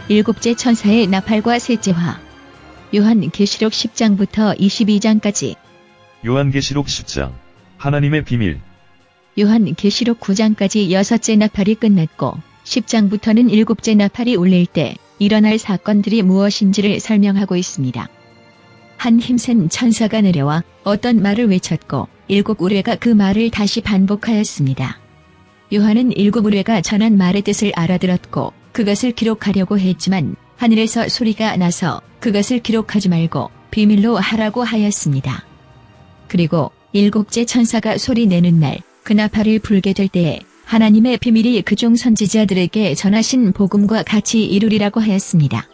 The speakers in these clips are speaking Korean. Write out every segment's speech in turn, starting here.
일곱째 천사의 나팔과 셋째화. 요한계시록 10장부터 22장까지. 요한계시록 10장 하나님의 비밀. 요한계시록 9장까지 여섯째 나팔이 끝났고 10장부터는 일곱째 나팔이 울릴 때 일어날 사건들이 무엇인지를 설명하고 있습니다. 한 힘센 천사가 내려와 어떤 말을 외쳤고 일곱 우레가 그 말을 다시 반복하였습니다. 요한은 일곱 우레가 전한 말의 뜻을 알아들었고 그것을 기록하려고 했지만 하늘에서 소리가 나서 그것을 기록하지 말고 비밀로 하라고 하였습니다. 그리고 일곱째 천사가 소리 내는 날 그 나팔을 불게 될 때에 하나님의 비밀이 그중 선지자들에게 전하신 복음과 같이 이루리라고 하였습니다.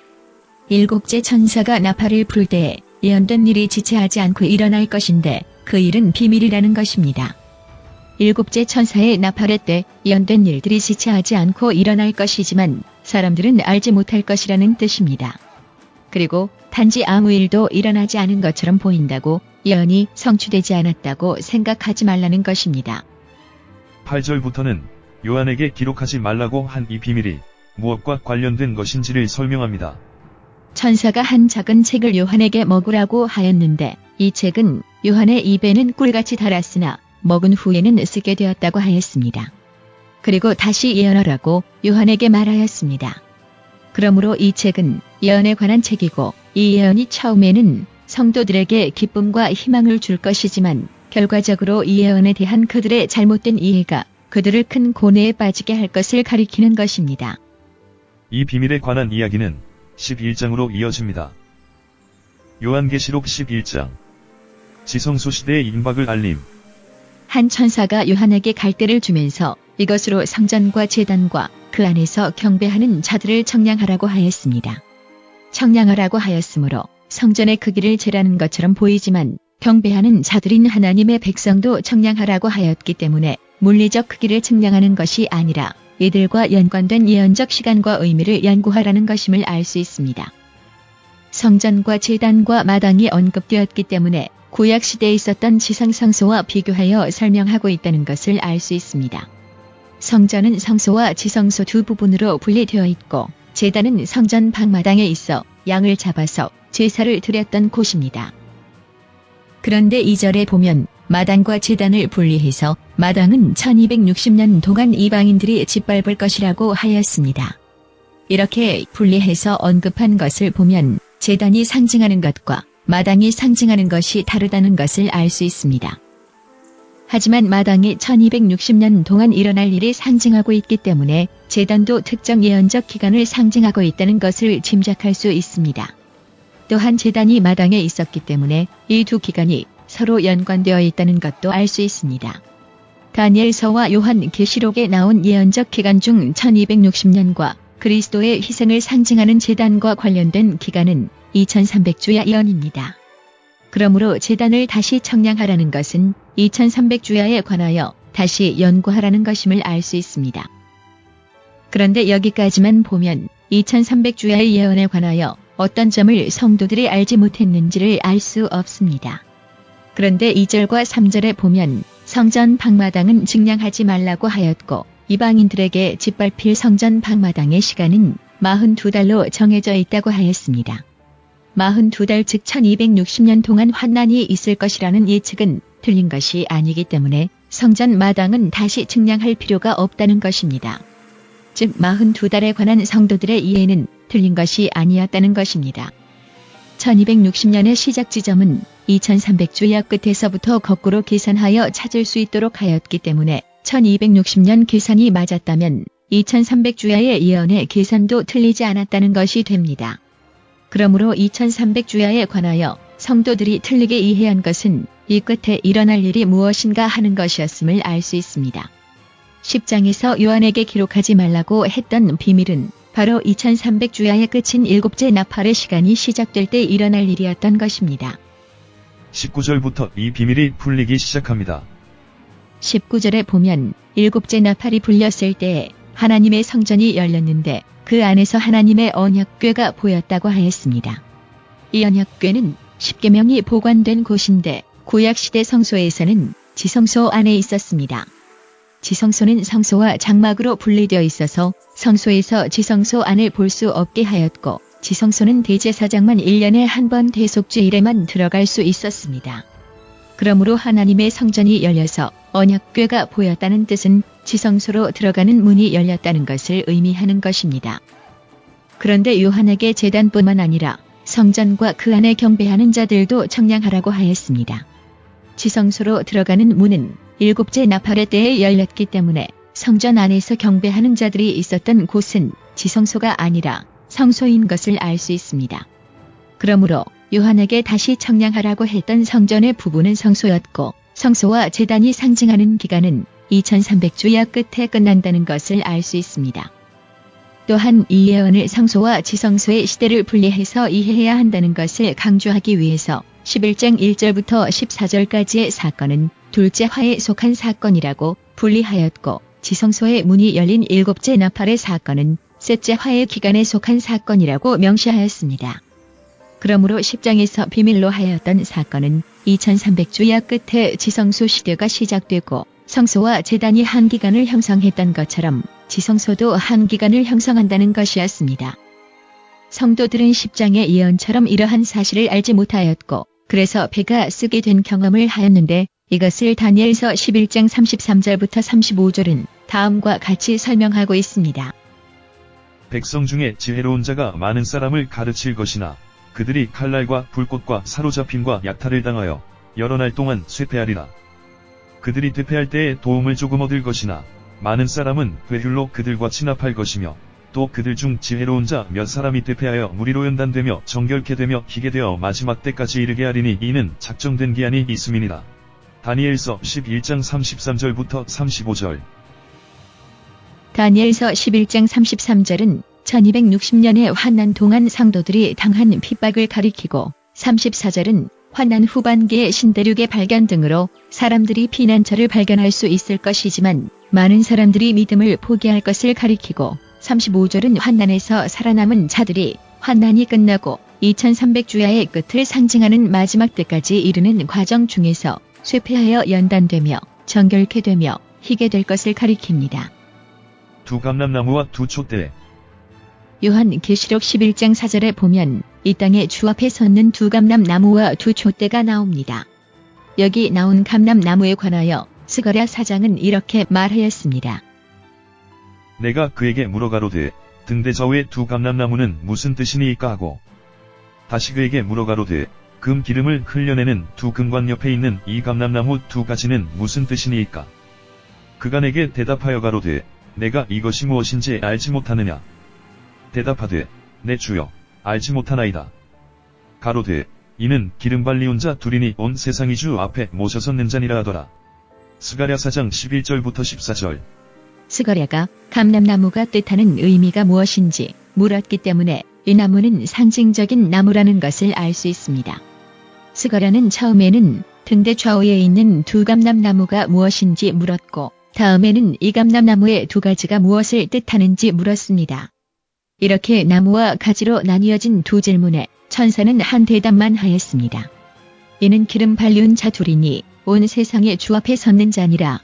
일곱째 천사가 나팔을 불 때에 예언된 일이 지체하지 않고 일어날 것인데 그 일은 비밀이라는 것입니다. 일곱째 천사의 나팔의 때 예언된 일들이 지체하지 않고 일어날 것이지만 사람들은 알지 못할 것이라는 뜻입니다. 그리고 단지 아무 일도 일어나지 않은 것처럼 보인다고 예언이 성취되지 않았다고 생각하지 말라는 것입니다. 8절부터는 요한에게 기록하지 말라고 한 이 비밀이 무엇과 관련된 것인지를 설명합니다. 천사가 한 작은 책을 요한에게 먹으라고 하였는데 이 책은 요한의 입에는 꿀같이 달았으나 먹은 후에는 쓰게 되었다고 하였습니다. 그리고 다시 예언하라고 요한에게 말하였습니다. 그러므로 이 책은 예언에 관한 책이고 이 예언이 처음에는 성도들에게 기쁨과 희망을 줄 것이지만 결과적으로 이 예언에 대한 그들의 잘못된 이해가 그들을 큰 고뇌에 빠지게 할 것을 가리키는 것입니다. 이 비밀에 관한 이야기는 11장으로 이어집니다. 요한계시록 11장 지성소 시대의 임박을 알림. 한 천사가 요한에게 갈대를 주면서 이것으로 성전과 제단과 그 안에서 경배하는 자들을 청량하라고 하였습니다. 청량하라고 하였으므로 성전의 크기를 재라는 것처럼 보이지만 경배하는 자들인 하나님의 백성도 청량하라고 하였기 때문에 물리적 크기를 측량하는 것이 아니라 이들과 연관된 예언적 시간과 의미를 연구하라는 것임을 알 수 있습니다. 성전과 제단과 마당이 언급되었기 때문에 구약시대에 있었던 지성성소와 비교하여 설명하고 있다는 것을 알 수 있습니다. 성전은 성소와 지성소 두 부분으로 분리되어 있고 제단은 성전 방마당에 있어 양을 잡아서 제사를 드렸던 곳입니다. 그런데 2절에 보면 마당과 제단을 분리해서 마당은 1260년 동안 이방인들이 짓밟을 것이라고 하였습니다. 이렇게 분리해서 언급한 것을 보면 제단이 상징하는 것과 마당이 상징하는 것이 다르다는 것을 알 수 있습니다. 하지만 마당이 1260년 동안 일어날 일이 상징하고 있기 때문에 제단도 특정 예언적 기간을 상징하고 있다는 것을 짐작할 수 있습니다. 또한 제단이 마당에 있었기 때문에 이 두 기간이 서로 연관되어 있다는 것도 알 수 있습니다. 다니엘서와 요한계시록에 나온 예언적 기간 중 1260년과 그리스도의 희생을 상징하는 제단과 관련된 기간은 2300주야 예언입니다. 그러므로 제단을 다시 청량하라는 것은 2300주야에 관하여 다시 연구하라는 것임을 알 수 있습니다. 그런데 여기까지만 보면 2300주야의 예언에 관하여 어떤 점을 성도들이 알지 못했는지를 알 수 없습니다. 그런데 2절과 3절에 보면 성전 방마당은 증량하지 말라고 하였고 이방인들에게 짓밟힐 성전 방마당의 시간은 42달로 정해져 있다고 하였습니다. 42달 즉 1260년 동안 환난이 있을 것이라는 예측은 틀린 것이 아니기 때문에 성전 마당은 다시 증량할 필요가 없다는 것입니다. 즉 42달에 관한 성도들의 이해는 틀린 것이 아니었다는 것입니다. 1260년의 시작 지점은 2300주야 끝에서부터 거꾸로 계산하여 찾을 수 있도록 하였기 때문에 1260년 계산이 맞았다면 2300주야의 예언의 계산도 틀리지 않았다는 것이 됩니다. 그러므로 2300주야에 관하여 성도들이 틀리게 이해한 것은 이 끝에 일어날 일이 무엇인가 하는 것이었음을 알 수 있습니다. 10장에서 요한에게 기록하지 말라고 했던 비밀은 바로 2300주야의 끝인 일곱째 나팔의 시간이 시작될 때 일어날 일이었던 것입니다. 19절부터 이 비밀이 풀리기 시작합니다. 19절에 보면 일곱째 나팔이 불렸을 때에 하나님의 성전이 열렸는데 그 안에서 하나님의 언약궤가 보였다고 하였습니다. 이 언약궤는 십계명이 보관된 곳인데 구약시대 성소에서는 지성소 안에 있었습니다. 지성소는 성소와 장막으로 분리되어 있어서 성소에서 지성소 안을 볼 수 없게 하였고 지성소는 대제사장만 1년에 한 번 대속죄일에만 들어갈 수 있었습니다. 그러므로 하나님의 성전이 열려서 언약궤가 보였다는 뜻은 지성소로 들어가는 문이 열렸다는 것을 의미하는 것입니다. 그런데 요한에게 제단뿐만 아니라 성전과 그 안에 경배하는 자들도 청량하라고 하였습니다. 지성소로 들어가는 문은 7째 나팔의 때에 열렸기 때문에 성전 안에서 경배하는 자들이 있었던 곳은 지성소가 아니라 성소인 것을 알 수 있습니다. 그러므로 요한에게 다시 청량하라고 했던 성전의 부분은 성소였고 성소와 제단이 상징하는 기간은 2300주야 끝에 끝난다는 것을 알 수 있습니다. 또한 이 예언을 성소와 지성소의 시대를 분리해서 이해해야 한다는 것을 강조하기 위해서 11장 1절부터 14절까지의 사건은 둘째 화에 속한 사건이라고 분리하였고 지성소의 문이 열린 7째 나팔의 사건은 셋째 화의 기간에 속한 사건이라고 명시하였습니다. 그러므로 10장에서 비밀로 하였던 사건은 2300주야 끝에 지성소 시대가 시작되고 성소와 제단이 한 기간을 형성했던 것처럼 지성소도 한 기간을 형성한다는 것이었습니다. 성도들은 10장의 예언처럼 이러한 사실을 알지 못하였고 그래서 배가 쓰게 된 경험을 하였는데 이것을 다니엘서 11장 33절부터 35절은 다음과 같이 설명하고 있습니다. 백성 중에 지혜로운 자가 많은 사람을 가르칠 것이나 그들이 칼날과 불꽃과 사로잡힘과 약탈을 당하여 여러 날 동안 쇠퇴하리라. 그들이 퇴폐할 때에 도움을 조금 얻을 것이나 많은 사람은 회율로 그들과 친합할 것이며 또 그들 중 지혜로운 자 몇 사람이 퇴폐하여 무리로 연단되며 정결케 되며 희게 되어 마지막 때까지 이르게 하리니 이는 작정된 기한이 있음이니라. 다니엘서 11장 33절부터 35절. 다니엘서 11장 33절은 1260년의 환난 동안 상도들이 당한 핍박을 가리키고 34절은 환난 후반기의 신대륙의 발견 등으로 사람들이 피난처를 발견할 수 있을 것이지만 많은 사람들이 믿음을 포기할 것을 가리키고 35절은 환난에서 살아남은 자들이 환난이 끝나고 2300주야의 끝을 상징하는 마지막 때까지 이르는 과정 중에서 쇠폐하여 연단되며 정결케 되며 희게 될 것을 가리킵니다. 두 감람나무와 두 촛대. 요한계시록 11장 4절에 보면 이 땅의 주 앞에 섰는 두 감람나무와 두 촛대가 나옵니다. 여기 나온 감람나무에 관하여 스가랴 사장은 이렇게 말하였습니다. 내가 그에게 물어가로되 등대 좌우의 두 감람나무는 무슨 뜻이니이까 하고 다시 그에게 물어가로되 금 기름을 흘려내는 두 금관 옆에 있는 이 감람나무 두 가지는 무슨 뜻이니이까. 그가 내게 대답하여 가로되 내가 이것이 무엇인지 알지 못하느냐. 대답하되 내 주여 알지 못하나이다. 가로되 이는 기름 발리운 자 둘이니 온 세상이 주 앞에 모셔섰는 자니라 하더라. 스가랴 4장 11절부터 14절. 스가랴가 감람나무가 뜻하는 의미가 무엇인지 물었기 때문에 이 나무는 상징적인 나무라는 것을 알 수 있습니다. 스가랴는 처음에는 등대 좌우에 있는 두 감람나무가 무엇인지 물었고 다음에는 이 감람나무의 두 가지가 무엇을 뜻하는지 물었습니다. 이렇게 나무와 가지로 나뉘어진 두 질문에 천사는 한 대답만 하였습니다. 이는 기름 발리운 자 둘이니 온 세상의 주 앞에 섰는 자니라.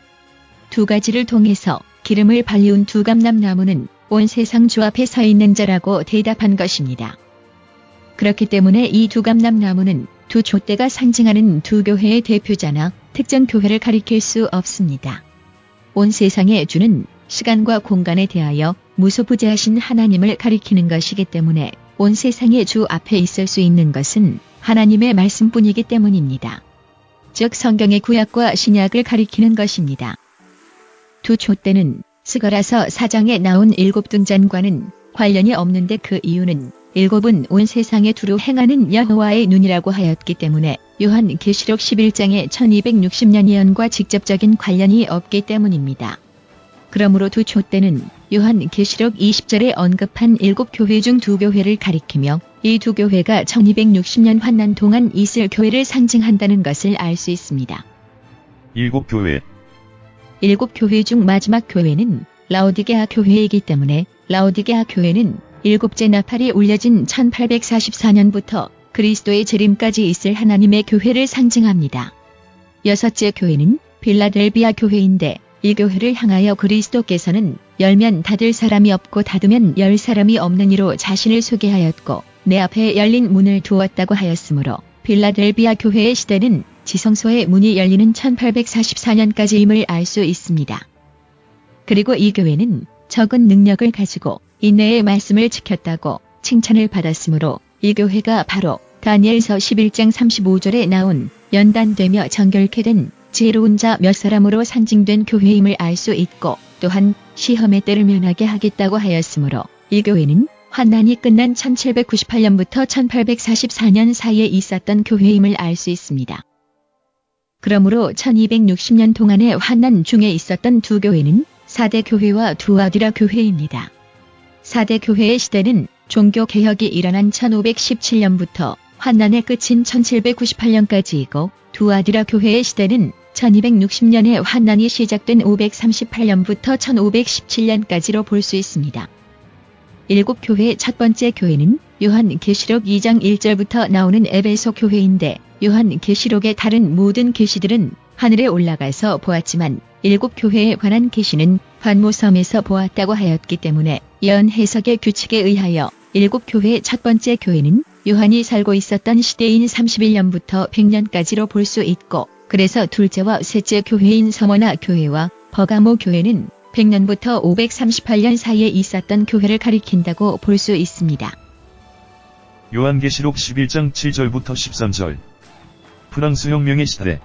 두 가지를 통해서 기름을 발리운 두 감람나무는 온 세상 주 앞에 서 있는 자라고 대답한 것입니다. 그렇기 때문에 이 두 감람나무는 두 촛대가 상징하는 두 교회의 대표자나 특정 교회를 가리킬 수 없습니다. 온 세상의 주는 시간과 공간에 대하여 무소부재하신 하나님을 가리키는 것이기 때문에 온 세상의 주 앞에 있을 수 있는 것은 하나님의 말씀뿐이기 때문입니다. 즉 성경의 구약과 신약을 가리키는 것입니다. 두 촛대는 스가랴서 4장에 나온 7등잔과는 관련이 없는데 그 이유는 7은 온 세상에 두루 행하는 여호와의 눈이라고 하였기 때문에 요한계시록 11장의 1260년 예언과 직접적인 관련이 없기 때문입니다. 그러므로 두 촛대는 요한계시록 20절에 언급한 7교회 중 2교회를 가리키며 이 두 교회가 1260년 환난 동안 있을 교회를 상징한다는 것을 알 수 있습니다. 7교회. 7교회 중 마지막 교회는 라오디게아 교회이기 때문에 라오디게아 교회는 7째 나팔이 울려진 1844년부터 그리스도의 재림까지 있을 하나님의 교회를 상징합니다. 6째 교회는 빌라델비아 교회인데 이 교회를 향하여 그리스도께서는 열면 닫을 사람이 없고 닫으면 열 사람이 없는 이로 자신을 소개하였고 내 앞에 열린 문을 두었다고 하였으므로 필라델비아 교회의 시대는 지성소의 문이 열리는 1844년까지임을 알 수 있습니다. 그리고 이 교회는 적은 능력을 가지고 인내의 말씀을 지켰다고 칭찬을 받았으므로 이 교회가 바로 다니엘서 11장 35절에 나온 연단되며 정결케 된 지혜로운 자 몇 사람으로 상징된 교회임을 알 수 있고 또한 시험의 때를 면하게 하겠다고 하였으므로 이 교회는 환난이 끝난 1798년부터 1844년 사이에 있었던 교회임을 알 수 있습니다. 그러므로 1260년 동안의 환난 중에 있었던 두 교회는 4대 교회와 두아디라 교회입니다. 4대 교회의 시대는 종교개혁이 일어난 1517년부터 환난의 끝인 1798년까지이고 두아디라 교회의 시대는 1260년에 환난이 시작된 538년부터 1517년까지로 볼 수 있습니다. 일곱 교회의 첫 번째 교회는 요한계시록 2장 1절부터 나오는 에베소 교회인데 요한계시록의 다른 모든 계시들은 하늘에 올라가서 보았지만 일곱 교회에 관한 계시는 반모섬에서 보았다고 하였기 때문에 연 해석의 규칙에 의하여 일곱 교회의 첫 번째 교회는 요한이 살고 있었던 시대인 31년부터 100년까지로 볼 수 있고 그래서 둘째와 셋째 교회인 서머나 교회와 버가모 교회는 100년부터 538년 사이에 있었던 교회를 가리킨다고 볼 수 있습니다. 요한계시록 11장 7절부터 13절. 프랑스 혁명의 시대.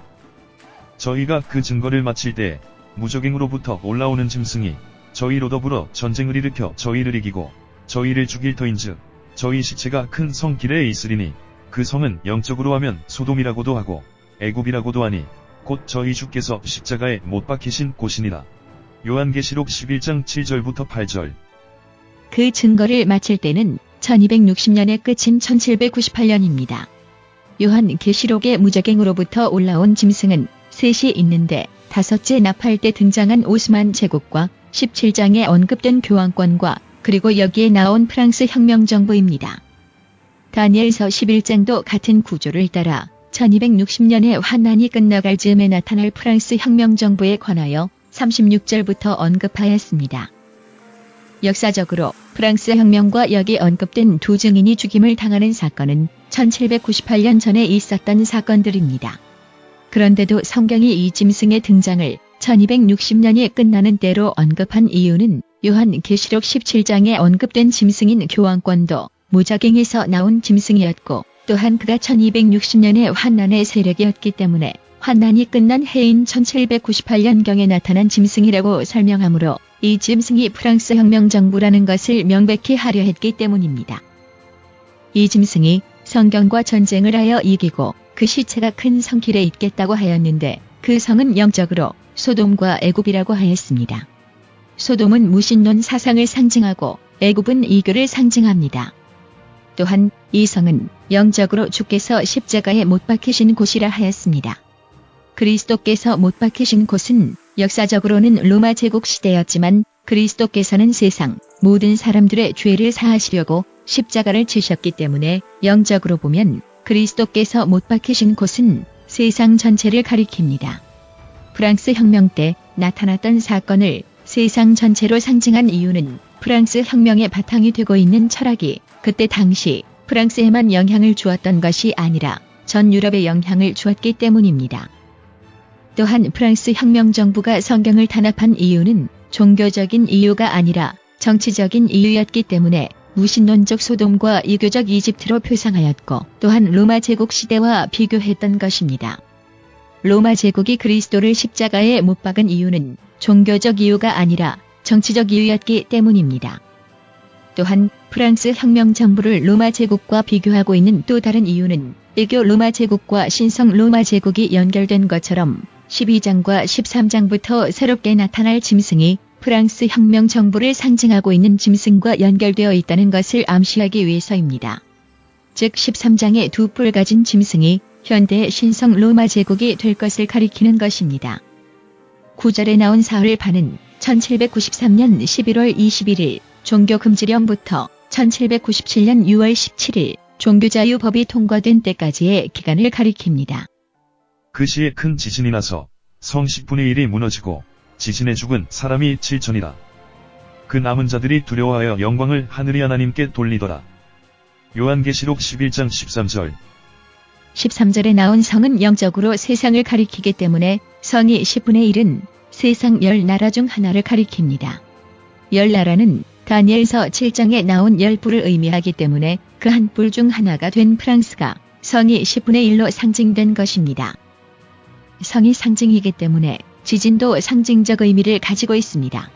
저희가 그 증거를 마칠 때 무적행으로부터 올라오는 짐승이 저희로 더불어 전쟁을 일으켜 저희를 이기고 저희를 죽일 터인즉 저희 시체가 큰 성 길에 있으리니 그 성은 영적으로 하면 소돔이라고도 하고 애굽이라고도 하니 곧 저희 주께서 십자가에 못 박히신 곳이니라. 요한계시록 11장 7절부터 8절. 그 증거를 마칠 때는 1260년의 끝인 1798년입니다. 요한계시록의 무적행으로부터 올라온 짐승은 셋이 있는데 다섯째 나팔 때 등장한 오스만 제국과 17장에 언급된 교황권과 그리고 여기에 나온 프랑스 혁명정부입니다. 다니엘서 11장도 같은 구조를 따라 1260년에 환난이 끝나갈 즈음에 나타날 프랑스 혁명정부에 관하여 36절부터 언급하였습니다. 역사적으로 프랑스 혁명과 여기 언급된 두 증인이 죽임을 당하는 사건은 1798년 전에 있었던 사건들입니다. 그런데도 성경이 이 짐승의 등장을 1260년이 끝나는 때로 언급한 이유는 요한계시록 17장에 언급된 짐승인 교황권도 무적행에서 나온 짐승이었고 또한 그가 1260년의 환난의 세력이었기 때문에 환난이 끝난 해인 1798년경에 나타난 짐승이라고 설명하므로 이 짐승이 프랑스 혁명정부라는 것을 명백히 하려 했기 때문입니다. 이 짐승이 성경과 전쟁을 하여 이기고 그 시체가 큰 성길에 있겠다고 하였는데 그 성은 영적으로 소돔과 애굽이라고 하였습니다. 소돔은 무신론 사상을 상징하고 애굽은 이교를 상징합니다. 또한 이 성은 영적으로 주께서 십자가에 못 박히신 곳이라 하였습니다. 그리스도께서 못 박히신 곳은 역사적으로는 로마 제국 시대였지만 그리스도께서는 세상 모든 사람들의 죄를 사하시려고 십자가를 지셨기 때문에 영적으로 보면 그리스도께서 못 박히신 곳은 세상 전체를 가리킵니다. 프랑스 혁명 때 나타났던 사건을 세상 전체로 상징한 이유는 프랑스 혁명의 바탕이 되고 있는 철학이 그때 당시 프랑스에만 영향을 주었던 것이 아니라 전 유럽에 영향을 주었기 때문입니다. 또한 프랑스 혁명정부가 성경을 탄압한 이유는 종교적인 이유가 아니라 정치적인 이유였기 때문에 무신론적 소돔과 이교적 이집트로 표상하였고 또한 로마 제국 시대와 비교했던 것입니다. 로마 제국이 그리스도를 십자가에 못 박은 이유는 종교적 이유가 아니라 정치적 이유였기 때문입니다. 또한 프랑스 혁명 정부를 로마 제국과 비교하고 있는 또 다른 이유는 이교 로마 제국과 신성 로마 제국이 연결된 것처럼 12장과 13장부터 새롭게 나타날 짐승이 프랑스 혁명 정부를 상징하고 있는 짐승과 연결되어 있다는 것을 암시하기 위해서입니다. 즉 13장의 두 뿔 가진 짐승이 현대의 신성 로마 제국이 될 것을 가리키는 것입니다. 9절에 나온 사흘반은 1793년 11월 21일 종교금지령부터 1797년 6월 17일 종교자유법이 통과된 때까지의 기간을 가리킵니다. 그 시에 큰 지진이 나서 성 10분의 1이 무너지고 지진에 죽은 사람이 7천이라. 그 남은 자들이 두려워하여 영광을 하늘의 하나님께 돌리더라. 요한계시록 11장 13절. 13절에 나온 성은 영적으로 세상을 가리키기 때문에 성이 10분의 1은 세상 10나라 중 하나를 가리킵니다. 10나라는 다니엘서 7장에 나온 10뿔을 의미하기 때문에 그 한 뿔 중 하나가 된 프랑스가 성이 10분의 1로 상징된 것입니다. 성이 상징이기 때문에 지진도 상징적 의미를 가지고 있습니다.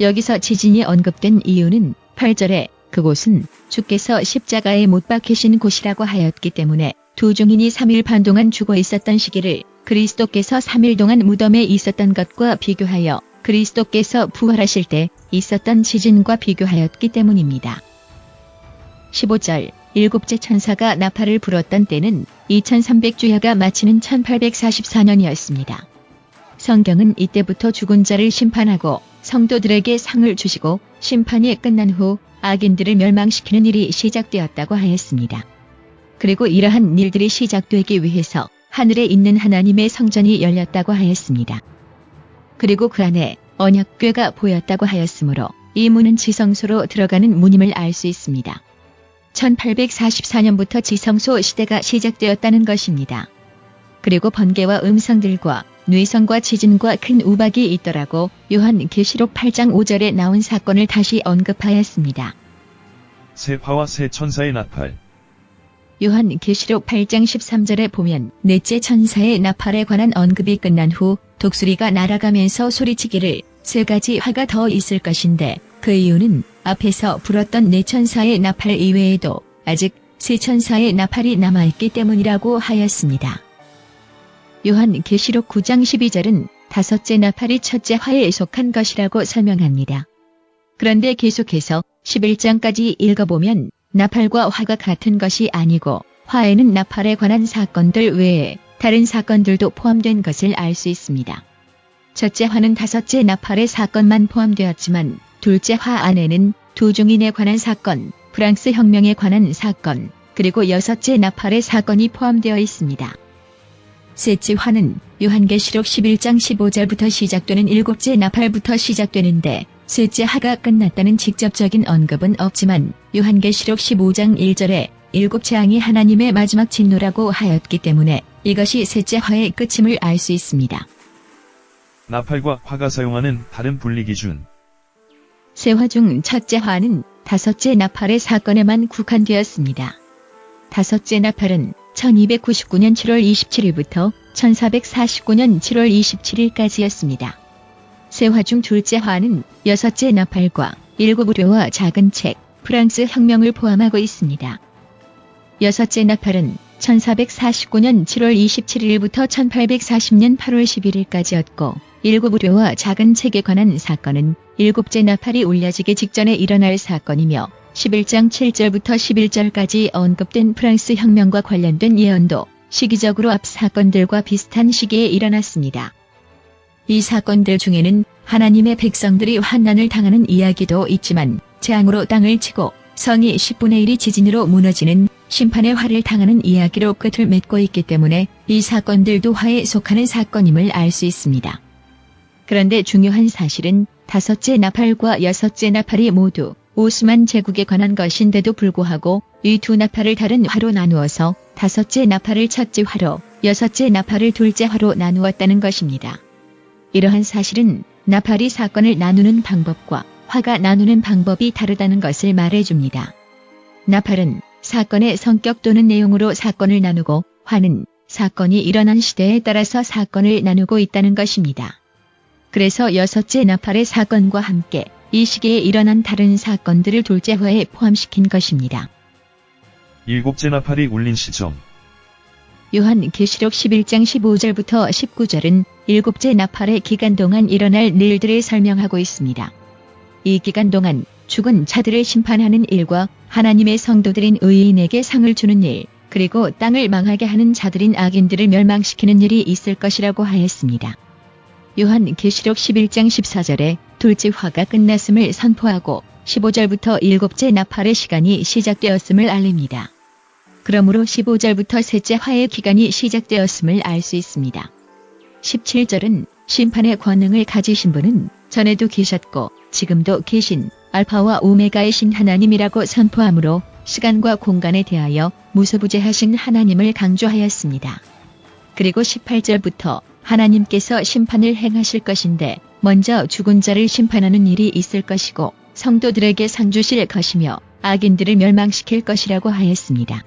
여기서 지진이 언급된 이유는 8절에 그곳은 주께서 십자가에 못 박히신 곳이라고 하였기 때문에 두 증인이 3일 반 동안 죽어 있었던 시기를 그리스도께서 3일 동안 무덤에 있었던 것과 비교하여 그리스도께서 부활하실 때 있었던 지진과 비교하였기 때문입니다. 15절 일곱째 천사가 나팔을 불었던 때는 2300주야가 마치는 1844년이었습니다. 성경은 이때부터 죽은 자를 심판하고 성도들에게 상을 주시고 심판이 끝난 후 악인들을 멸망시키는 일이 시작되었다고 하였습니다. 그리고 이러한 일들이 시작되기 위해서 하늘에 있는 하나님의 성전이 열렸다고 하였습니다. 그리고 그 안에 언약궤가 보였다고 하였으므로 이 문은 지성소로 들어가는 문임을 알 수 있습니다. 1844년부터 지성소 시대가 시작되었다는 것입니다. 그리고 번개와 음성들과 뇌성과 지진과 큰 우박이 있더라고 요한계시록 8장 5절에 나온 사건을 다시 언급하였습니다. 새 화와 새 천사의 나팔. 요한계시록 8장 13절에 보면 넷째 천사의 나팔에 관한 언급이 끝난 후 독수리가 날아가면서 소리치기를 세 가지 화가 더 있을 것인데 그 이유는 앞에서 불었던 네 천사의 나팔 이외에도 아직 세 천사의 나팔이 남아있기 때문이라고 하였습니다. 요한계시록 9장 12절은 다섯째 나팔이 첫째 화에 속한 것이라고 설명합니다. 그런데 계속해서 11장까지 읽어보면 나팔과 화가 같은 것이 아니고 화에는 나팔에 관한 사건들 외에 다른 사건들도 포함된 것을 알 수 있습니다. 첫째 화는 다섯째 나팔의 사건만 포함되었지만 둘째 화 안에는 두 증인에 관한 사건, 프랑스 혁명에 관한 사건, 그리고 여섯째 나팔의 사건이 포함되어 있습니다. 셋째 화는 요한계시록 11장 15절부터 시작되는 일곱째 나팔부터 시작되는데 셋째 화가 끝났다는 직접적인 언급은 없지만 요한계시록 15장 1절에 일곱 재앙이 하나님의 마지막 진노라고 하였기 때문에 이것이 셋째 화의 끝임을 알 수 있습니다. 나팔과 화가 사용하는 다른 분리 기준. 세 화 중 첫째 화는 다섯째 나팔의 사건에만 국한되었습니다. 다섯째 나팔은 1299년 7월 27일부터 1449년 7월 27일까지였습니다. 세 화 중 둘째 화는 여섯째 나팔과 일곱 우료와 작은 책, 프랑스 혁명을 포함하고 있습니다. 여섯째 나팔은 1449년 7월 27일부터 1840년 8월 11일까지였고 일곱 우료와 작은 책에 관한 사건은 일곱째 나팔이 울려지기 직전에 일어날 사건이며 11장 7절부터 11절까지 언급된 프랑스 혁명과 관련된 예언도 시기적으로 앞 사건들과 비슷한 시기에 일어났습니다. 이 사건들 중에는 하나님의 백성들이 환난을 당하는 이야기도 있지만 재앙으로 땅을 치고 성이 10분의 1이 지진으로 무너지는 심판의 화를 당하는 이야기로 끝을 맺고 있기 때문에 이 사건들도 화에 속하는 사건임을 알 수 있습니다. 그런데 중요한 사실은 다섯째 나팔과 여섯째 나팔이 모두 오스만 제국에 관한 것인데도 불구하고 이 두 나팔을 다른 화로 나누어서 다섯째 나팔을 첫째 화로, 여섯째 나팔을 둘째 화로 나누었다는 것입니다. 이러한 사실은 나팔이 사건을 나누는 방법과 화가 나누는 방법이 다르다는 것을 말해줍니다. 나팔은 사건의 성격 또는 내용으로 사건을 나누고 화는 사건이 일어난 시대에 따라서 사건을 나누고 있다는 것입니다. 그래서 여섯째 나팔의 사건과 함께 이 시기에 일어난 다른 사건들을 둘째 화에 포함시킨 것입니다. 일곱째 나팔이 울린 시점. 요한계시록 11장 15절부터 19절은 일곱째 나팔의 기간 동안 일어날 일들을 설명하고 있습니다. 이 기간 동안 죽은 자들을 심판하는 일과 하나님의 성도들인 의인에게 상을 주는 일, 그리고 땅을 망하게 하는 자들인 악인들을 멸망시키는 일이 있을 것이라고 하였습니다. 요한계시록 11장 14절에 둘째 화가 끝났음을 선포하고 15절부터 일곱째 나팔의 시간이 시작되었음을 알립니다. 그러므로 15절부터 셋째 화의 기간이 시작되었음을 알 수 있습니다. 17절은 심판의 권능을 가지신 분은 전에도 계셨고 지금도 계신 알파와 오메가의 신 하나님이라고 선포하므로 시간과 공간에 대하여 무소부재하신 하나님을 강조하였습니다. 그리고 18절부터 하나님께서 심판을 행하실 것인데 먼저 죽은 자를 심판하는 일이 있을 것이고 성도들에게 상 주실 것이며 악인들을 멸망시킬 것이라고 하였습니다.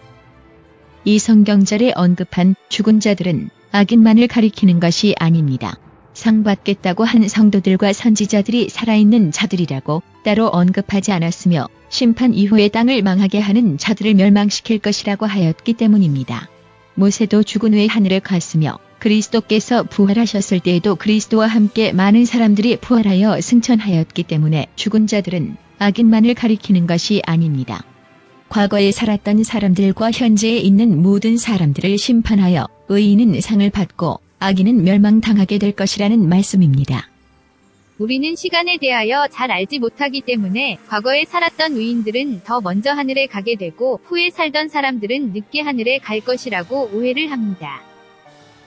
이 성경절에 언급한 죽은 자들은 악인만을 가리키는 것이 아닙니다. 상 받겠다고 한 성도들과 선지자들이 살아있는 자들이라고 따로 언급하지 않았으며 심판 이후에 땅을 망하게 하는 자들을 멸망시킬 것이라고 하였기 때문입니다. 모세도 죽은 후에 하늘에 갔으며 그리스도께서 부활하셨을 때에도 그리스도와 함께 많은 사람들이 부활하여 승천하였기 때문에 죽은 자들은 악인만을 가리키는 것이 아닙니다. 과거에 살았던 사람들과 현재에 있는 모든 사람들을 심판하여 의인은 상을 받고 악인은 멸망당하게 될 것이라는 말씀입니다. 우리는 시간에 대하여 잘 알지 못하기 때문에 과거에 살았던 의인들은 더 먼저 하늘에 가게 되고 후에 살던 사람들은 늦게 하늘에 갈 것이라고 오해를 합니다.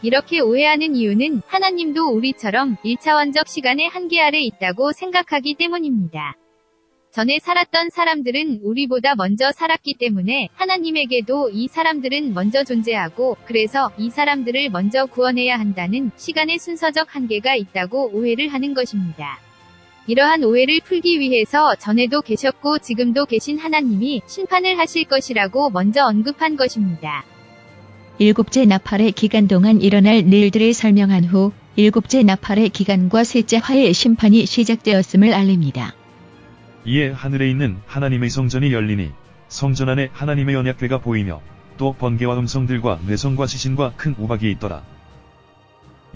이렇게 오해하는 이유는 하나님도 우리처럼 1차원적 시간의 한계 아래 있다고 생각하기 때문입니다. 전에 살았던 사람들은 우리보다 먼저 살았기 때문에 하나님에게도 이 사람들은 먼저 존재하고 그래서 이 사람들을 먼저 구원해야 한다는 시간의 순서적 한계가 있다고 오해를 하는 것입니다. 이러한 오해를 풀기 위해서 전에도 계셨고 지금도 계신 하나님이 심판을 하실 것이라고 먼저 언급한 것입니다. 일곱째 나팔의 기간 동안 일어날 일들을 설명한 후 일곱째 나팔의 기간과 셋째 화의 심판이 시작되었음을 알립니다. 이에 하늘에 있는 하나님의 성전이 열리니 성전 안에 하나님의 언약궤가 보이며 또 번개와 음성들과 뇌성과 시신과 큰 우박이 있더라.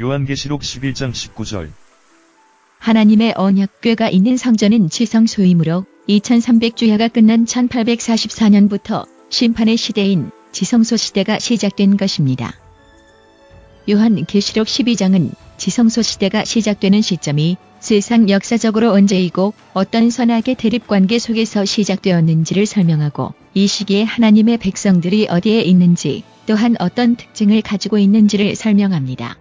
요한계시록 11장 19절. 하나님의 언약궤가 있는 성전은 지성소이므로 2300주야가 끝난 1844년부터 심판의 시대인 지성소 시대가 시작된 것입니다. 요한계시록 12장은 지성소 시대가 시작되는 시점이 세상 역사적으로 언제이고 어떤 선악의 대립관계 속에서 시작되었는지를 설명하고 이 시기에 하나님의 백성들이 어디에 있는지 또한 어떤 특징을 가지고 있는지를 설명합니다.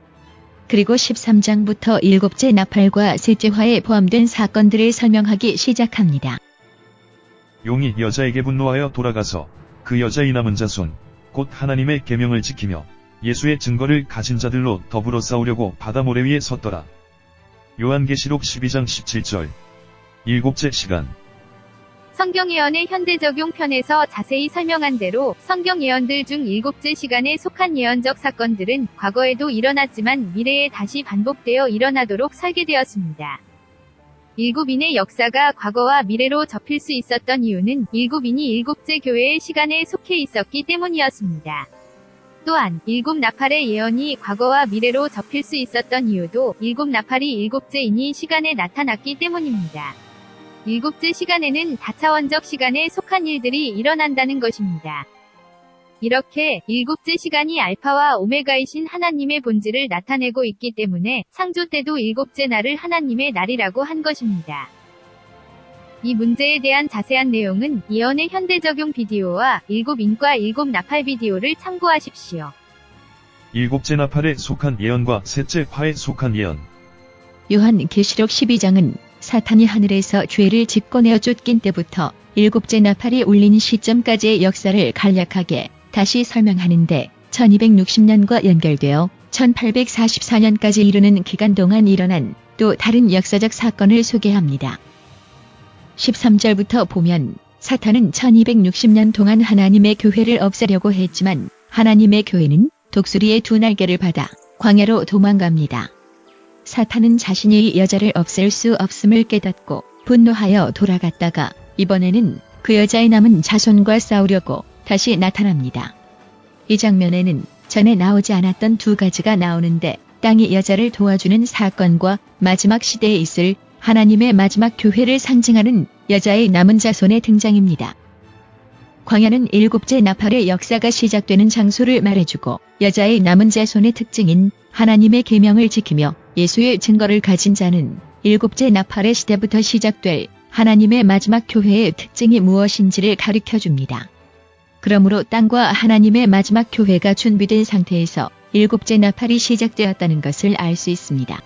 그리고 13장부터 일곱째 나팔과 셋째 화에 포함된 사건들을 설명하기 시작합니다. 용이 여자에게 분노하여 돌아가서 그 여자의 남은 자손 곧 하나님의 계명을 지키며 예수의 증거를 가진 자들로 더불어 싸우려고 바다 모래 위에 섰더라. 요한계시록 12장 17절. 일곱째 시간. 성경 예언의 현대 적용 편에서 자세히 설명한 대로 성경 예언들 중 일곱째 시간에 속한 예언적 사건들은 과거에도 일어났지만 미래에 다시 반복되어 일어나도록 설계되었습니다. 일곱인의 역사가 과거와 미래로 접힐 수 있었던 이유는 일곱인이 일곱째 교회의 시간에 속해 있었기 때문이었습니다. 또한 일곱 나팔의 예언이 과거와 미래로 접힐 수 있었던 이유도 일곱 나팔이 일곱째인이 시간에 나타났기 때문입니다. 일곱째 시간에는 다차원적 시간에 속한 일들이 일어난다는 것입니다. 이렇게 일곱째 시간이 알파와 오메가이신 하나님의 본질을 나타내고 있기 때문에 창조 때도 일곱째 날을 하나님의 날이라고 한 것입니다. 이 문제에 대한 자세한 내용은 예언의 현대 적용 비디오와 일곱 인과 일곱 나팔 비디오를 참고하십시오. 일곱째 나팔에 속한 예언과 셋째 화에 속한 예언. 요한계시록 12장은 사탄이 하늘에서 죄를 집권하여 쫓긴 때부터 일곱째 나팔이 울린 시점까지의 역사를 간략하게 다시 설명하는데 1260년과 연결되어 1844년까지 이르는 기간 동안 일어난 또 다른 역사적 사건을 소개합니다. 13절부터 보면 사탄은 1260년 동안 하나님의 교회를 없애려고 했지만 하나님의 교회는 독수리의 두 날개를 받아 광야로 도망갑니다. 사탄은 자신이 이 여자를 없앨 수 없음을 깨닫고 분노하여 돌아갔다가 이번에는 그 여자의 남은 자손과 싸우려고 다시 나타납니다. 이 장면에는 전에 나오지 않았던 두 가지가 나오는데 땅이 여자를 도와주는 사건과 마지막 시대에 있을 하나님의 마지막 교회를 상징하는 여자의 남은 자손의 등장입니다. 광야는 일곱째 나팔의 역사가 시작되는 장소를 말해주고 여자의 남은 자손의 특징인 하나님의 계명을 지키며 예수의 증거를 가진 자는 일곱째 나팔의 시대부터 시작될 하나님의 마지막 교회의 특징이 무엇인지를 가르쳐줍니다. 그러므로 땅과 하나님의 마지막 교회가 준비된 상태에서 일곱째 나팔이 시작되었다는 것을 알 수 있습니다.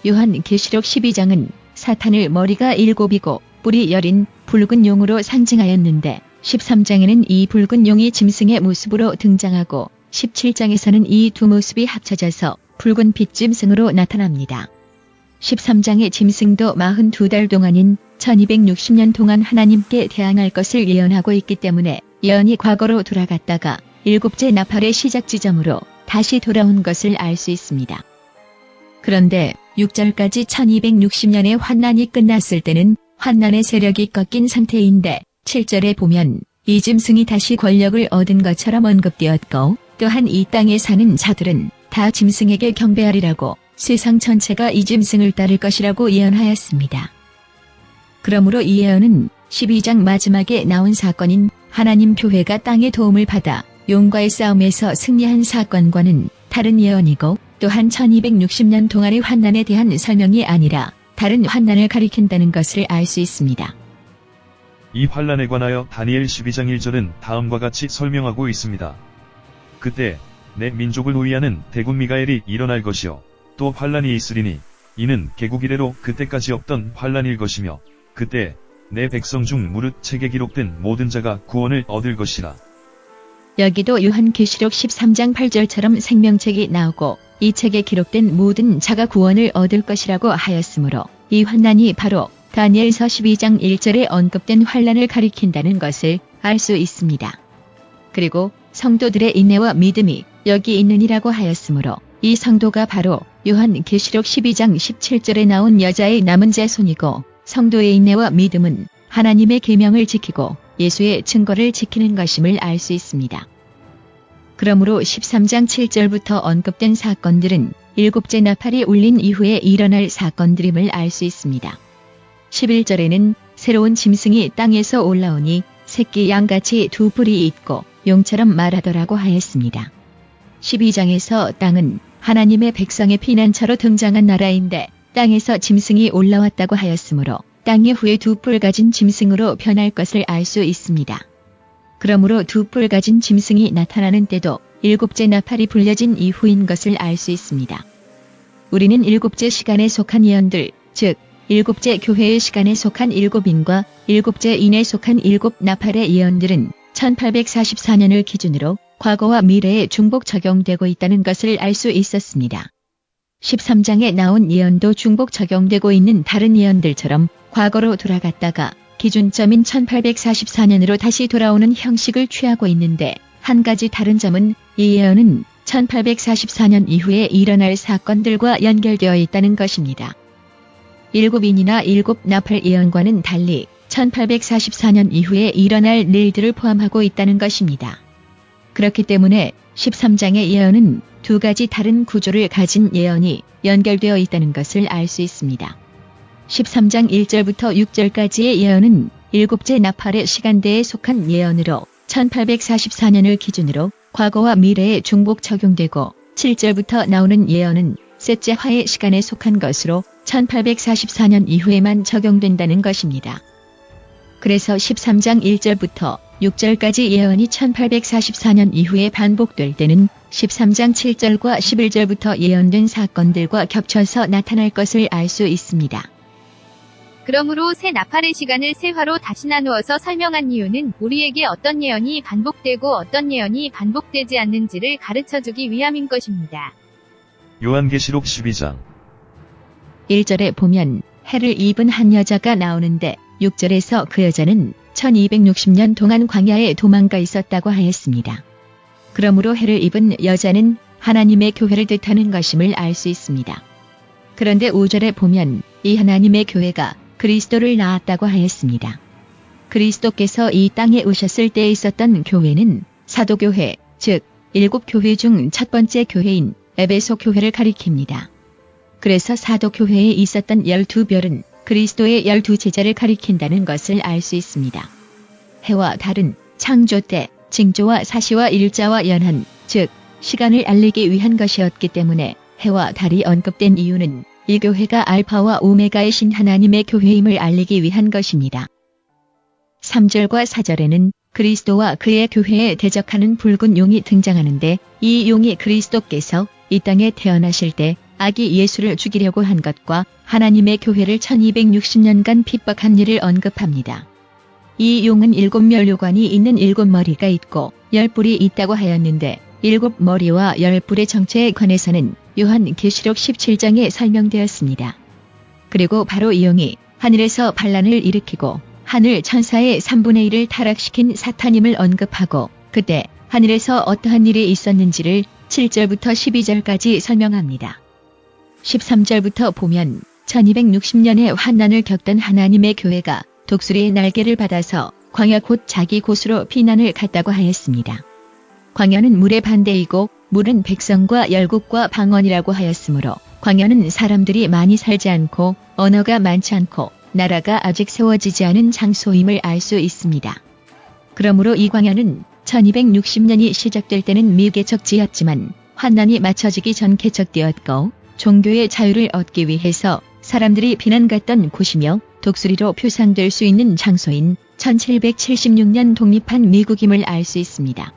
요한계시록 12장은 사탄을 머리가 7이고 뿔이 10인 붉은 용으로 상징하였는데 13장에는 이 붉은 용이 짐승의 모습으로 등장하고 17장에서는 이 두 모습이 합쳐져서 붉은 빛짐승으로 나타납니다. 13장의 짐승도 42달 동안인 1260년 동안 하나님께 대항할 것을 예언하고 있기 때문에 예언이 과거로 돌아갔다가 일곱째 나팔의 시작 지점으로 다시 돌아온 것을 알 수 있습니다. 그런데 6절까지 1260년의 환난이 끝났을 때는 환난의 세력이 꺾인 상태인데 7절에 보면 이 짐승이 다시 권력을 얻은 것처럼 언급되었고 또한 이 땅에 사는 자들은 다 짐승에게 경배하리라고 세상 전체가 이 짐승을 따를 것이라고 예언하였습니다. 그러므로 이 예언은 12장 마지막에 나온 사건인 하나님 교회가 땅의 도움을 받아 용과의 싸움에서 승리한 사건과는 다른 예언이고 또한 1260년 동안의 환난에 대한 설명이 아니라 다른 환난을 가리킨다는 것을 알 수 있습니다. 이 환난에 관하여 다니엘 12장 1절은 다음과 같이 설명하고 있습니다. 그때 내 민족을 호위하는 대군 미가엘이 일어날 것이요 또 환난이 있으리니 이는 개국 이래로 그때까지 없던 환난일 것이며 그때 내 백성 중 무릇 책에 기록된 모든 자가 구원을 얻을 것이라. 여기도 요한계시록 13장 8절처럼 생명책이 나오고 이 책에 기록된 모든 자가 구원을 얻을 것이라고 하였으므로 이 환난이 바로 다니엘서 12장 1절에 언급된 환난을 가리킨다는 것을 알 수 있습니다. 그리고 성도들의 인내와 믿음이 여기 있느니라고 하였으므로 이 성도가 바로 요한계시록 12장 17절에 나온 여자의 남은 자손이고 성도의 인내와 믿음은 하나님의 계명을 지키고 예수의 증거를 지키는 것임을 알 수 있습니다. 그러므로 13장 7절부터 언급된 사건들은 일곱째 나팔이 울린 이후에 일어날 사건들임을 알 수 있습니다. 11절에는 새로운 짐승이 땅에서 올라오니 새끼 양같이 두 뿔이 있고 용처럼 말하더라고 하였습니다. 12장에서 땅은 하나님의 백성의 피난처로 등장한 나라인데 땅에서 짐승이 올라왔다고 하였으므로 땅의 후에 두 뿔 가진 짐승으로 변할 것을 알 수 있습니다. 그러므로 두 뿔 가진 짐승이 나타나는 때도 일곱째 나팔이 불려진 이후인 것을 알 수 있습니다. 우리는 일곱째 시간에 속한 예언들, 즉 일곱째 교회의 시간에 속한 일곱인과 일곱째 인에 속한 일곱 나팔의 예언들은 1844년을 기준으로 과거와 미래에 중복 적용되고 있다는 것을 알 수 있었습니다. 13장에 나온 예언도 중복 적용되고 있는 다른 예언들처럼 과거로 돌아갔다가 기준점인 1844년으로 다시 돌아오는 형식을 취하고 있는데 한 가지 다른 점은 이 예언은 1844년 이후에 일어날 사건들과 연결되어 있다는 것입니다. 일곱인이나 일곱 나팔 예언과는 달리 1844년 이후에 일어날 일들을 포함하고 있다는 것입니다. 그렇기 때문에 13장의 예언은 두 가지 다른 구조를 가진 예언이 연결되어 있다는 것을 알 수 있습니다. 13장 1절부터 6절까지의 예언은 일곱째 나팔의 시간대에 속한 예언으로 1844년을 기준으로 과거와 미래에 중복 적용되고 7절부터 나오는 예언은 셋째 화의 시간에 속한 것으로 1844년 이후에만 적용된다는 것입니다. 그래서 13장 1절부터 6절까지 예언이 1844년 이후에 반복될 때는 13장 7절과 11절부터 예언된 사건들과 겹쳐서 나타날 것을 알 수 있습니다. 그러므로 새 나팔의 시간을 세 화로 다시 나누어서 설명한 이유는 우리에게 어떤 예언이 반복되고 어떤 예언이 반복되지 않는지를 가르쳐주기 위함인 것입니다. 요한계시록 12장 1절에 보면 해를 입은 한 여자가 나오는데 6절에서 그 여자는 1260년 동안 광야에 도망가 있었다고 하였습니다. 그러므로 해를 입은 여자는 하나님의 교회를 뜻하는 것임을 알 수 있습니다. 그런데 5절에 보면 이 하나님의 교회가 그리스도를 낳았다고 하였습니다. 그리스도께서 이 땅에 오셨을 때 있었던 교회는 사도교회, 즉 일곱 교회 중 첫 번째 교회인 에베소 교회를 가리킵니다. 그래서 사도교회에 있었던 12별은 그리스도의 12제자를 가리킨다는 것을 알 수 있습니다. 해와 달은 창조 때 징조와 사시와 일자와 연한, 즉 시간을 알리기 위한 것이었기 때문에 해와 달이 언급된 이유는 이 교회가 알파와 오메가의 신 하나님의 교회임을 알리기 위한 것입니다. 3절과 4절에는 그리스도와 그의 교회에 대적하는 붉은 용이 등장하는데 이 용이 그리스도께서 이 땅에 태어나실 때 아기 예수를 죽이려고 한 것과 하나님의 교회를 1260년간 핍박한 일을 언급합니다. 이 용은 7멸류관이 있는 7머리가 있고 10뿔이 있다고 하였는데 7머리와 10뿔의 정체에 관해서는 요한계시록 17장에 설명되었습니다. 그리고 바로 이 용이 하늘에서 반란을 일으키고 하늘 천사의 3분의 1을 타락시킨 사탄임을 언급하고 그때 하늘에서 어떠한 일이 있었는지를 7절부터 12절까지 설명합니다. 13절부터 보면 1260년의 환난을 겪던 하나님의 교회가 독수리의 날개를 받아서 광야 곧 자기 곳으로 피난을 갔다고 하였습니다. 광야는 물의 반대이고 물은 백성과 열국과 방언이라고 하였으므로 광야는 사람들이 많이 살지 않고 언어가 많지 않고 나라가 아직 세워지지 않은 장소임을 알 수 있습니다. 그러므로 이 광야는 1260년이 시작될 때는 미개척지였지만 환난이 맞춰지기 전 개척되었고 종교의 자유를 얻기 위해서 사람들이 피난 갔던 곳이며 독수리로 표상될 수 있는 장소인 1776년 독립한 미국임을 알 수 있습니다.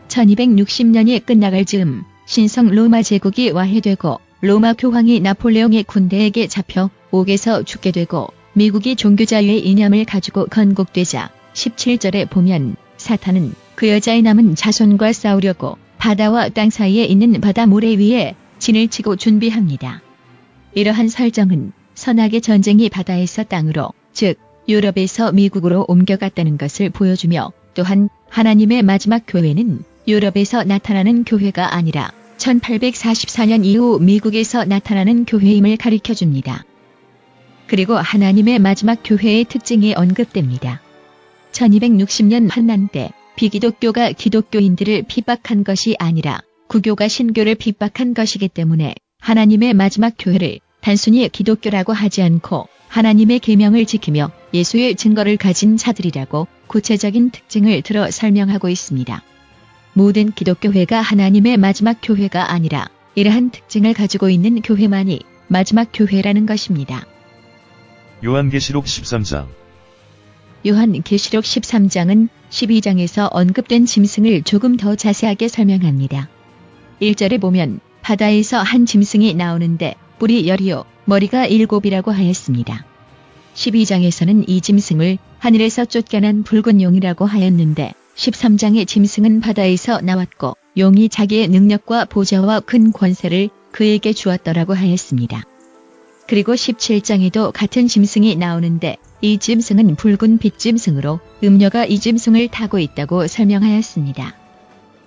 1260년이 끝나갈 즈음 신성 로마 제국이 와해되고 로마 교황이 나폴레옹의 군대에게 잡혀 옥에서 죽게 되고 미국이 종교자유의 이념을 가지고 건국되자 17절에 보면 사탄은 그 여자의 남은 자손과 싸우려고 바다와 땅 사이에 있는 바다 모래 위에 진을 치고 준비합니다. 이러한 설정은 선악의 전쟁이 바다에서 땅으로 즉 유럽에서 미국으로 옮겨갔다는 것을 보여주며 또한 하나님의 마지막 교회는 유럽에서 나타나는 교회가 아니라 1844년 이후 미국에서 나타나는 교회임을 가리켜줍니다. 그리고 하나님의 마지막 교회의 특징이 언급됩니다. 1260년 환난 때 비기독교가 기독교인들을 핍박한 것이 아니라 구교가 신교를 핍박한 것이기 때문에 하나님의 마지막 교회를 단순히 기독교라고 하지 않고 하나님의 계명을 지키며 예수의 증거를 가진 자들이라고 구체적인 특징을 들어 설명하고 있습니다. 모든 기독교회가 하나님의 마지막 교회가 아니라 이러한 특징을 가지고 있는 교회만이 마지막 교회라는 것입니다. 요한계시록 13장 요한계시록 13장은 12장에서 언급된 짐승을 조금 더 자세하게 설명합니다. 1절에 보면 바다에서 한 짐승이 나오는데 뿔이 10이요 머리가 7이라고 하였습니다. 12장에서는 이 짐승을 하늘에서 쫓겨난 붉은 용이라고 하였는데 13장의 짐승은 바다에서 나왔고 용이 자기의 능력과 보좌와 큰 권세를 그에게 주었더라고 하였습니다. 그리고 17장에도 같은 짐승이 나오는데 이 짐승은 붉은 빛짐승으로 음녀가 이 짐승을 타고 있다고 설명하였습니다.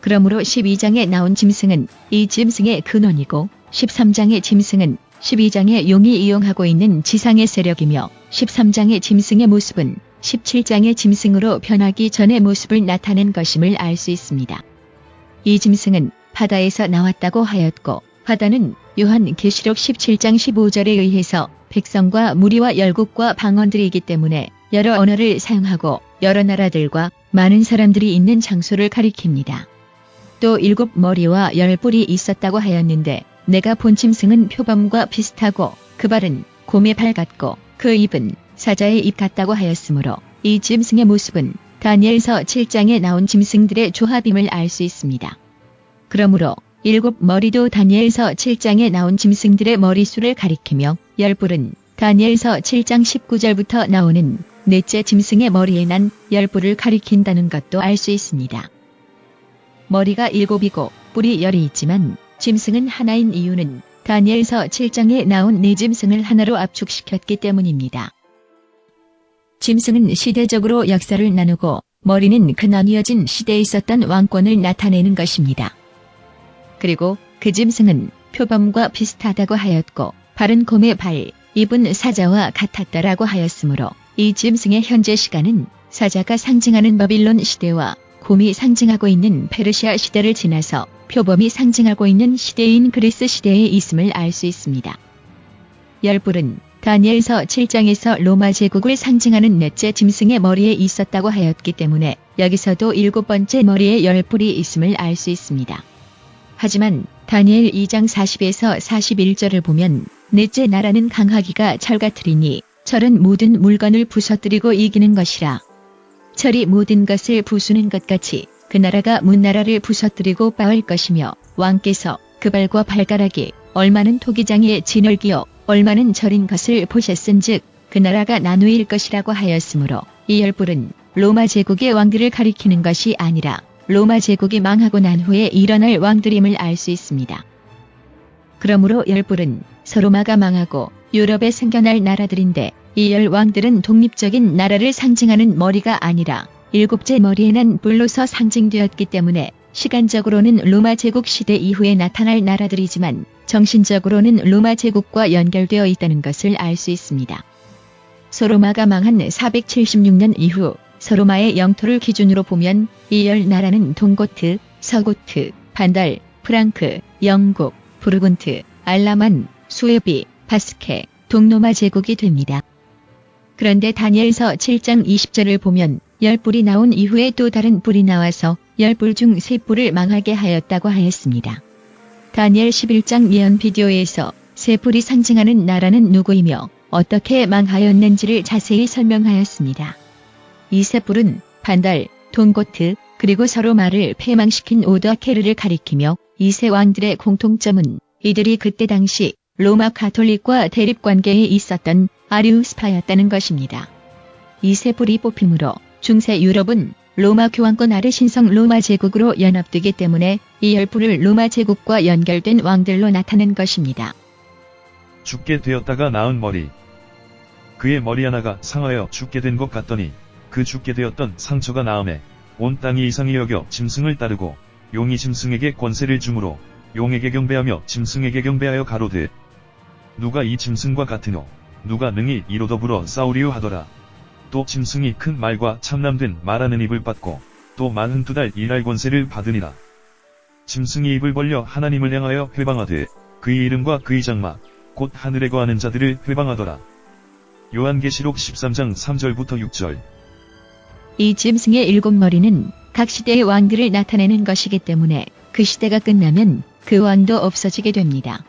그러므로 12장에 나온 짐승은 이 짐승의 근원이고 13장의 짐승은 12장의 용이 이용하고 있는 지상의 세력이며 13장의 짐승의 모습은 17장의 짐승으로 변하기 전의 모습을 나타낸 것임을 알 수 있습니다. 이 짐승은 바다에서 나왔다고 하였고 바다는 요한계시록 17장 15절에 의해서 백성과 무리와 열국과 방언들이기 때문에 여러 언어를 사용하고 여러 나라들과 많은 사람들이 있는 장소를 가리킵니다. 또 7머리와 10뿔이 있었다고 하였는데 내가 본 짐승은 표범과 비슷하고 그 발은 곰의 발 같고 그 입은 사자의 입 같다고 하였으므로 이 짐승의 모습은 다니엘서 7장에 나온 짐승들의 조합임을 알 수 있습니다. 그러므로 7머리도 다니엘서 7장에 나온 짐승들의 머리수를 가리키며 10뿔은 다니엘서 7장 19절부터 나오는 넷째 짐승의 머리에 난 10뿔을 가리킨다는 것도 알 수 있습니다. 머리가 7이고 뿔이 10이 있지만 짐승은 하나인 이유는 다니엘서 7장에 나온 네 짐승을 하나로 압축시켰기 때문입니다. 짐승은 시대적으로 역사를 나누고 머리는 그 나뉘어진 시대에 있었던 왕권을 나타내는 것입니다. 그리고 그 짐승은 표범과 비슷하다고 하였고 발은 곰의 발, 입은 사자와 같았다라고 하였으므로 이 짐승의 현재 시간은 사자가 상징하는 바빌론 시대와 곰이 상징하고 있는 페르시아 시대를 지나서 표범이 상징하고 있는 시대인 그리스 시대에 있음을 알 수 있습니다. 10뿔은 다니엘서 7장에서 로마 제국을 상징하는 넷째 짐승의 머리에 있었다고 하였기 때문에 여기서도 7번째 머리에 10뿔이 있음을 알 수 있습니다. 하지만 다니엘 2장 40에서 41절을 보면 넷째 나라는 강하기가 철 같으리니 철은 모든 물건을 부서뜨리고 이기는 것이라. 철이 모든 것을 부수는 것 같이 그 나라가 문 나라를 부서뜨리고 빠을 것이며 왕께서 그 발과 발가락이 얼마는 토기장에 진흙이요 얼마는 절인 것을 보셨은즉 그 나라가 나누일 것이라고 하였으므로 이 열불은 로마 제국의 왕들을 가리키는 것이 아니라 로마 제국이 망하고 난 후에 일어날 왕들임을 알 수 있습니다. 그러므로 열불은 서로마가 망하고 유럽에 생겨날 나라들인데 이 열 왕들은 독립적인 나라를 상징하는 머리가 아니라 일곱째 머리에 난 뿔로서 상징되었기 때문에 시간적으로는 로마 제국 시대 이후에 나타날 나라들이지만 정신적으로는 로마 제국과 연결되어 있다는 것을 알 수 있습니다. 소로마가 망한 476년 이후 서로마의 영토를 기준으로 보면 이 열 나라는 동고트, 서고트, 반달, 프랑크, 영국, 부르군트, 알라만, 수에비, 바스케, 동로마 제국이 됩니다. 그런데 다니엘서 7장 20절을 보면 열불이 나온 이후에 또 다른 불이 나와서 열불 중 세 불을 망하게 하였다고 하였습니다. 다니엘 11장 예언 비디오에서 세 불이 상징하는 나라는 누구이며 어떻게 망하였는지를 자세히 설명하였습니다. 이 세 불은 반달, 동고트, 그리고 서로마를 패망시킨 오더케르를 가리키며 이 세 왕들의 공통점은 이들이 그때 당시 로마 가톨릭과 대립관계에 있었던 아리우스파였다는 것입니다. 이 세 불이 뽑힘으로 중세 유럽은 로마 교황권 아래 신성 로마 제국으로 연합되기 때문에 이 열불을 로마 제국과 연결된 왕들로 나타낸 것입니다. 죽게 되었다가 나은 머리. 그의 머리 하나가 상하여 죽게 된 것 같더니 그 죽게 되었던 상처가 나음에 온 땅이 이상히 여겨 짐승을 따르고 용이 짐승에게 권세를 주므로 용에게 경배하며 짐승에게 경배하여 가로되 누가 이 짐승과 같으뇨 누가 능히 이로 더불어 싸우리요 하더라. 또 짐승이 큰 말과 참남된 말하는 입을 받고 또 42달 일할 권세를 받으니라. 짐승이 입을 벌려 하나님을 향하여 회방하되 그의 이름과 그의 장막 곧 하늘에 거하는 자들을 회방하더라. 요한계시록 13장 3절부터 6절. 이 짐승의 7머리는 각 시대의 왕들을 나타내는 것이기 때문에 그 시대가 끝나면 그 왕도 없어지게 됩니다.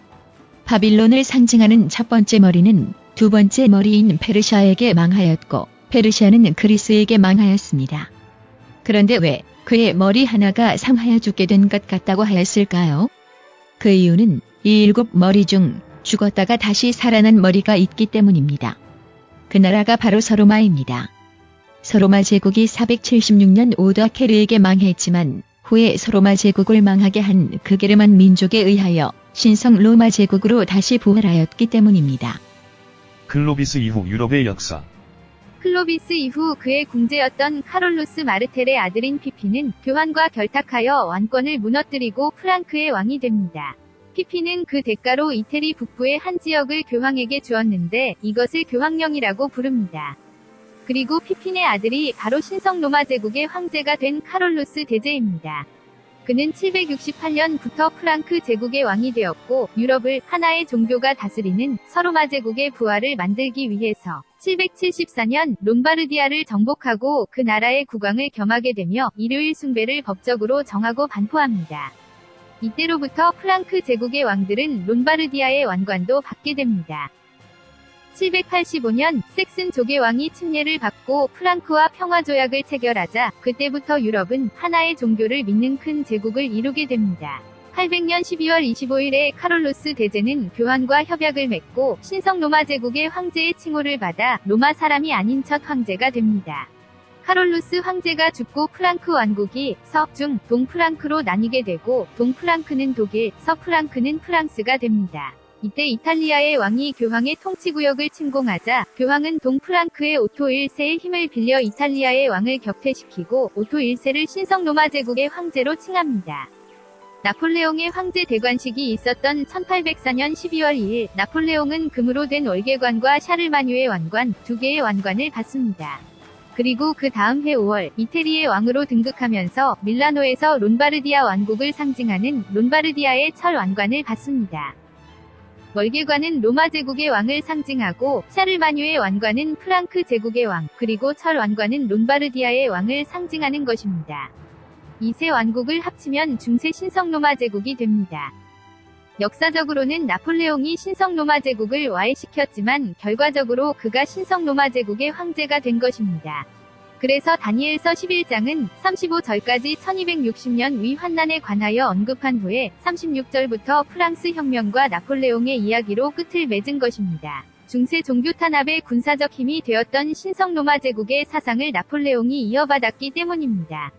바빌론을 상징하는 첫 번째 머리는 두 번째 머리인 페르시아에게 망하였고 페르시아는 그리스에게 망하였습니다. 그런데 왜 그의 머리 하나가 상하여 죽게 된 것 같다고 하였을까요? 그 이유는 이 7머리 중 죽었다가 다시 살아난 머리가 있기 때문입니다. 그 나라가 바로 서로마입니다. 서로마 제국이 476년 오더케르에게 망했지만 후에 서로마 제국을 망하게 한 그 게르만 민족에 의하여 신성 로마 제국으로 다시 부활하였기 때문입니다. 클로비스 이후 유럽의 역사. 클로비스 이후 그의 궁제였던 카롤루스 마르텔의 아들인 피피는 교환과 결탁하여 왕권을 무너뜨리고 프랑크의 왕이 됩니다. 피피는 그 대가로 이태리 북부의 한 지역을 교황에게 주었는데 이것을 교황령이라고 부릅니다. 그리고 피핀의 아들이 바로 신성 로마 제국의 황제가 된 카롤루스 대제입니다. 그는 768년부터 프랑크 제국의 왕이 되었고 유럽을 하나의 종교가 다스리는 서로마 제국의 부활을 만들기 위해서 774년 롬바르디아를 정복하고 그 나라의 국왕을 겸하게 되며 일요일 숭배를 법적으로 정하고 반포합니다. 이때로부터 프랑크 제국의 왕들은 롬바르디아의 왕관도 받게 됩니다. 785년 섹슨 족의 왕이 침례를 받고 프랑크와 평화조약을 체결하자 그때부터 유럽은 하나의 종교를 믿는 큰 제국을 이루게 됩니다. 800년 12월 25일에 카롤루스 대제는 교황과 협약을 맺고 신성 로마 제국의 황제의 칭호를 받아 로마 사람이 아닌 첫 황제가 됩니다. 카롤루스 황제가 죽고 프랑크 왕국이 서, 중, 동프랑크로 나뉘게 되고 동프랑크는 독일, 서프랑크는 프랑스가 됩니다. 이때 이탈리아의 왕이 교황의 통치구역을 침공하자 교황은 동프랑크의 오토 1세의 힘을 빌려 이탈리아의 왕을 격퇴시키고 오토 1세를 신성 로마 제국의 황제로 칭합니다. 나폴레옹의 황제 대관식이 있었던 1804년 12월 2일 나폴레옹은 금으로 된 월계관과 샤를마뉴의 왕관, 두 개의 왕관을 받습니다. 그리고 그 다음 해 5월 이태리의 왕으로 등극하면서 밀라노에서 롬바르디아 왕국을 상징하는 롬바르디아의 철 왕관을 받습니다. 월계관은 로마 제국의 왕을 상징하고 샤를마뉴의 왕관은 프랑크 제국의 왕, 그리고 철 왕관은 롬바르디아의 왕을 상징하는 것입니다. 이 세 왕국을 합치면 중세 신성 로마 제국이 됩니다. 역사적으로는 나폴레옹이 신성 로마 제국을 와해시켰지만 결과적으로 그가 신성 로마 제국의 황제가 된 것입니다. 그래서 다니엘서 11장은 35절까지 1260년 위 환난에 관하여 언급한 후에 36절부터 프랑스 혁명과 나폴레옹의 이야기로 끝을 맺은 것입니다. 중세 종교 탄압의 군사적 힘이 되었던 신성 로마 제국의 사상을 나폴레옹이 이어받았기 때문입니다.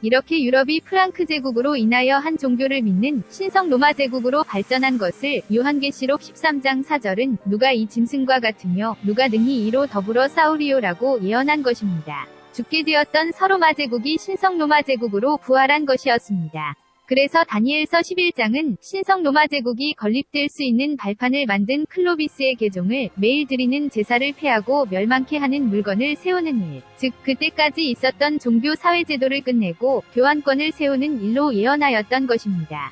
이렇게 유럽이 프랑크 제국으로 인하여 한 종교를 믿는 신성 로마 제국으로 발전한 것을 요한계시록 13장 4절은 누가 이 짐승과 같으며 누가 능히 이로 더불어 싸우리요라고 예언한 것입니다. 죽게 되었던 서로마 제국이 신성 로마 제국으로 부활한 것이었습니다. 그래서 다니엘서 11장은 신성 로마 제국이 건립될 수 있는 발판을 만든 클로비스의 계종을 매일 드리는 제사를 폐하고 멸망케 하는 물건을 세우는 일, 즉 그때까지 있었던 종교 사회 제도를 끝내고 교환권을 세우는 일로 예언하였던 것입니다.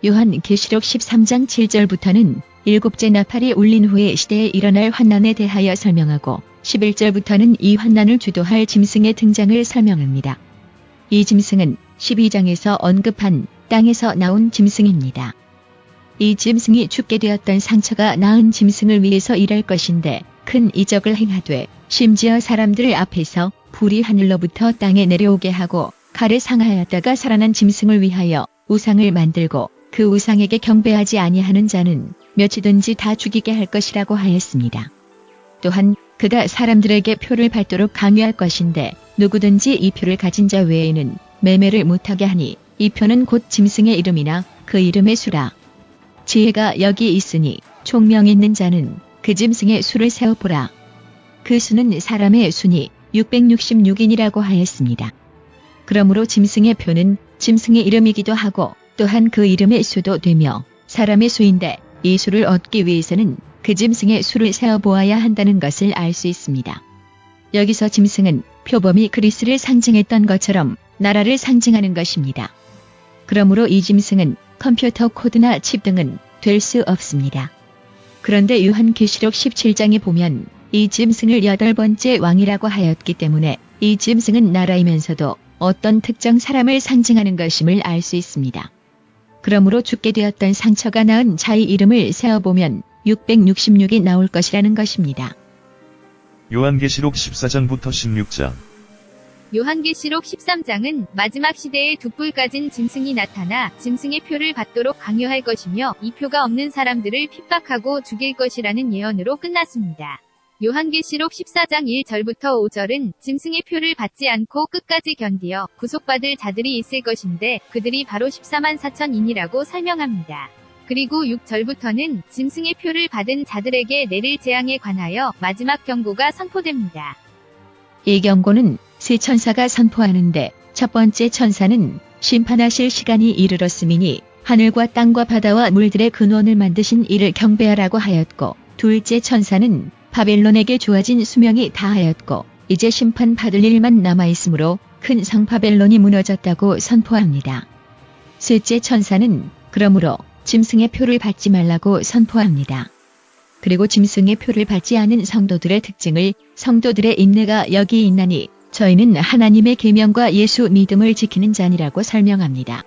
요한계시록 13장 7절부터는 일곱째 나팔이 울린 후에 시대에 일어날 환난에 대하여 설명하고 11절부터는 이 환난을 주도할 짐승의 등장을 설명합니다. 이 짐승은 12장에서 언급한 땅에서 나온 짐승입니다. 이 짐승이 죽게 되었던 상처가 나은 짐승을 위해서 일할 것인데 큰 이적을 행하되 심지어 사람들 앞에서 불이 하늘로부터 땅에 내려오게 하고 칼에 상하였다가 살아난 짐승을 위하여 우상을 만들고 그 우상에게 경배하지 아니하는 자는 몇이든지 다 죽이게 할 것이라고 하였습니다. 또한 그가 사람들에게 표를 밟도록 강요할 것인데 누구든지 이 표를 가진 자 외에는 매매를 못하게 하니 이 표는 곧 짐승의 이름이나 그 이름의 수라. 지혜가 여기 있으니 총명 있는 자는 그 짐승의 수를 세어보라. 그 수는 사람의 수니 666인이라고 하였습니다. 그러므로 짐승의 표는 짐승의 이름이기도 하고 또한 그 이름의 수도 되며 사람의 수인데 이 수를 얻기 위해서는 그 짐승의 수를 세어보아야 한다는 것을 알 수 있습니다. 여기서 짐승은 표범이 그리스를 상징했던 것처럼 나라를 상징하는 것입니다. 그러므로 이 짐승은 컴퓨터 코드나 칩 등은 될 수 없습니다. 그런데 요한계시록 17장에 보면 이 짐승을 8번째 왕이라고 하였기 때문에 이 짐승은 나라이면서도 어떤 특정 사람을 상징하는 것임을 알 수 있습니다. 그러므로 죽게 되었던 상처가 나은 자의 이름을 세어보면 666이 나올 것이라는 것입니다. 요한계시록 14장부터 16장. 요한계시록 13장은 마지막 시대에 두 뿔 가진 짐승이 나타나 짐승의 표를 받도록 강요할 것이며 이 표가 없는 사람들을 핍박하고 죽일 것이라는 예언으로 끝났습니다. 요한계시록 14장 1절부터 5절은 짐승의 표를 받지 않고 끝까지 견디어 구속받을 자들이 있을 것인데 그들이 바로 14만 4천인이라고 설명합니다. 그리고 6절부터는 짐승의 표를 받은 자들에게 내릴 재앙에 관하여 마지막 경고가 선포됩니다. 이 경고는 세 천사가 선포하는데 첫 번째 천사는 심판하실 시간이 이르렀음이니 하늘과 땅과 바다와 물들의 근원을 만드신 이를 경배하라고 하였고, 둘째 천사는 바벨론에게 주어진 수명이 다하였고 이제 심판받을 일만 남아있으므로 큰 성 바벨론이 무너졌다고 선포합니다. 셋째 천사는 그러므로 짐승의 표를 받지 말라고 선포합니다. 그리고 짐승의 표를 받지 않은 성도들의 특징을 성도들의 인내가 여기 있나니 저희는 하나님의 계명과 예수 믿음을 지키는 자니라고 설명합니다.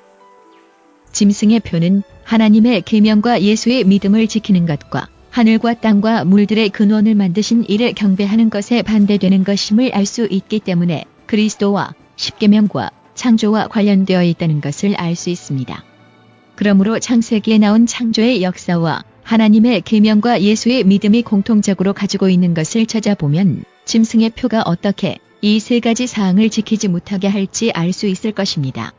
짐승의 표는 하나님의 계명과 예수의 믿음을 지키는 것과 하늘과 땅과 물들의 근원을 만드신 이를 경배하는 것에 반대되는 것임을 알 수 있기 때문에 그리스도와 십계명과 창조와 관련되어 있다는 것을 알 수 있습니다. 그러므로 창세기에 나온 창조의 역사와 하나님의 계명과 예수의 믿음이 공통적으로 가지고 있는 것을 찾아보면 짐승의 표가 어떻게 이 세 가지 사항을 지키지 못하게 할지 알 수 있을 것입니다.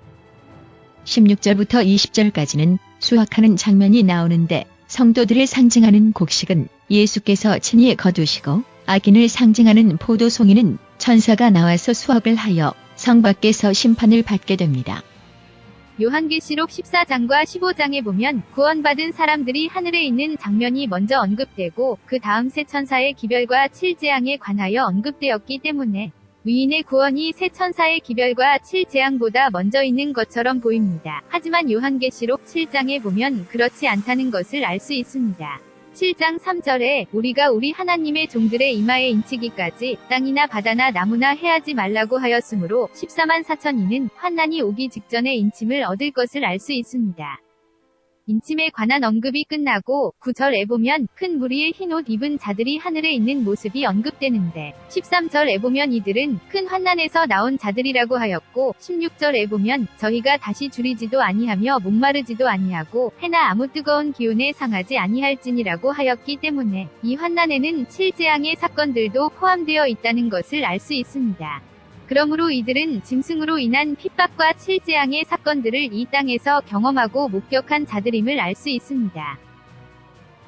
16절부터 20절까지는 수확하는 장면이 나오는데 성도들을 상징하는 곡식은 예수께서 친히 거두시고 악인을 상징하는 포도송이는 천사가 나와서 수확을 하여 성 밖에서 심판을 받게 됩니다. 요한계시록 14장과 15장에 보면 구원받은 사람들이 하늘에 있는 장면이 먼저 언급되고 그 다음 세 천사의 기별과 7재앙에 관하여 언급되었기 때문에 위인의 구원이 세 천사의 기별과 7재앙보다 먼저 있는 것처럼 보입니다. 하지만 요한계시록 7장에 보면 그렇지 않다는 것을 알 수 있습니다. 7장 3절에 우리가 우리 하나님의 종들의 이마에 인치기까지 땅이나 바다나 나무나 해하지 말라고 하였으므로 14만 4천인은 환난이 오기 직전에 인침을 얻을 것을 알 수 있습니다. 인침에 관한 언급이 끝나고 9절에 보면 큰 무리의 흰 옷 입은 자들이 하늘에 있는 모습이 언급되는데 13절에 보면 이들은 큰 환난에서 나온 자들이라고 하였고 16절에 보면 저희가 다시 줄이지도 아니하며 목마르지도 아니하고 해나 아무 뜨거운 기운에 상하지 아니할지니라고 하였기 때문에 이 환난에는 7재앙의 사건들도 포함되어 있다는 것을 알 수 있습니다. 그러므로 이들은 짐승으로 인한 핍박과 7재앙의 사건들을 이 땅에서 경험하고 목격한 자들임을 알 수 있습니다.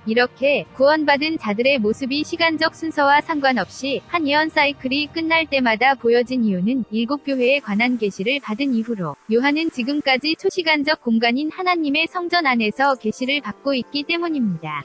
이렇게 구원받은 자들의 모습이 시간적 순서와 상관없이 한 예언 사이클이 끝날 때마다 보여진 이유는 7교회에 관한 계시를 받은 이후로 요한은 지금까지 초시간적 공간인 하나님의 성전 안에서 계시를 받고 있기 때문입니다.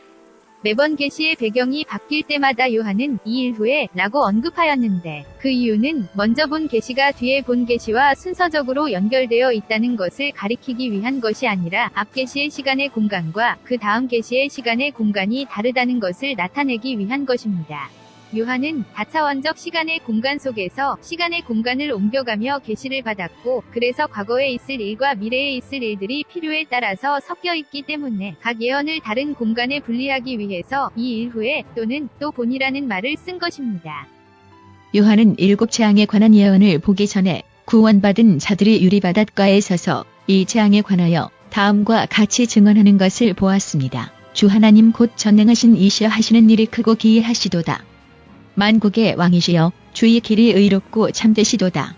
매번 계시의 배경이 바뀔 때마다 요한은 이 일 후에 라고 언급하였는데 그 이유는 먼저 본 계시가 뒤에 본 계시와 순서적으로 연결되어 있다는 것을 가리키기 위한 것이 아니라 앞 계시의 시간의 공간과 그 다음 계시의 시간의 공간이 다르다는 것을 나타내기 위한 것입니다. 요한은 다차원적 시간의 공간 속에서 시간의 공간을 옮겨가며 계시를 받았고 그래서 과거에 있을 일과 미래에 있을 일들이 필요에 따라서 섞여 있기 때문에 각 예언을 다른 공간에 분리하기 위해서 이 일 후에 또는 또 본이라는 말을 쓴 것입니다. 요한은 7재앙에 관한 예언을 보기 전에 구원받은 자들이 유리바닷가에 서서 이 재앙에 관하여 다음과 같이 증언하는 것을 보았습니다. 주 하나님 곧 전능하신 이시여 하시는 일이 크고 기이하시도다. 만국의 왕이시여 주의 길이 의롭고 참되시도다.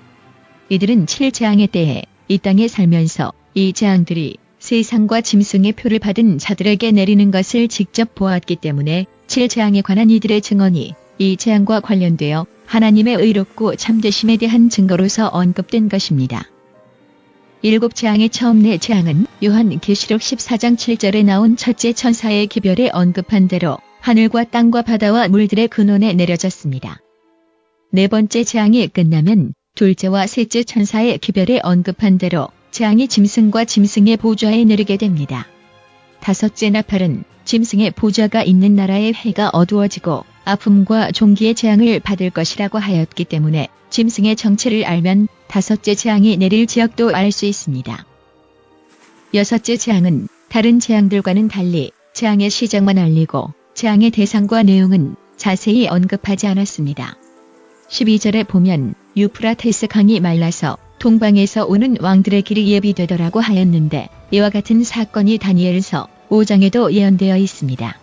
이들은 7재앙의 때에 이 땅에 살면서 이 재앙들이 세상과 짐승의 표를 받은 자들에게 내리는 것을 직접 보았기 때문에 7재앙에 관한 이들의 증언이 이 재앙과 관련되어 하나님의 의롭고 참되심에 대한 증거로서 언급된 것입니다. 7재앙의 처음 4재앙은 요한 계시록 14장 7절에 나온 첫째 천사의 기별에 언급한 대로 하늘과 땅과 바다와 물들의 근원에 내려졌습니다. 4번째 재앙이 끝나면 둘째와 셋째 천사의 기별에 언급한 대로 재앙이 짐승과 짐승의 보좌에 내리게 됩니다. 5째 나팔은 짐승의 보좌가 있는 나라의 해가 어두워지고 아픔과 종기의 재앙을 받을 것이라고 하였기 때문에 짐승의 정체를 알면 5째 재앙이 내릴 지역도 알 수 있습니다. 6째 재앙은 다른 재앙들과는 달리 재앙의 시작만 알리고 재앙의 대상과 내용은 자세히 언급하지 않았습니다. 12절에 보면 유프라테스 강이 말라서 동방에서 오는 왕들의 길이 예비되더라고 하였는데 이와 같은 사건이 다니엘서 5장에도 예언되어 있습니다.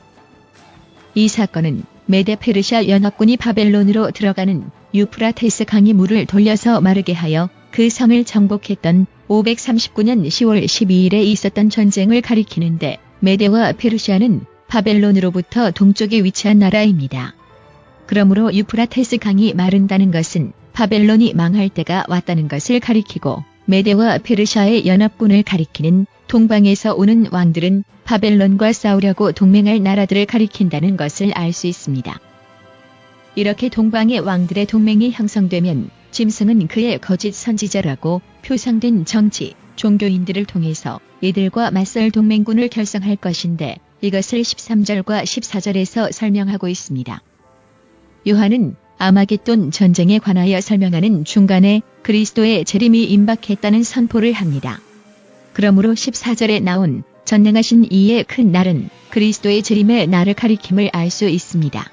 이 사건은 메데 페르시아 연합군이 바벨론으로 들어가는 유프라테스 강이 물을 돌려서 마르게 하여 그 성을 정복했던 539년 10월 12일에 있었던 전쟁을 가리키는데 메데와 페르시아는 바벨론으로부터 동쪽에 위치한 나라입니다. 그러므로 유프라테스 강이 마른다는 것은 바벨론이 망할 때가 왔다는 것을 가리키고 메데와 페르시아의 연합군을 가리키는 동방에서 오는 왕들은 바벨론과 싸우려고 동맹할 나라들을 가리킨다는 것을 알 수 있습니다. 이렇게 동방의 왕들의 동맹이 형성되면 짐승은 그의 거짓 선지자라고 표상된 정치, 종교인들을 통해서 이들과 맞설 동맹군을 결성할 것인데 이것을 13절과 14절에서 설명하고 있습니다. 요한은 아마겟돈 전쟁에 관하여 설명하는 중간에 그리스도의 재림이 임박했다는 선포를 합니다. 그러므로 14절에 나온 전능하신 이의 큰 날은 그리스도의 재림의 날을 가리킴을 알 수 있습니다.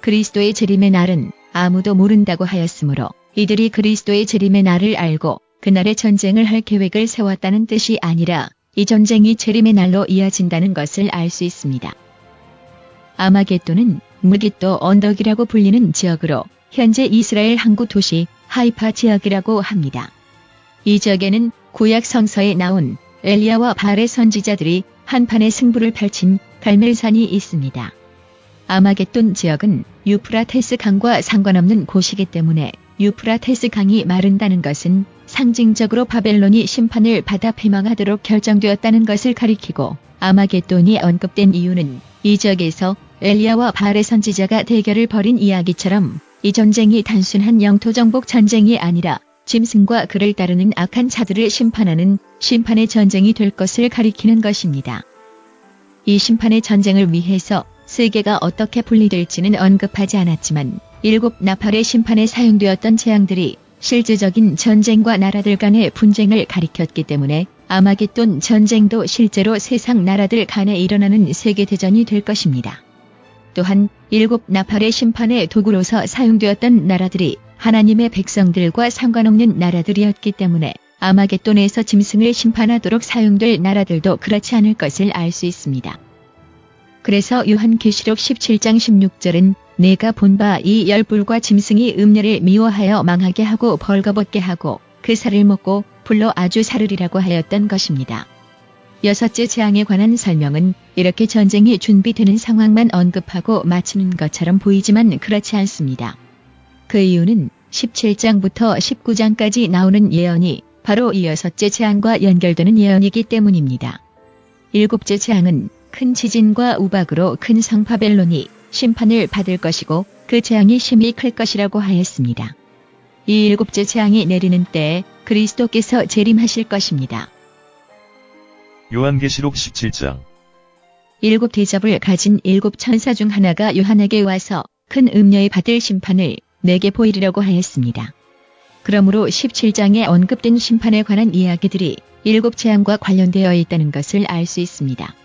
그리스도의 재림의 날은 아무도 모른다고 하였으므로 이들이 그리스도의 재림의 날을 알고 그날의 전쟁을 할 계획을 세웠다는 뜻이 아니라 이 전쟁이 재림의 날로 이어진다는 것을 알 수 있습니다. 아마겟돈은 무깃도 언덕이라고 불리는 지역으로 현재 이스라엘 항구 도시 하이파 지역이라고 합니다. 이 지역에는 구약 성서에 나온 엘리야와 바알의 선지자들이 한판의 승부를 펼친 갈멜산이 있습니다. 아마겟돈 지역은 유프라테스 강과 상관없는 곳이기 때문에 유프라테스 강이 마른다는 것은 상징적으로 바벨론이 심판을 받아 패망하도록 결정되었다는 것을 가리키고 아마겟돈이 언급된 이유는 이 지역에서 엘리야와 바알의 선지자가 대결을 벌인 이야기처럼 이 전쟁이 단순한 영토 정복 전쟁이 아니라 짐승과 그를 따르는 악한 자들을 심판하는 심판의 전쟁이 될 것을 가리키는 것입니다. 이 심판의 전쟁을 위해서 세계가 어떻게 분리될지는 언급하지 않았지만 7 나팔의 심판에 사용되었던 재앙들이 실질적인 전쟁과 나라들 간의 분쟁을 가리켰기 때문에 아마겟돈 전쟁도 실제로 세상 나라들 간에 일어나는 세계대전이 될 것입니다. 또한 7 나팔의 심판의 도구로서 사용되었던 나라들이 하나님의 백성들과 상관없는 나라들이었기 때문에 아마겟돈에서 짐승을 심판하도록 사용될 나라들도 그렇지 않을 것을 알 수 있습니다. 그래서 요한계시록 17장 16절은 내가 본 바 이 열불과 짐승이 음녀를 미워하여 망하게 하고 벌거벗게 하고 그 살을 먹고 불로 아주 사르리라고 하였던 것입니다. 여섯째 재앙에 관한 설명은 이렇게 전쟁이 준비되는 상황만 언급하고 마치는 것처럼 보이지만 그렇지 않습니다. 그 이유는 17장부터 19장까지 나오는 예언이 바로 이 여섯째 재앙과 연결되는 예언이기 때문입니다. 일곱째 재앙은 큰 지진과 우박으로 큰 성 바벨론이 심판을 받을 것이고 그 재앙이 심히 클 것이라고 하였습니다. 이 일곱째 재앙이 내리는 때에 그리스도께서 재림하실 것입니다. 요한계시록 17장. 7 대접을 가진 7 천사 중 하나가 요한에게 와서 큰 음녀에 받을 심판을 내게 보이리라고 하였습니다. 그러므로 17장에 언급된 심판에 관한 이야기들이 7 재앙과 관련되어 있다는 것을 알 수 있습니다.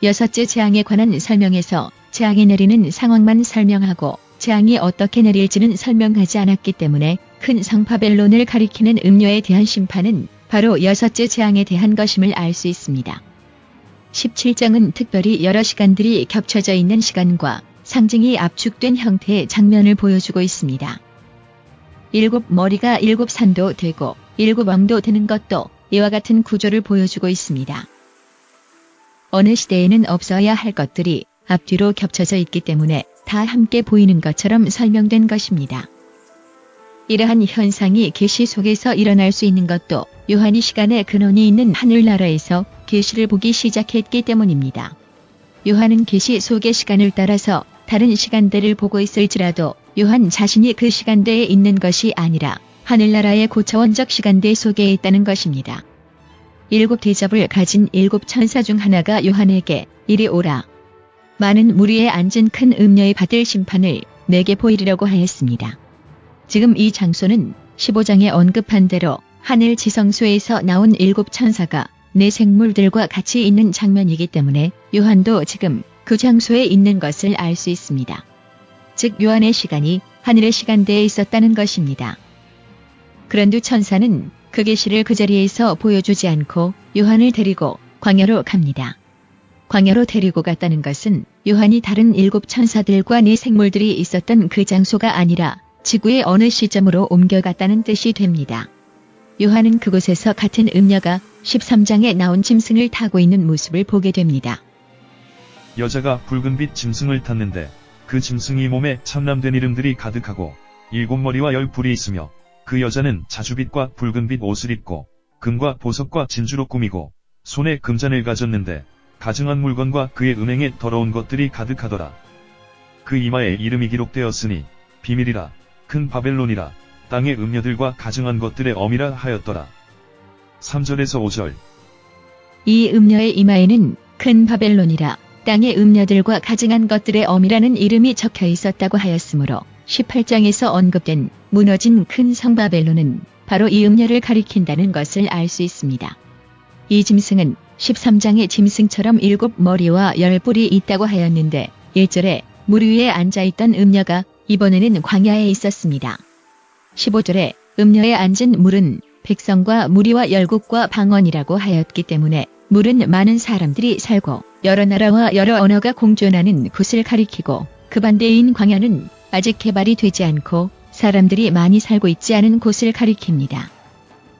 여섯째 재앙에 관한 설명에서 재앙이 내리는 상황만 설명하고 재앙이 어떻게 내릴지는 설명하지 않았기 때문에 큰 성 바벨론을 가리키는 음녀에 대한 심판은 바로 여섯째 재앙에 대한 것임을 알 수 있습니다. 17장은 특별히 여러 시간들이 겹쳐져 있는 시간과 상징이 압축된 형태의 장면을 보여주고 있습니다. 7 머리가 7 산도 되고 7 왕도 되는 것도 이와 같은 구조를 보여주고 있습니다. 어느 시대에는 없어야 할 것들이 앞뒤로 겹쳐져 있기 때문에 다 함께 보이는 것처럼 설명된 것입니다. 이러한 현상이 계시 속에서 일어날 수 있는 것도 요한이 시간의 근원이 있는 하늘나라에서 계시를 보기 시작했기 때문입니다. 요한은 계시 속의 시간을 따라서 다른 시간대를 보고 있을지라도 요한 자신이 그 시간대에 있는 것이 아니라 하늘나라의 고차원적 시간대 속에 있다는 것입니다. 7 대접을 가진 7 천사 중 하나가 요한에게 이리 오라. 많은 무리에 앉은 큰 음녀에 받을 심판을 내게 보이리라고 하였습니다. 지금 이 장소는 15장에 언급한 대로 하늘 지성소에서 나온 7 천사가 내 생물들과 같이 있는 장면이기 때문에 요한도 지금 그 장소에 있는 것을 알 수 있습니다. 즉 요한의 시간이 하늘의 시간대에 있었다는 것입니다. 그런데 천사는 그 계시를 그 자리에서 보여주지 않고 요한을 데리고 광야로 갑니다. 광야로 데리고 갔다는 것은 요한이 다른 7 천사들과 네 생물들이 있었던 그 장소가 아니라 지구의 어느 시점으로 옮겨갔다는 뜻이 됩니다. 요한은 그곳에서 같은 음녀가 13장에 나온 짐승을 타고 있는 모습을 보게 됩니다. 여자가 붉은빛 짐승을 탔는데 그 짐승이 몸에 참람된 이름들이 가득하고 7 머리와 10 뿔이 있으며 그 여자는 자주빛과 붉은빛 옷을 입고 금과 보석과 진주로 꾸미고 손에 금잔을 가졌는데 가증한 물건과 그의 은행에 더러운 것들이 가득하더라. 그 이마에 이름이 기록되었으니 비밀이라 큰 바벨론이라 땅의 음녀들과 가증한 것들의 어미라 하였더라. 3절에서 5절. 이 음녀의 이마에는 큰 바벨론이라 땅의 음녀들과 가증한 것들의 어미라는 이름이 적혀 있었다고 하였으므로 18장에서 언급된 무너진 큰 성 바벨론은 바로 이 음녀를 가리킨다는 것을 알 수 있습니다. 이 짐승은 13장의 짐승처럼 7 머리와 10 뿔이 있다고 하였는데 1절에 물 위에 앉아있던 음녀가 이번에는 광야에 있었습니다. 15절에 음녀에 앉은 물은 백성과 무리와 열국과 방언이라고 하였기 때문에 물은 많은 사람들이 살고 여러 나라와 여러 언어가 공존하는 곳을 가리키고 그 반대인 광야는 아직 개발이 되지 않고 사람들이 많이 살고 있지 않은 곳을 가리킵니다.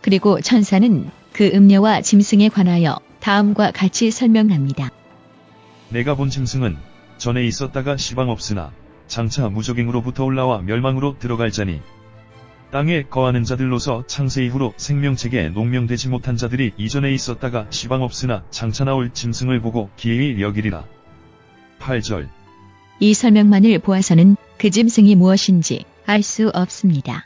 그리고 천사는 그 음녀와 짐승에 관하여 다음과 같이 설명합니다. 내가 본 짐승은 전에 있었다가 시방 없으나 장차 무적행으로부터 올라와 멸망으로 들어갈 자니 땅에 거하는 자들로서 창세 이후로 생명책에 농명되지 못한 자들이 이전에 있었다가 시방 없으나 장차 나올 짐승을 보고 기이히 여기리라. 8절. 이 설명만을 보아서는 그 짐승이 무엇인지 알 수 없습니다.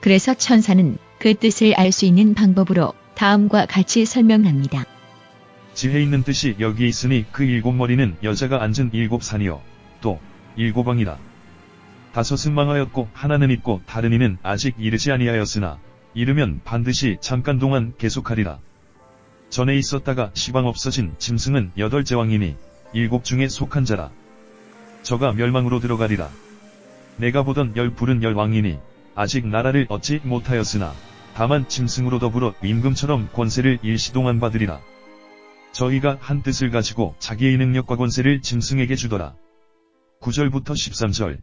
그래서 천사는 그 뜻을 알 수 있는 방법으로 다음과 같이 설명합니다. 지혜 있는 뜻이 여기 있으니 그 7 머리는 여자가 앉은 7 산이요 또 7 왕이라. 5은 망하였고 하나는 있고 다른 이는 아직 이르지 아니하였으나 이르면 반드시 잠깐 동안 계속하리라. 전에 있었다가 시방 없어진 짐승은 8째 왕이니 7 중에 속한 자라. 저가 멸망으로 들어가리라. 내가 보던 10푸른 왕이니 아직 나라를 얻지 못하였으나 다만 짐승으로 더불어 임금처럼 권세를 일시동안 받으리라. 저희가 한 뜻을 가지고 자기의 능력과 권세를 짐승에게 주더라. 9절부터 13절.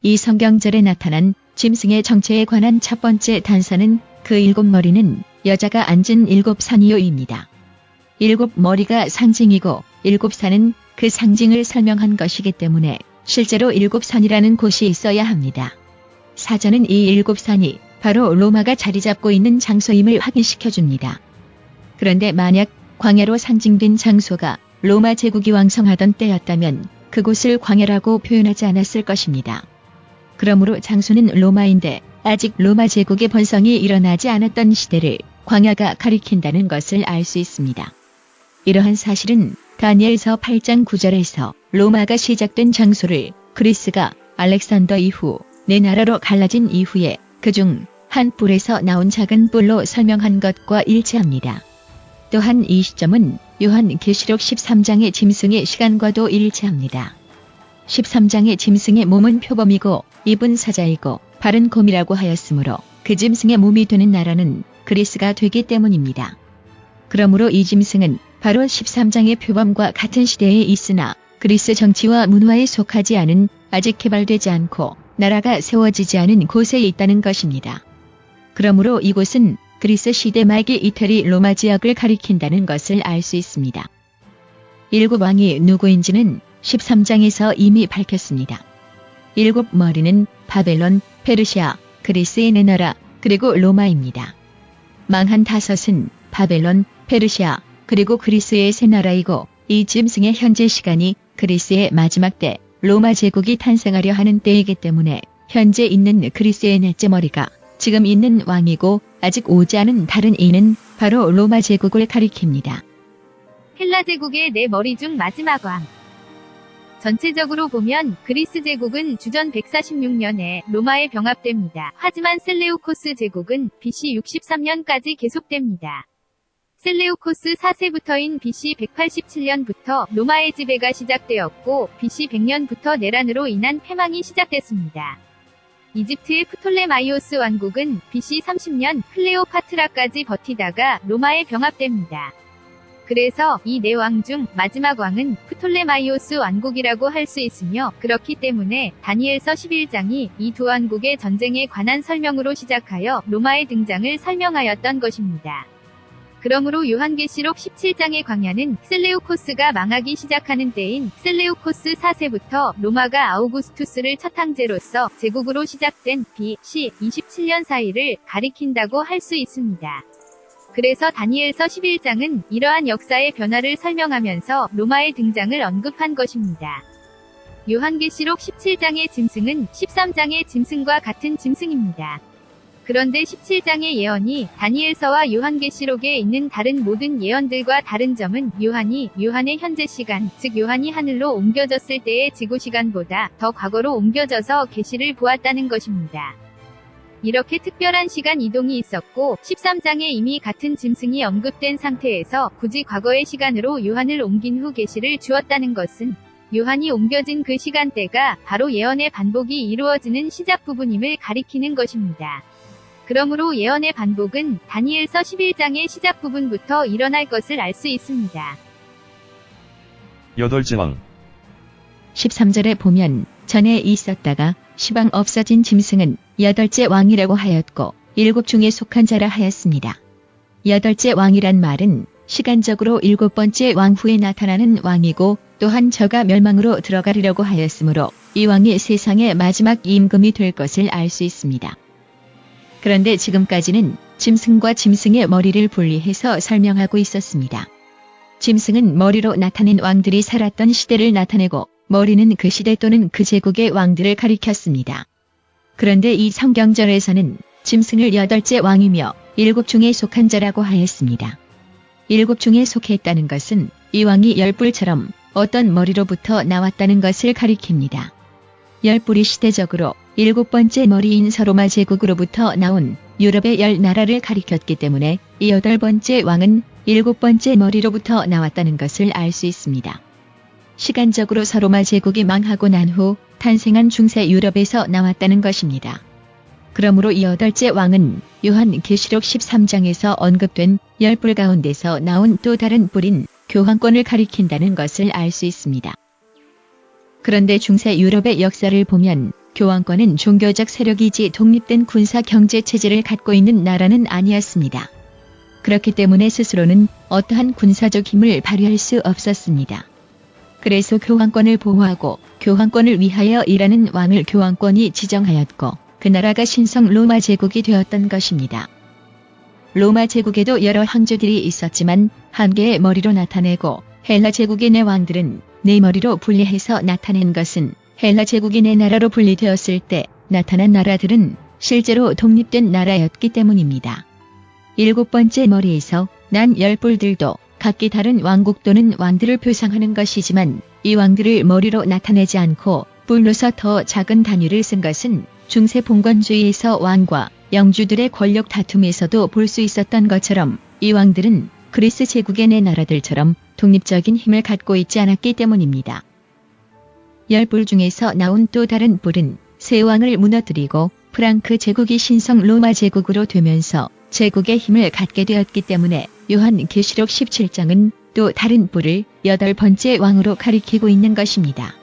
이 성경절에 나타난 짐승의 정체에 관한 첫 번째 단서는 그 7머리는 여자가 앉은 7산이요입니다. 7머리가 상징이고 7산은 그 상징을 설명한 것이기 때문에 실제로 7산이라는 곳이 있어야 합니다. 사전은 이 7산이 바로 로마가 자리 잡고 있는 장소임을 확인시켜줍니다. 그런데 만약 광야로 상징된 장소가 로마 제국이 왕성하던 때였다면 그곳을 광야라고 표현하지 않았을 것입니다. 그러므로 장소는 로마인데 아직 로마 제국의 번성이 일어나지 않았던 시대를 광야가 가리킨다는 것을 알 수 있습니다. 이러한 사실은 다니엘서 8장 9절에서 로마가 시작된 장소를 그리스가 알렉산더 이후 네 나라로 갈라진 이후에 그중 한 뿔에서 나온 작은 뿔로 설명한 것과 일치합니다. 또한 이 시점은 요한계시록 13장의 짐승의 시간과도 일치합니다. 13장의 짐승의 몸은 표범이고 입은 사자이고 발은 곰이라고 하였으므로 그 짐승의 몸이 되는 나라는 그리스가 되기 때문입니다. 그러므로 이 짐승은 바로 13장의 표범과 같은 시대에 있으나 그리스 정치와 문화에 속하지 않은 아직 개발되지 않고 나라가 세워지지 않은 곳에 있다는 것입니다. 그러므로 이곳은 그리스 시대 말기 이태리 로마 지역을 가리킨다는 것을 알 수 있습니다. 7왕이 누구인지는 13장에서 이미 밝혔습니다. 7머리는 바벨론, 페르시아, 그리스의 네 나라, 그리고 로마입니다. 망한 5은 바벨론, 페르시아, 그리고 그리스의 세 나라이고 이 짐승의 현재 시간이 그리스의 마지막 때 로마 제국이 탄생하려 하는 때이기 때문에 현재 있는 그리스의 넷째 머리가 지금 있는 왕이고 아직 오지 않은 다른 이는 바로 로마 제국을 가리킵니다. 헬라 제국의 4머리 중 마지막 왕. 전체적으로 보면 그리스 제국은 주전 146년에 로마에 병합됩니다. 하지만 셀레우코스 제국은 BC 63년까지 계속됩니다. 셀레우코스 4세부터인 BC 187년부터 로마의 지배가 시작되었고 BC 100년부터 내란으로 인한 패망이 시작됐습니다. 이집트의 프톨레마이오스 왕국은 BC 30년 클레오파트라까지 버티다가 로마에 병합됩니다. 그래서 이 4왕 중 마지막 왕은 프톨레마이오스 왕국이라고 할 수 있으며 그렇기 때문에 다니엘서 11장이 이 두 왕국의 전쟁에 관한 설명으로 시작하여 로마의 등장을 설명하였던 것입니다. 그러므로 요한계시록 17장의 광야는 셀레우코스가 망하기 시작하는 때인 셀레우코스 4세부터 로마가 아우구스투스를 첫 황제로서 제국으로 시작된 BC 27년 사이를 가리킨다고 할 수 있습니다. 그래서 다니엘서 11장은 이러한 역사의 변화를 설명하면서 로마의 등장을 언급한 것입니다. 요한계시록 17장의 짐승은 13장의 짐승과 같은 짐승입니다. 그런데 17장의 예언이 다니엘서와 요한계시록에 있는 다른 모든 예언들과 다른 점은 요한의 현재 시간, 즉 요한이 하늘로 옮겨졌을 때의 지구 시간보다 더 과거로 옮겨져서 계시를 보았다는 것입니다. 이렇게 특별한 시간 이동이 있었고 13장에 이미 같은 짐승이 언급된 상태에서 굳이 과거의 시간으로 요한을 옮긴 후 계시를 주었다는 것은 요한이 옮겨진 그 시간대가 바로 예언의 반복이 이루어지는 시작 부분임을 가리키는 것입니다. 그러므로 예언의 반복은 다니엘서 11장의 시작 부분부터 일어날 것을 알 수 있습니다. 8째 왕. 13절에 보면 전에 있었다가 시방 없어진 짐승은 8째 왕이라고 하였고 7 중에 속한 자라 하였습니다. 8째 왕이란 말은 시간적으로 7번째 왕 후에 나타나는 왕이고 또한 저가 멸망으로 들어가리라고 하였으므로 이 왕이 세상의 마지막 임금이 될 것을 알 수 있습니다. 그런데 지금까지는 짐승과 짐승의 머리를 분리해서 설명하고 있었습니다. 짐승은 머리로 나타낸 왕들이 살았던 시대를 나타내고 머리는 그 시대 또는 그 제국의 왕들을 가리켰습니다. 그런데 이 성경절에서는 짐승을 8째 왕이며 7 중에 속한 자라고 하였습니다. 7 중에 속했다는 것은 이 왕이 10뿔처럼 어떤 머리로부터 나왔다는 것을 가리킵니다. 10뿔이 시대적으로 7번째 머리인 서로마 제국으로부터 나온 유럽의 10나라를 가리켰기 때문에 이 8번째 왕은 7번째 머리로부터 나왔다는 것을 알 수 있습니다. 시간적으로 서로마 제국이 망하고 난 후 탄생한 중세 유럽에서 나왔다는 것입니다. 그러므로 이 8째 왕은 요한계시록 13장에서 언급된 10뿔 가운데서 나온 또 다른 뿔인 교황권을 가리킨다는 것을 알 수 있습니다. 그런데 중세 유럽의 역사를 보면 교황권은 종교적 세력이지 독립된 군사 경제 체제를 갖고 있는 나라는 아니었습니다. 그렇기 때문에 스스로는 어떠한 군사적 힘을 발휘할 수 없었습니다. 그래서 교황권을 보호하고 교황권을 위하여 일하는 왕을 교황권이 지정하였고 그 나라가 신성 로마 제국이 되었던 것입니다. 로마 제국에도 여러 황제들이 있었지만 한 개의 머리로 나타내고 헬라 제국의 네 왕들은 네 머리로 분리해서 나타낸 것은 헬라 제국이 네 나라로 분리되었을 때 나타난 나라들은 실제로 독립된 나라였기 때문입니다. 7번째 머리에서 난 10뿔들도 각기 다른 왕국 또는 왕들을 표상하는 것이지만 이 왕들을 머리로 나타내지 않고 뿔로서 더 작은 단위를 쓴 것은 중세 봉건주의에서 왕과 영주들의 권력 다툼에서도 볼 수 있었던 것처럼 이 왕들은 그리스 제국의 네 나라들처럼 독립적인 힘을 갖고 있지 않았기 때문입니다. 10뿔 중에서 나온 또 다른 뿔은 세 왕을 무너뜨리고 프랑크 제국이 신성 로마 제국으로 되면서 제국의 힘을 갖게 되었기 때문에 요한계시록 17장은 또 다른 뿔을 8번째 왕으로 가리키고 있는 것입니다.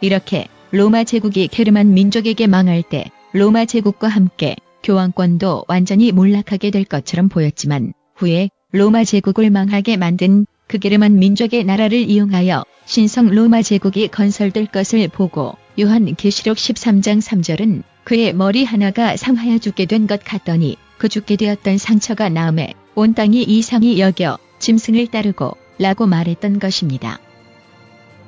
이렇게 로마 제국이 게르만 민족에게 망할 때 로마 제국과 함께 교황권도 완전히 몰락하게 될 것처럼 보였지만 후에 로마 제국을 망하게 만든 그 게르만 민족의 나라를 이용하여 신성 로마 제국이 건설될 것을 보고 요한계시록 13장 3절은 그의 머리 하나가 상하여 죽게 된 것 같더니 그 죽게 되었던 상처가 나음에 온 땅이 이상히 여겨 짐승을 따르고 라고 말했던 것입니다.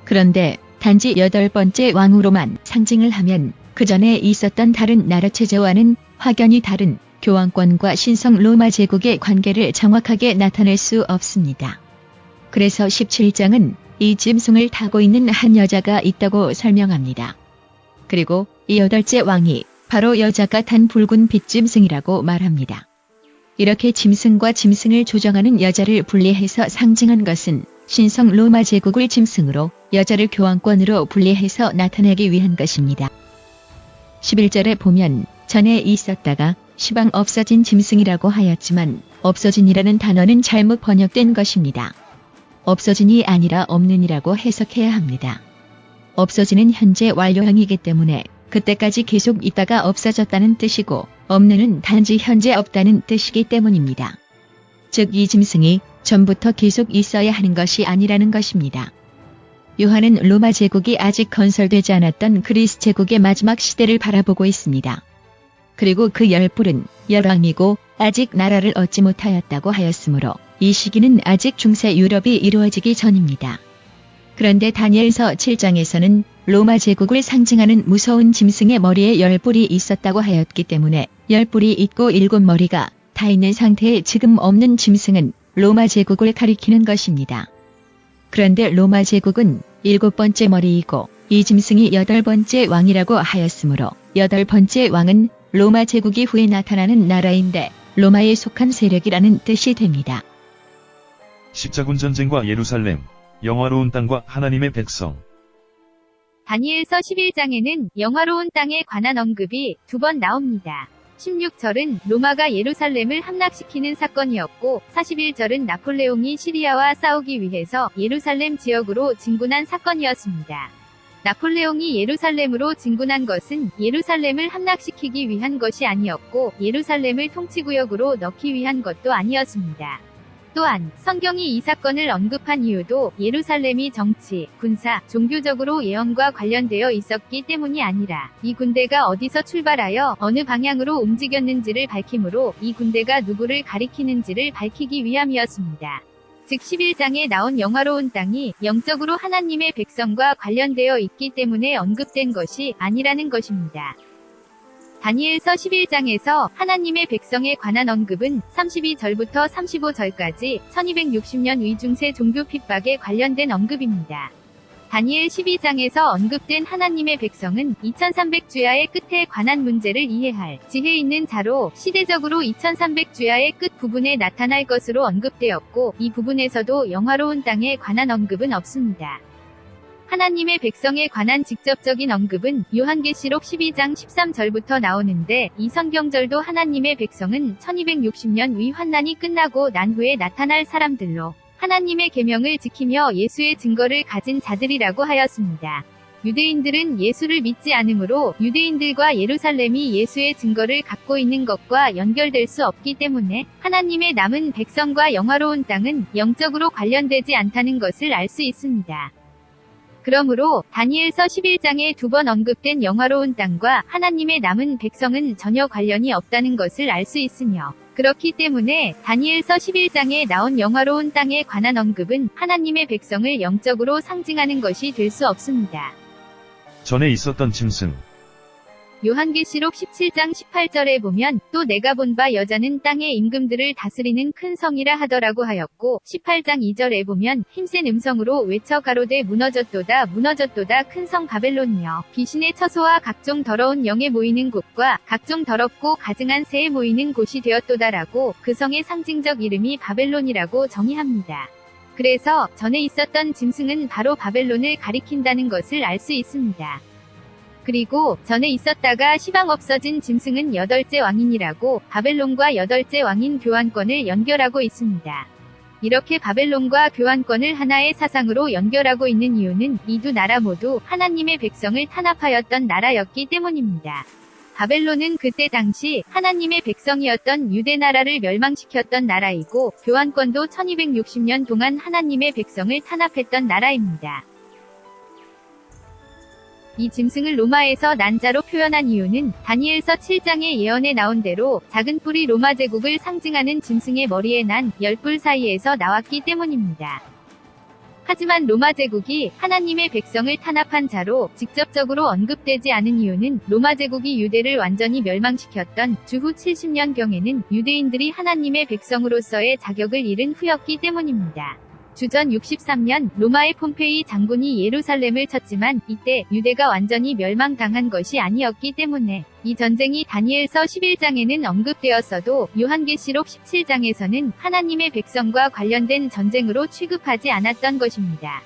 그런데 단지 8번째 왕으로만 상징을 하면 그 전에 있었던 다른 나라 체제와는 확연히 다른 교황권과 신성 로마 제국의 관계를 정확하게 나타낼 수 없습니다. 그래서 17장은 이 짐승을 타고 있는 한 여자가 있다고 설명합니다. 그리고 이 8째 왕이 바로 여자가 탄 붉은 빛짐승이라고 말합니다. 이렇게 짐승과 짐승을 조정하는 여자를 분리해서 상징한 것은 신성 로마 제국을 짐승으로 여자를 교황권으로 분리해서 나타내기 위한 것입니다. 11절에 보면 전에 있었다가 시방 없어진 짐승이라고 하였지만 없어진이라는 단어는 잘못 번역된 것입니다. 없어진이 아니라 없는이라고 해석해야 합니다. 없어지는 현재 완료형이기 때문에 그때까지 계속 있다가 없어졌다는 뜻이고 없는은 단지 현재 없다는 뜻이기 때문입니다. 즉 이 짐승이 전부터 계속 있어야 하는 것이 아니라는 것입니다. 요한은 로마 제국이 아직 건설되지 않았던 그리스 제국의 마지막 시대를 바라보고 있습니다. 그리고 그 10뿔은 열왕이고 아직 나라를 얻지 못하였다고 하였으므로 이 시기는 아직 중세 유럽이 이루어지기 전입니다. 그런데 다니엘서 7장에서는 로마 제국을 상징하는 무서운 짐승의 머리에 10뿔이 있었다고 하였기 때문에 10뿔이 있고 7머리가 다 있는 상태에 지금 없는 짐승은 로마 제국을 가리키는 것입니다. 그런데 로마 제국은 7번째 머리이고 이 짐승이 8번째 왕이라고 하였으므로 8번째 왕은 로마 제국이 후에 나타나는 나라인데 로마에 속한 세력이라는 뜻이 됩니다. 십자군 전쟁과 예루살렘, 영화로운 땅과 하나님의 백성. 다니엘서 11장에는 영화로운 땅에 관한 언급이 2번 나옵니다. 16절은 로마가 예루살렘을 함락시키는 사건이었고 41절은 나폴레옹이 시리아와 싸우기 위해서 예루살렘 지역으로 진군한 사건이었습니다. 나폴레옹이 예루살렘으로 진군한 것은 예루살렘을 함락시키기 위한 것이 아니었고 예루살렘을 통치구역으로 넣기 위한 것도 아니었습니다. 또한 성경이 이 사건을 언급한 이유도 예루살렘이 정치, 군사, 종교적으로 예언과 관련되어 있었기 때문이 아니라 이 군대가 어디서 출발하여 어느 방향으로 움직였는지를 밝히므로 이 군대가 누구를 가리키는지를 밝히기 위함이었습니다. 즉 11장에 나온 영화로운 땅이 영적으로 하나님의 백성과 관련되어 있기 때문에 언급된 것이 아니라는 것입니다. 다니엘서 11장에서 하나님의 백성에 관한 언급은 32절부터 35절까지 1260년 위중세 종교 핍박에 관련된 언급입니다. 다니엘 12장에서 언급된 하나님의 백성은 2300주야의 끝에 관한 문제를 이해할 지혜 있는 자로 시대적으로 2300주야의 끝 부분에 나타날 것으로 언급되었고 이 부분에서도 영화로운 땅에 관한 언급은 없습니다. 하나님의 백성에 관한 직접적인 언급은 요한계시록 12장 13절부터 나오는데 이 성경절도 하나님의 백성은 1260년 위 환난이 끝나고 난 후에 나타날 사람들로 하나님의 계명을 지키며 예수의 증거를 가진 자들이라고 하였습니다. 유대인들은 예수를 믿지 않으므로 유대인들과 예루살렘이 예수의 증거를 갖고 있는 것과 연결될 수 없기 때문에 하나님의 남은 백성과 영화로운 땅은 영적으로 관련되지 않다는 것을 알 수 있습니다. 그러므로 다니엘서 11장에 두 번 언급된 영화로운 땅과 하나님의 남은 백성은 전혀 관련이 없다는 것을 알 수 있으며 그렇기 때문에 다니엘서 11장에 나온 영화로운 땅에 관한 언급은 하나님의 백성을 영적으로 상징하는 것이 될 수 없습니다. 전에 있었던 짐승. 요한계시록 17장 18절에 보면 또 내가 본 바 여자는 땅의 임금들을 다스리는 큰 성이라 하더라고 하였고 18장 2절에 보면 힘센 음성으로 외쳐 가로되 무너졌도다 무너졌도다 큰 성 바벨론이여 귀신의 처소와 각종 더러운 영에 모이는 곳과 각종 더럽고 가증한 새에 모이는 곳이 되었도다라고 그 성의 상징적 이름이 바벨론이라고 정의합니다. 그래서 전에 있었던 짐승은 바로 바벨론을 가리킨다는 것을 알 수 있습니다. 그리고 전에 있었다가 시방 없어진 짐승은 여덟째 왕인이라고 바벨론과 여덟째 왕인 교환권을 연결하고 있습니다. 이렇게 바벨론과 교환권을 하나의 사상으로 연결하고 있는 이유는 이 두 나라 모두 하나님의 백성을 탄압하였던 나라였기 때문입니다. 바벨론은 그때 당시 하나님의 백성이었던 유대 나라를 멸망시켰던 나라이고 교환권도 1260년 동안 하나님의 백성을 탄압했던 나라입니다. 이 짐승을 로마에서 난자로 표현한 이유는 다니엘서 7장의 예언에 나온 대로 작은 뿔이 로마 제국을 상징하는 짐승의 머리에 난 10뿔 사이에서 나왔기 때문입니다. 하지만 로마 제국이 하나님의 백성을 탄압한 자로 직접적으로 언급되지 않은 이유는 로마 제국이 유대를 완전히 멸망시켰던 주후 70년경에는 유대인들이 하나님의 백성으로서의 자격을 잃은 후였기 때문입니다. 주전 63년 로마의 폼페이 장군이 예루살렘을 쳤지만 이때 유대가 완전히 멸망당한 것이 아니었기 때문에 이 전쟁이 다니엘서 11장에는 언급되었어도 요한계시록 17장에서는 하나님의 백성과 관련된 전쟁으로 취급하지 않았던 것입니다.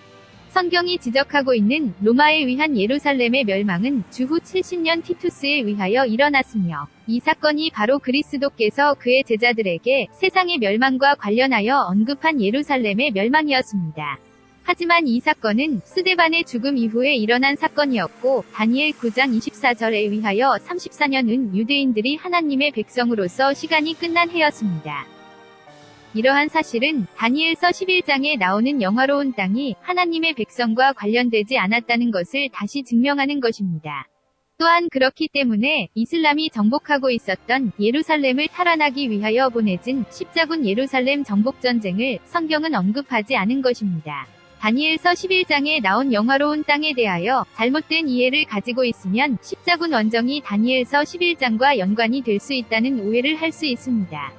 성경이 지적하고 있는 로마에 의한 예루살렘의 멸망은 주후 70년 티투스에 의하여 일어났으며 이 사건이 바로 그리스도께서 그의 제자들에게 세상의 멸망과 관련하여 언급한 예루살렘의 멸망이었습니다. 하지만 이 사건은 스데반의 죽음 이후에 일어난 사건이었고 다니엘 9장 24절에 의하여 34년은 유대인들이 하나님의 백성으로서 시간이 끝난 해였습니다. 이러한 사실은 다니엘서 11장에 나오는 영화로운 땅이 하나님의 백성과 관련되지 않았다는 것을 다시 증명하는 것입니다. 또한 그렇기 때문에 이슬람이 정복하고 있었던 예루살렘을 탈환하기 위하여 보내진 십자군 예루살렘 정복전쟁을 성경은 언급하지 않은 것입니다. 다니엘서 11장에 나온 영화로운 땅에 대하여 잘못된 이해를 가지고 있으면 십자군 원정이 다니엘서 11장과 연관이 될 수 있다는 오해를 할 수 있습니다.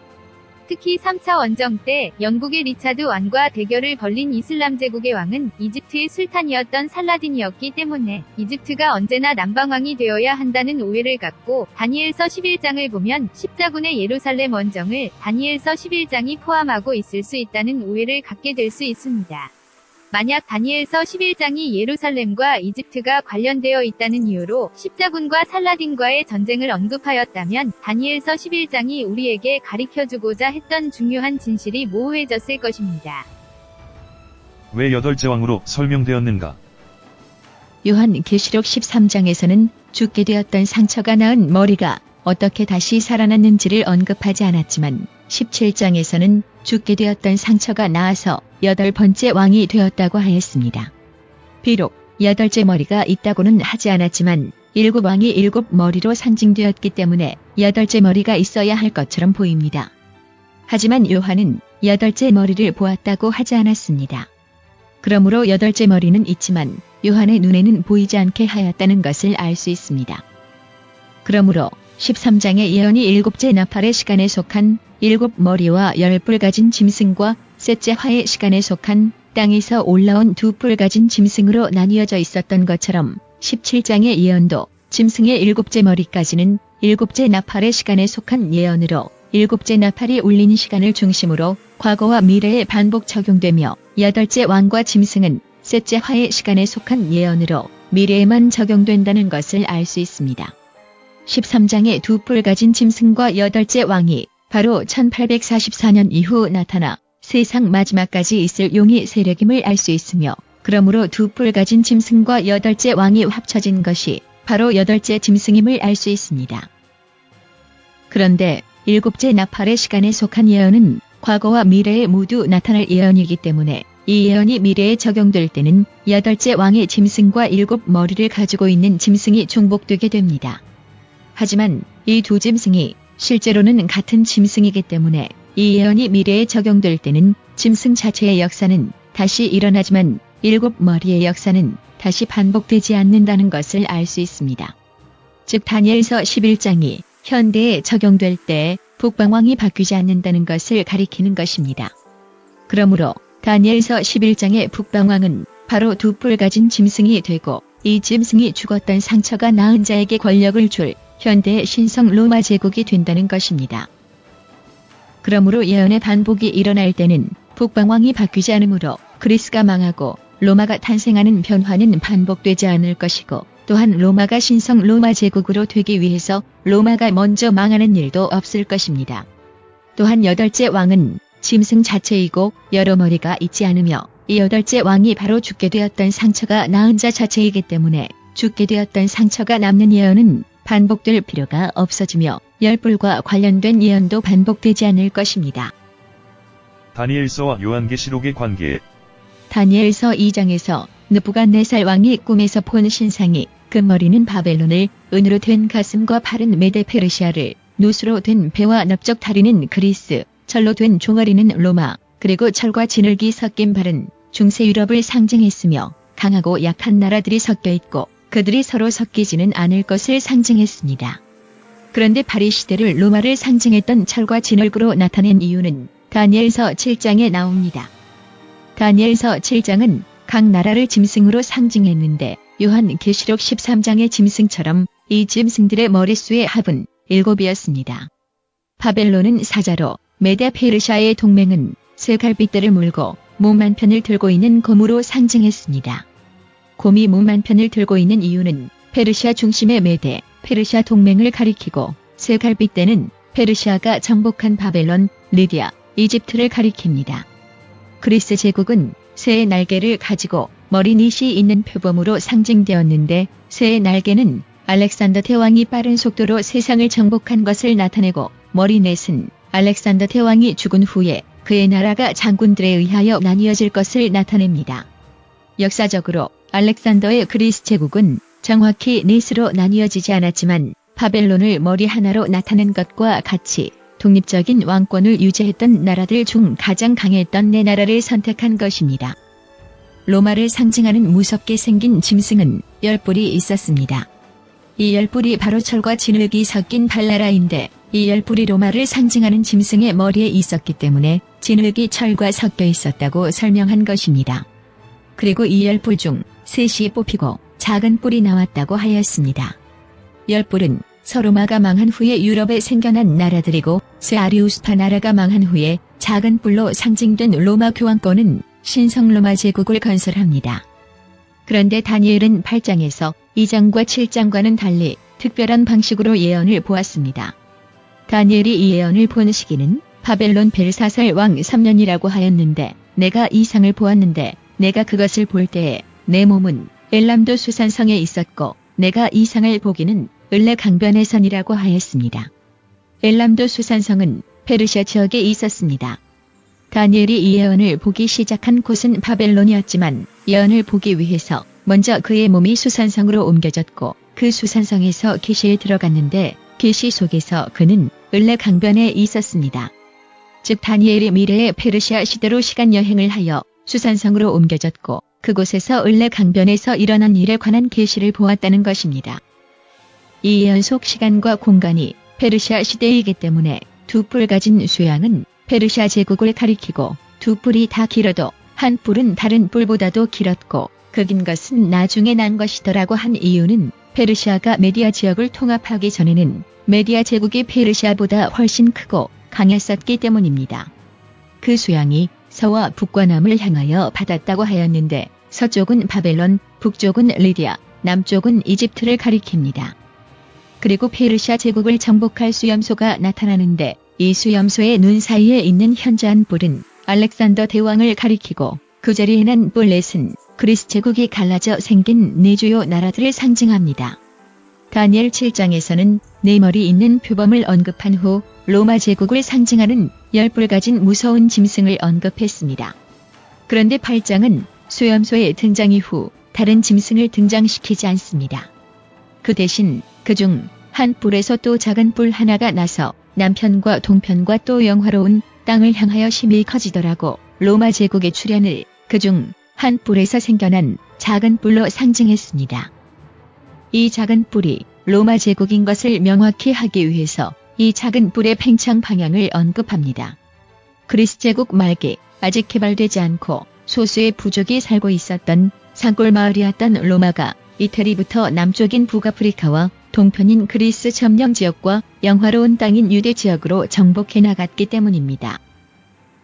특히 3차 원정 때 영국의 리차드 왕과 대결을 벌린 이슬람 제국의 왕은 이집트의 술탄이었던 살라딘이었기 때문에 이집트가 언제나 남방왕이 되어야 한다는 오해를 갖고 다니엘서 11장을 보면 십자군의 예루살렘 원정을 다니엘서 11장이 포함하고 있을 수 있다는 오해를 갖게 될 수 있습니다. 만약 다니엘서 11장이 예루살렘과 이집트가 관련되어 있다는 이유로 십자군과 살라딘과의 전쟁을 언급하였다면 다니엘서 11장이 우리에게 가르쳐주고자 했던 중요한 진실이 모호해졌을 것입니다. 왜 여덟째 왕으로 설명되었는가? 요한계시록 13장에서는 죽게 되었던 상처가 나은 머리가 어떻게 다시 살아났는지를 언급하지 않았지만 17장에서는 죽게 되었던 상처가 나아서 8번째 왕이 되었다고 하였습니다. 비록 8째 머리가 있다고는 하지 않았지만 7왕이 7머리로 상징되었기 때문에 8째 머리가 있어야 할 것처럼 보입니다. 하지만 요한은 8째 머리를 보았다고 하지 않았습니다. 그러므로 8째 머리는 있지만 요한의 눈에는 보이지 않게 하였다는 것을 알 수 있습니다. 그러므로 13장의 예언이 7째 나팔의 시간에 속한 7머리와 10뿔 가진 짐승과 셋째 화의 시간에 속한 땅에서 올라온 두 뿔 가진 짐승으로 나뉘어져 있었던 것처럼 17장의 예언도 짐승의 7째 머리까지는 7째 나팔의 시간에 속한 예언으로 7째 나팔이 울린 시간을 중심으로 과거와 미래에 반복 적용되며 8째 왕과 짐승은 셋째 화의 시간에 속한 예언으로 미래에만 적용된다는 것을 알 수 있습니다. 13장의 두 뿔 가진 짐승과 8째 왕이 바로 1844년 이후 나타나 세상 마지막까지 있을 용의 세력임을 알 수 있으며 그러므로 두 뿔 가진 짐승과 8째 왕이 합쳐진 것이 바로 8째 짐승임을 알 수 있습니다. 그런데 7째 나팔의 시간에 속한 예언은 과거와 미래에 모두 나타날 예언이기 때문에 이 예언이 미래에 적용될 때는 8째 왕의 짐승과 7머리를 가지고 있는 짐승이 중복되게 됩니다. 하지만 이 두 짐승이 실제로는 같은 짐승이기 때문에 이 예언이 미래에 적용될 때는 짐승 자체의 역사는 다시 일어나지만 7머리의 역사는 다시 반복되지 않는다는 것을 알 수 있습니다. 즉 다니엘서 11장이 현대에 적용될 때 북방왕이 바뀌지 않는다는 것을 가리키는 것입니다. 그러므로 다니엘서 11장의 북방왕은 바로 두 뿔 가진 짐승이 되고 이 짐승이 죽었던 상처가 나은 자에게 권력을 줄 현대의 신성 로마 제국이 된다는 것입니다. 그러므로 예언의 반복이 일어날 때는 북방왕이 바뀌지 않으므로 그리스가 망하고 로마가 탄생하는 변화는 반복되지 않을 것이고 또한 로마가 신성 로마 제국으로 되기 위해서 로마가 먼저 망하는 일도 없을 것입니다. 또한 8째 왕은 짐승 자체이고 여러 머리가 있지 않으며 이 8째 왕이 바로 죽게 되었던 상처가 나은 자 자체이기 때문에 죽게 되었던 상처가 남는 예언은 반복될 필요가 없어지며 열불과 관련된 예언도 반복되지 않을 것입니다. 다니엘서와 요한계시록의 관계. 다니엘서 2장에서 느부갓네살 왕이 꿈에서 본 신상이 금머리는 바벨론을, 은으로 된 가슴과 팔은 메데 페르시아를, 노수로 된 배와 넓적 다리는 그리스, 철로 된 종아리는 로마, 그리고 철과 진흙이 섞인 발은 중세 유럽을 상징했으며 강하고 약한 나라들이 섞여 있고 그들이 서로 섞이지는 않을 것을 상징했습니다. 그런데 바리 시대를 로마를 상징했던 철과 진흙으로 나타낸 이유는 다니엘서 7장에 나옵니다. 다니엘서 7장은 각 나라를 짐승으로 상징했는데 요한계시록 13장의 짐승처럼 이 짐승들의 머릿수의 합은 7이었습니다. 바벨론은 사자로, 메데 페르시아의 동맹은 새 갈빗대를 물고 몸 한 편을 들고 있는 곰으로 상징했습니다. 곰이 몸 한 편을 들고 있는 이유는 페르시아 중심의 메데, 페르시아 동맹을 가리키고 새 갈빗대는 페르시아가 정복한 바벨론, 리디아, 이집트를 가리킵니다. 그리스 제국은 새의 날개를 가지고 머리 닛이 있는 표범으로 상징되었는데 새의 날개는 알렉산더 대왕이 빠른 속도로 세상을 정복한 것을 나타내고 머리 넷은 알렉산더 대왕이 죽은 후에 그의 나라가 장군들에 의하여 나뉘어질 것을 나타냅니다. 역사적으로 알렉산더의 그리스 제국은 정확히 넷으로 나뉘어지지 않았지만 바벨론을 머리 하나로 나타낸 것과 같이 독립적인 왕권을 유지했던 나라들 중 가장 강했던 네 나라를 선택한 것입니다. 로마를 상징하는 무섭게 생긴 짐승은 10뿔이 있었습니다. 이 10뿔이 바로 철과 진흙이 섞인 발나라인데 이 10뿔이 로마를 상징하는 짐승의 머리에 있었기 때문에 진흙이 철과 섞여 있었다고 설명한 것입니다. 그리고 이 10뿔 중 셋이 뽑히고 작은 뿔이 나왔다고 하였습니다. 10뿔은 서로마가 망한 후에 유럽에 생겨난 나라들이고 세아리우스파 나라가 망한 후에 작은 뿔로 상징된 로마 교황권은 신성 로마 제국을 건설합니다. 그런데 다니엘은 8장에서 2장과 7장과는 달리 특별한 방식으로 예언을 보았습니다. 다니엘이 이 예언을 본 시기는 바벨론 벨사살 왕 3년이라고 하였는데 내가 이상을 보았는데 내가 그것을 볼 때에 내 몸은 엘람도 수산성에 있었고 내가 이상을 보기는 을레 강변의 선이라고 하였습니다. 엘람도 수산성은 페르시아 지역에 있었습니다. 다니엘이 이 예언을 보기 시작한 곳은 바벨론이었지만 예언을 보기 위해서 먼저 그의 몸이 수산성으로 옮겨졌고 그 수산성에서 계시에 들어갔는데 계시 속에서 그는 을레 강변에 있었습니다. 즉 다니엘이 미래의 페르시아 시대로 시간 여행을 하여 수산성으로 옮겨졌고 그곳에서 을레 강변에서 일어난 일에 관한 계시를 보았다는 것입니다. 이 예언 속 시간과 공간이 페르시아 시대이기 때문에 두 뿔 가진 수양은 페르시아 제국을 가리키고 두 뿔이 다 길어도 한 뿔은 다른 뿔보다도 길었고 그 긴 것은 나중에 난 것이더라고 한 이유는 페르시아가 메디아 지역을 통합하기 전에는 메디아 제국이 페르시아보다 훨씬 크고 강했었기 때문입니다. 그 수양이 서와 북과 남을 향하여 받았다고 하였는데 서쪽은 바벨론, 북쪽은 리디아, 남쪽은 이집트를 가리킵니다. 그리고 페르시아 제국을 정복할 수염소가 나타나는데 이 수염소의 눈 사이에 있는 현저한 뿔은 알렉산더 대왕을 가리키고 그 자리에 난 뿔렛은 그리스 제국이 갈라져 생긴 네 주요 나라들을 상징합니다. 다니엘 7장에서는 네 머리 있는 표범을 언급한 후 로마 제국을 상징하는 10뿔 가진 무서운 짐승을 언급했습니다. 그런데 8장은 수염소의 등장 이후 다른 짐승을 등장시키지 않습니다. 그 대신 그중 한 뿔에서 또 작은 뿔 하나가 나서 남편과 동편과 또 영화로운 땅을 향하여 심히 커지더라고 로마 제국의 출현을 그중 한 뿔에서 생겨난 작은 뿔로 상징했습니다. 이 작은 뿔이 로마 제국인 것을 명확히 하기 위해서 이 작은 뿔의 팽창 방향을 언급합니다. 그리스 제국 말기 아직 개발되지 않고 소수의 부족이 살고 있었던 산골 마을이었던 로마가 이태리부터 남쪽인 북아프리카와 동편인 그리스 점령 지역과 영화로운 땅인 유대 지역으로 정복해 나갔기 때문입니다.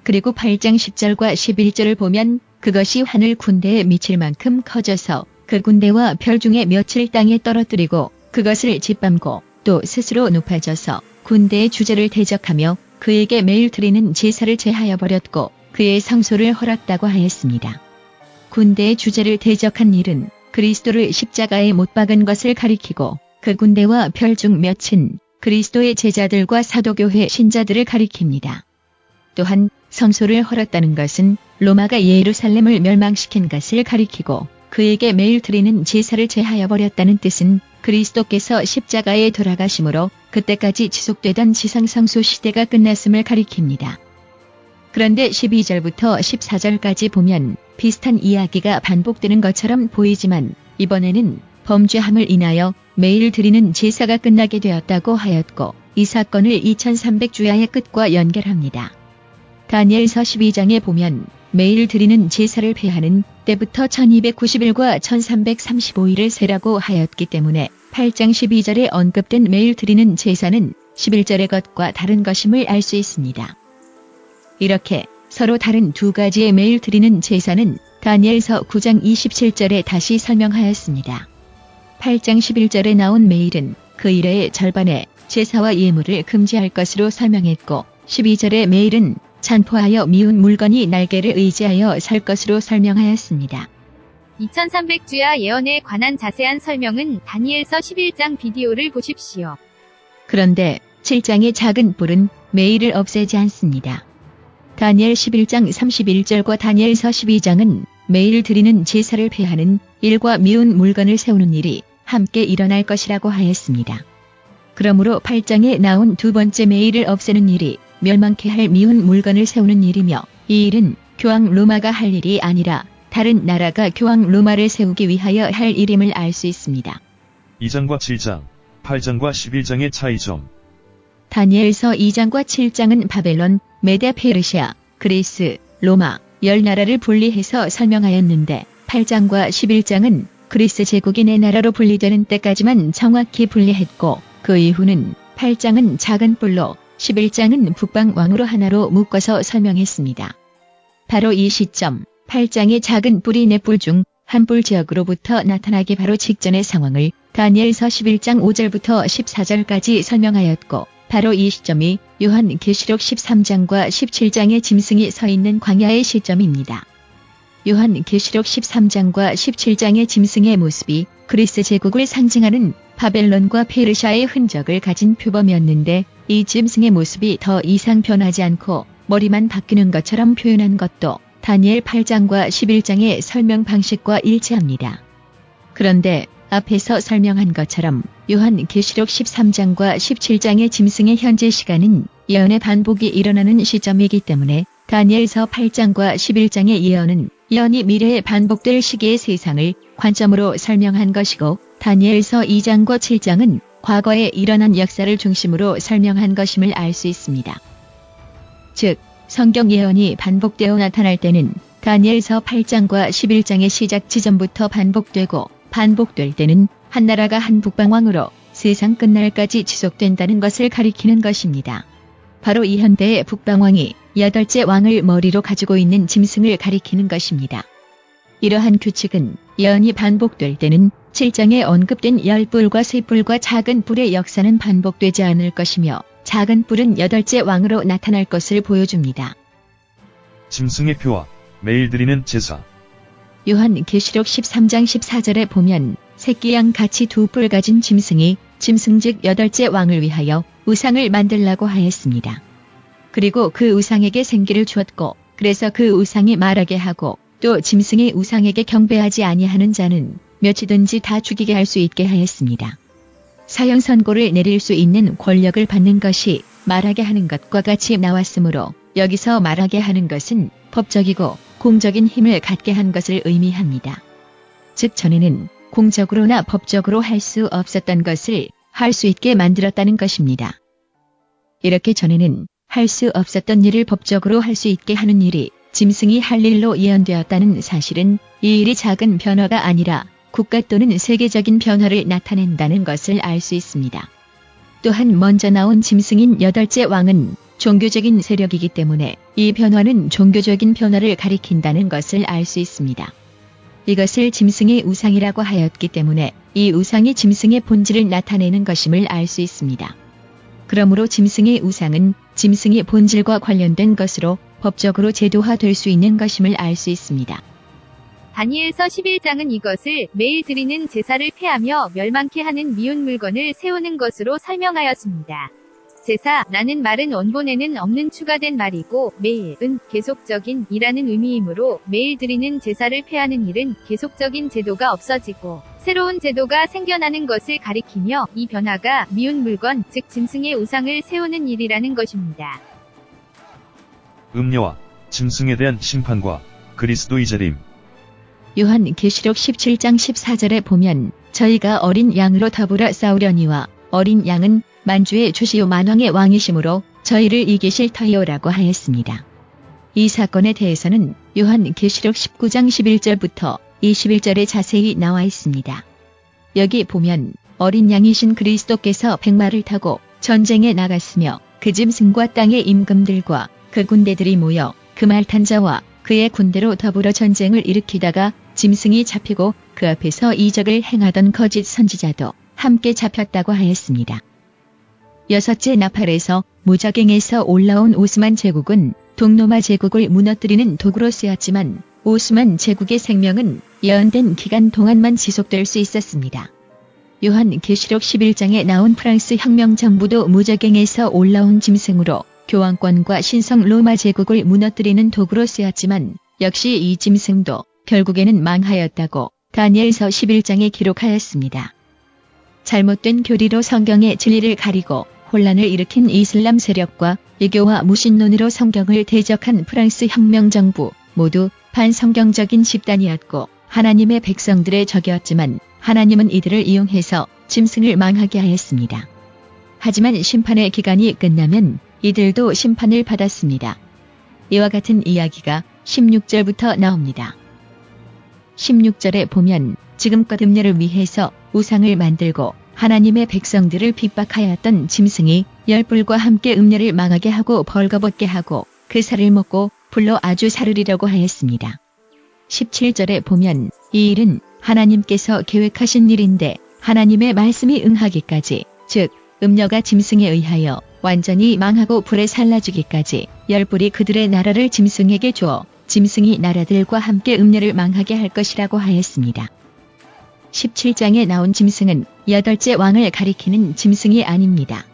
그리고 8장 10절과 11절을 보면 그것이 하늘 군대에 미칠 만큼 커져서 그 군대와 별 중에 몇을 땅에 떨어뜨리고 그것을 짓밟고 또 스스로 높아져서 군대의 주제를 대적하며 그에게 매일 드리는 제사를 제하여 버렸고 그의 성소를 헐었다고 하였습니다. 군대의 주제를 대적한 일은 그리스도를 십자가에 못 박은 것을 가리키고 그 군대와 별 중 몇은 그리스도의 제자들과 사도교회 신자들을 가리킵니다. 또한 성소를 헐었다는 것은 로마가 예루살렘을 멸망시킨 것을 가리키고 그에게 매일 드리는 제사를 제하여 버렸다는 뜻은 그리스도께서 십자가에 돌아가심으로 그때까지 지속되던 지상성소 시대가 끝났음을 가리킵니다. 그런데 12절부터 14절까지 보면 비슷한 이야기가 반복되는 것처럼 보이지만 이번에는 범죄함을 인하여 매일 드리는 제사가 끝나게 되었다고 하였고 이 사건을 2300주야의 끝과 연결합니다. 다니엘서 12장에 보면 매일 드리는 제사를 폐하는 때부터 1290일과 1335일을 세라고 하였기 때문에 8장 12절에 언급된 매일 드리는 제사는 11절의 것과 다른 것임을 알 수 있습니다. 이렇게 서로 다른 두 가지의 매일 드리는 제사는 다니엘서 9장 27절에 다시 설명하였습니다. 8장 11절에 나온 매일은 그 일의 절반에 제사와 예물을 금지할 것으로 설명했고 12절의 매일은 잔포하여 미운 물건이 날개를 의지하여 살 것으로 설명하였습니다. 2300주야 예언에 관한 자세한 설명은 다니엘서 11장 비디오를 보십시오. 그런데 7장의 작은 뿔은 매일을 없애지 않습니다. 다니엘 11장 31절과 다니엘서 12장은 매일 드리는 제사를 폐하는 일과 미운 물건을 세우는 일이 함께 일어날 것이라고 하였습니다. 그러므로 8장에 나온 두 번째 매일을 없애는 일이 멸망케 할 미운 물건을 세우는 일이며 이 일은 교황 로마가 할 일이 아니라 다른 나라가 교황 로마를 세우기 위하여 할 일임을 알 수 있습니다. 2장과 7장, 8장과 11장의 차이점. 다니엘서 2장과 7장은 바벨론, 메데 페르시아, 그리스, 로마, 10나라를 분리해서 설명하였는데 8장과 11장은 그리스 제국이 네 나라로 분리되는 때까지만 정확히 분리했고 그 이후는 8장은 작은 뿔로 11장은 북방 왕으로 하나로 묶어서 설명했습니다. 바로 이 시점 8장의 작은 뿔이 네 뿔 중 한 뿔 지역으로부터 나타나기 바로 직전의 상황을 다니엘서 11장 5절부터 14절까지 설명하였고 바로 이 시점이 요한계시록 13장과 17장의 짐승이 서 있는 광야의 시점입니다. 요한계시록 13장과 17장의 짐승의 모습이 그리스 제국을 상징하는 바벨론과 페르시아의 흔적을 가진 표범이었는데 이 짐승의 모습이 더 이상 변하지 않고 머리만 바뀌는 것처럼 표현한 것도 다니엘 8장과 11장의 설명 방식과 일치합니다. 그런데 앞에서 설명한 것처럼 요한계시록 13장과 17장의 짐승의 현재 시간은 예언의 반복이 일어나는 시점이기 때문에 다니엘서 8장과 11장의 예언은 예언이 미래에 반복될 시기의 세상을 관점으로 설명한 것이고 다니엘서 2장과 7장은 과거에 일어난 역사를 중심으로 설명한 것임을 알 수 있습니다. 즉, 성경 예언이 반복되어 나타날 때는 다니엘서 8장과 11장의 시작 지점부터 반복되고 반복될 때는 한나라가 한 북방왕으로 세상 끝날까지 지속된다는 것을 가리키는 것입니다. 바로 이 현대의 북방왕이 8째 왕을 머리로 가지고 있는 짐승을 가리키는 것입니다. 이러한 규칙은 예언이 반복될 때는 7장에 언급된 10뿔과 3뿔과 작은 뿔의 역사는 반복되지 않을 것이며 작은 뿔은 8째 왕으로 나타날 것을 보여줍니다. 짐승의 표와 매일 드리는 제사. 요한계시록 13장 14절에 보면 새끼 양 같이 2뿔 가진 짐승이 짐승 즉 8째 왕을 위하여 우상을 만들라고 하였습니다. 그리고 그 우상에게 생기를 주었고 그래서 그 우상이 말하게 하고 또 짐승의 우상에게 경배하지 아니하는 자는 몇이든지 다 죽이게 할 수 있게 하였습니다. 사형 선고를 내릴 수 있는 권력을 받는 것이 말하게 하는 것과 같이 나왔으므로 여기서 말하게 하는 것은 법적이고 공적인 힘을 갖게 한 것을 의미합니다. 즉 전에는 공적으로나 법적으로 할 수 없었던 것을 할 수 있게 만들었다는 것입니다. 이렇게 전에는 할 수 없었던 일을 법적으로 할 수 있게 하는 일이 짐승이 할 일로 예언되었다는 사실은 이 일이 작은 변화가 아니라 국가 또는 세계적인 변화를 나타낸다는 것을 알 수 있습니다. 또한 먼저 나온 짐승인 8째 왕은 종교적인 세력이기 때문에 이 변화는 종교적인 변화를 가리킨다는 것을 알 수 있습니다. 이것을 짐승의 우상이라고 하였기 때문에 이 우상이 짐승의 본질을 나타내는 것임을 알 수 있습니다. 그러므로 짐승의 우상은 짐승의 본질과 관련된 것으로 법적으로 제도화될 수 있는 것임을 알 수 있습니다. 다니엘서 11장은 이것을 매일 드리는 제사를 폐하며 멸망케 하는 미운 물건을 세우는 것으로 설명하였습니다. 제사라는 말은 원본에는 없는 추가된 말이고 매일은 계속적인 이라는 의미이므로 매일 드리는 제사를 폐하는 일은 계속적인 제도가 없어지고 새로운 제도가 생겨나는 것을 가리키며 이 변화가 미운 물건 즉 짐승의 우상을 세우는 일이라는 것입니다. 음녀와 짐승에 대한 심판과 그리스도의 재림. 요한계시록 17장 14절에 보면 저희가 어린 양으로 더불어 싸우려니와 어린 양은 만주의 주시요 만왕의 왕이시므로 저희를 이기실 터이오라고 하였습니다. 이 사건에 대해서는 요한계시록 19장 11절부터 21절에 자세히 나와 있습니다. 여기 보면 어린 양이신 그리스도께서 백마를 타고 전쟁에 나갔으며 그 짐승과 땅의 임금들과 그 군대들이 모여 그 말 탄 자와 그의 군대로 더불어 전쟁을 일으키다가 짐승이 잡히고 그 앞에서 이적을 행하던 거짓 선지자도 함께 잡혔다고 하였습니다. 6째 나팔에서 무저갱에서 올라온 오스만 제국은 동로마 제국을 무너뜨리는 도구로 쓰였지만 오스만 제국의 생명은 예언된 기간 동안만 지속될 수 있었습니다. 요한계시록 11장에 나온 프랑스 혁명 정부도 무저갱에서 올라온 짐승으로 교황권과 신성 로마 제국을 무너뜨리는 도구로 쓰였지만 역시 이 짐승도 결국에는 망하였다고 다니엘서 11장에 기록하였습니다. 잘못된 교리로 성경의 진리를 가리고 혼란을 일으킨 이슬람 세력과 이교와 무신론으로 성경을 대적한 프랑스 혁명 정부 모두 반성경적인 집단이었고 하나님의 백성들의 적이었지만 하나님은 이들을 이용해서 짐승을 망하게 하였습니다. 하지만 심판의 기간이 끝나면 이들도 심판을 받았습니다. 이와 같은 이야기가 16절부터 나옵니다. 16절에 보면 지금껏 음녀를 위해서 우상을 만들고 하나님의 백성들을 핍박하였던 짐승이 10뿔과 함께 음녀를 망하게 하고 벌거벗게 하고 그 살을 먹고 불로 아주 사르리려고 하였습니다. 17절에 보면 이 일은 하나님께서 계획하신 일인데 하나님의 말씀이 응하기까지 즉 음녀가 짐승에 의하여 완전히 망하고 불에 살라주기까지 10뿔이 그들의 나라를 짐승에게 주어 짐승이 나라들과 함께 음녀를 망하게 할 것이라고 하였습니다. 17장에 나온 짐승은 8째 왕을 가리키는 짐승이 아닙니다.